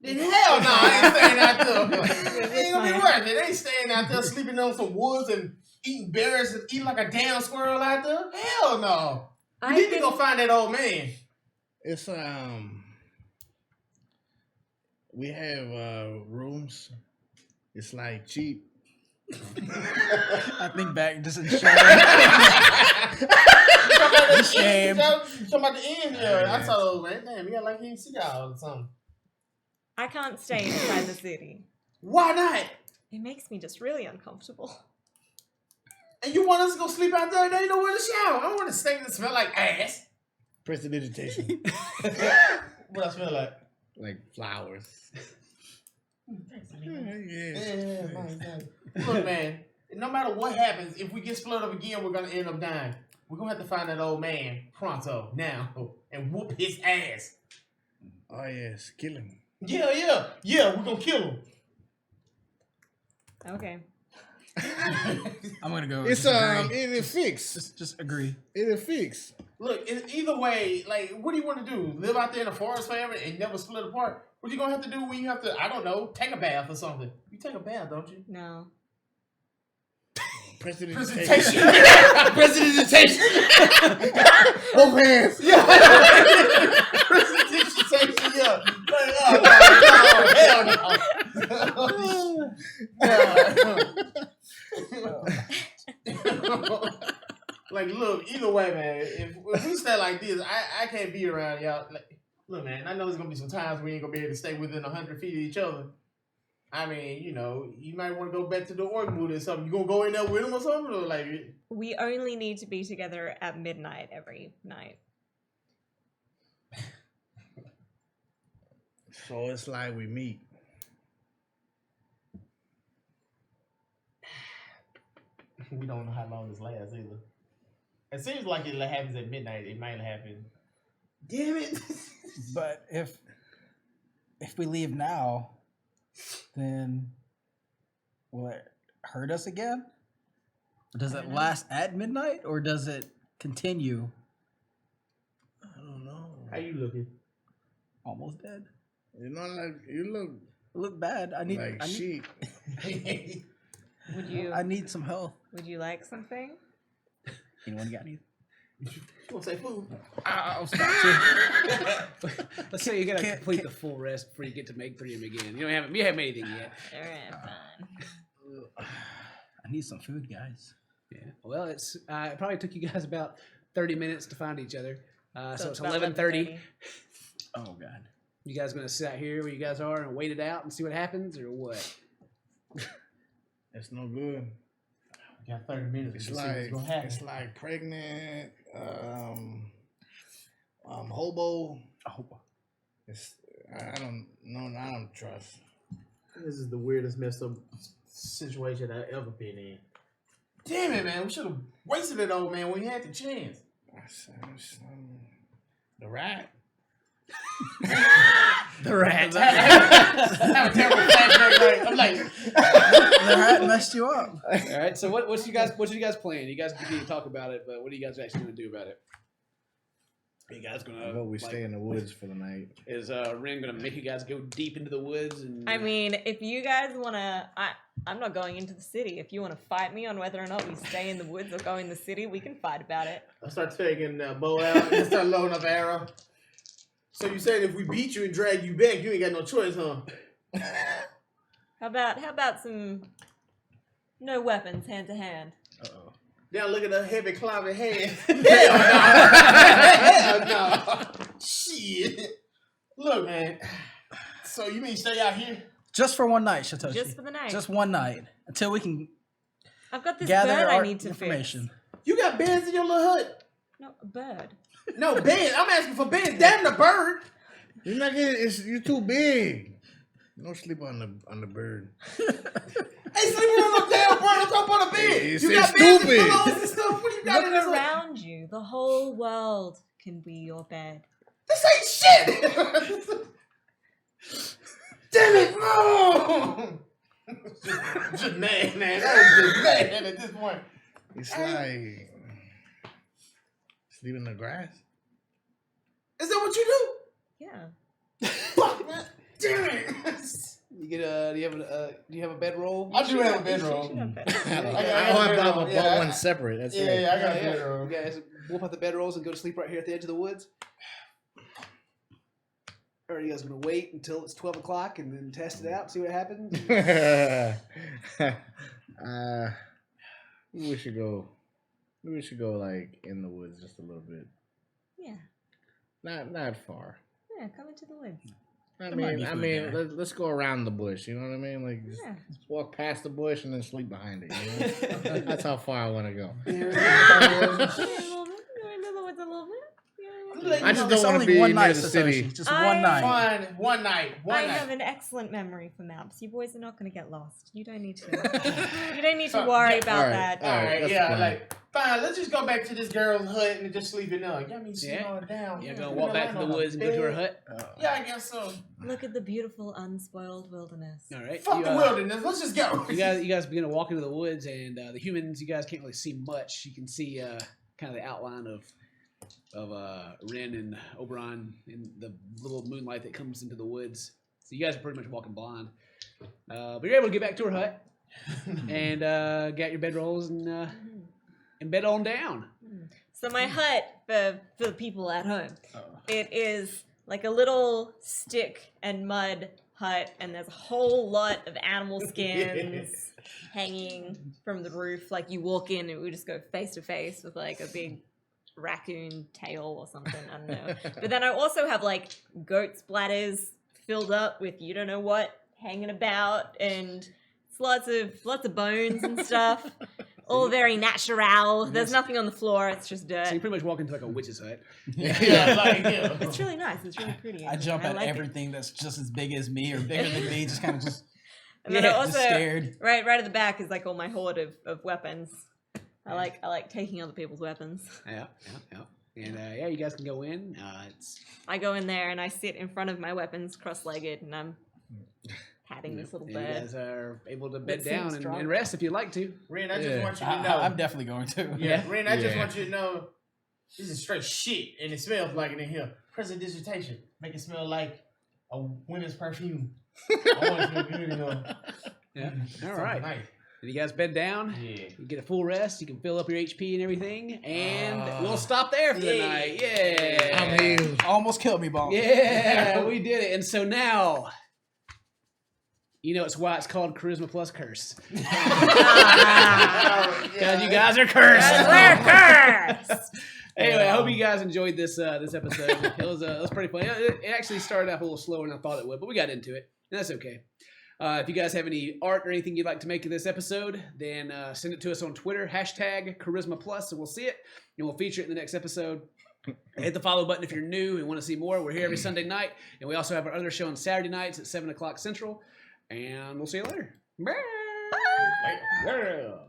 Then hell no, I ain't staying out there. It ain't gonna be worth it. They ain't staying out there sleeping on some woods and eating berries and eating like a damn squirrel out there. Hell no. You need to go find that old man. It's we have rooms. It's like cheap. I think back just in shame. Shame. Talking about the end here. I saw those man. Damn, you got like he see y'all or something. I can't stay inside the city. Why not? It makes me just really uncomfortable. And you want us to go sleep out there? There ain't nowhere to shower. I don't want to stink and smell like ass. Prestidigitation. What I smell like? Like flowers. Thanks, Yeah, man. Yeah. Look, man, no matter what happens, if we get split up again, we're going to end up dying. We're going to have to find that old man pronto, now, and whoop his ass. Oh, yes. Kill him. Yeah, we're going to kill him. Okay. I'm gonna go. It's just agree. it is fixed. Just agree. It is fixed. Look, either way, like, what do you want to do? Live out there in the forest forever and never split apart? What you gonna have to do when you have to, I don't know, take a bath or something? You take a bath, don't you? No. Prestidigitation. Prestidigitation. Oh, man. Prestidigitation, yeah. Like, hell no. Like, look, either way, man, if we stay like this, I can't be around y'all. Like, look, man, I know there's gonna be some times we ain't gonna be able to stay within 100 feet of each other. I mean, you know, you might want to go back to the org mood or something. You gonna go in there with him or something, or like? We only need to be together at midnight every night. So it's like we meet. We don't know how long this lasts either. It seems like it happens at midnight. It might happen. Damn it! But if we leave now, then will it hurt us again? Or does it last at midnight, or does it continue? I don't know. How you looking? Almost dead. You know, like, you look I look bad. I need. like I need, sheep. Would you? I need some help. Would you like something? Anyone got anything? You gonna say food? I'll stop. Let's say you gotta Can't- complete the full rest before you get to make 3 again. You haven't anything yet. All right, fine. I need some food, guys. Yeah. Well, it probably took you guys about 30 minutes to find each other. So it's about 11:30. Oh God. You guys gonna sit out here where you guys are and wait it out and see what happens, or what? It's no good. We got 30 minutes. It's to see what's like gonna happen. pregnant, hobo. Oh, It's I don't trust. This is the weirdest messed up situation I've ever been in. Damn it, man. We should have wasted it, old man, when we had the chance. The rat. The rat. I have a terrible flashback. Like, I'm like, the rat messed you up. All right. So what you guys playing? You guys need to talk about it, but what are you guys actually gonna do about it? Are you guys gonna? Well, we stay in the woods for the night. Is Ren gonna make you guys go deep into the woods? And I mean, if you guys wanna, I'm not going into the city. If you wanna fight me on whether or not we stay in the woods or go in the city, we can fight about it. I start taking the bow out and start loading up arrow. So you saying if we beat you and drag you back, you ain't got no choice, huh? How about some no weapons, hand to hand? Uh-oh. Now look at the heavy clobbing hand. Hell no. Hell no. Shit. Look, man. So you mean stay out here? Just for one night, Satoshi. Just for the night. Just one night until we can I've got this gather bird our I need to information. fix. You got beds in your little hut? No, a bird. No, beds. I'm asking for beds. Damn the bird. You're not getting. You're too big. Don't sleep on the bird. Hey, sleeping on a damn bird. I'm talking about a bed. It's You got beds and stupid. pillows and stuff. What do you got in Look this? around you. The whole world can be your bed. This ain't shit. Damn it! No. Just mad, man. I'm just mad at this point. It's like sleep in the grass. Is that what you do? Yeah. Fuck, man. Damn it. you get do you have a bedroll? I do have a bedroll. You should have bed. I bought one separate. That's Yeah, right. yeah, I got a Yeah. bedroll. You guys whoop out the bedrolls and go to sleep right here at the edge of the woods? Or are you guys going to wait until it's 12 o'clock and then test it out and see what happens? We should go. We should go like in the woods just a little bit. Yeah. Not far. Yeah, come into the woods. I might be mean, food there. let's go around the bush. You know what I mean? Like, just Yeah. walk past the bush and then sleep behind it. You know? That's how far I want to go. Yeah, a little bit. Yeah, in other words, a little bit. Yeah. I just It's don't want to only be one near night, the Satoshi. city. Just I- one night. Fine, one night. I have an excellent memory for maps. You boys are not going to get lost. You don't need to. You don't need to So, worry yeah, about alright, that. alright. Alright, that's yeah, fine. like fine. Let's just go back to this girl's hut and just sleep in there. Got me snowing down. You're gonna walk back to the woods and go to her hut. Yeah, I guess so. Look at the beautiful, unspoiled wilderness. All right. Fuck You, the wilderness. Let's just go. you guys begin to walk into the woods, and the humans. You guys can't really see much. You can see kind of the outline of Ren and Oberon in the little moonlight that comes into the woods. So you guys are pretty much walking blind. But you're able to get back to her hut and get your bedrolls and bed on down. So my hut, for the people at home, it is like a little stick and mud hut, and there's a whole lot of animal skins hanging from the roof. Like you walk in and we just go face to face with like a big raccoon tail or something, I don't know. But then I also have like goat splatters filled up with you don't know what hanging about, and it's lots of bones and stuff. All very natural. There's nothing on the floor, it's just So dirt. you pretty much walk into like a witch's hut. Yeah. It's really nice, it's really pretty. I jump at like it. everything that's just as big as me or bigger than me, just kind of just, And then I just also scared. right at the back is like all my horde of weapons. I like taking other people's weapons. Yeah. And yeah, you guys can go in. It's I go in there and I sit in front of my weapons, cross-legged, and I'm patting this little you bird. guys are able to bed That seems down strong. and rest if you'd like to. Ren, I just Yeah. want you to know. I'm definitely going to. Yeah, Ren, I just Yeah. want you to know this is straight shit and it smells like it in here. Present dissertation. Make it smell like a women's perfume. I want it to be good in here. Yeah. All Something right. nice. And you guys bed down. Yeah. You get a full rest. You can fill up your HP and everything, and we'll stop there for the night. Yeah. I'm healed. Almost killed me, Bonk. Yeah, we did it. And so now, you know, it's why it's called Charisma Plus Curse. Because you guys are cursed. We're cursed! Anyway, I hope you guys enjoyed this episode. It was pretty fun. It actually started off a little slower than I thought it would, but we got into it, and that's okay. If you guys have any art or anything you'd like to make of this episode, then send it to us on Twitter, #Charisma Plus, and we'll see it, and we'll feature it in the next episode. Hit the follow button if you're new and want to see more. We're here every Sunday night, and we also have our other show on Saturday nights at 7 o'clock Central, and we'll see you later. Bye. Girl.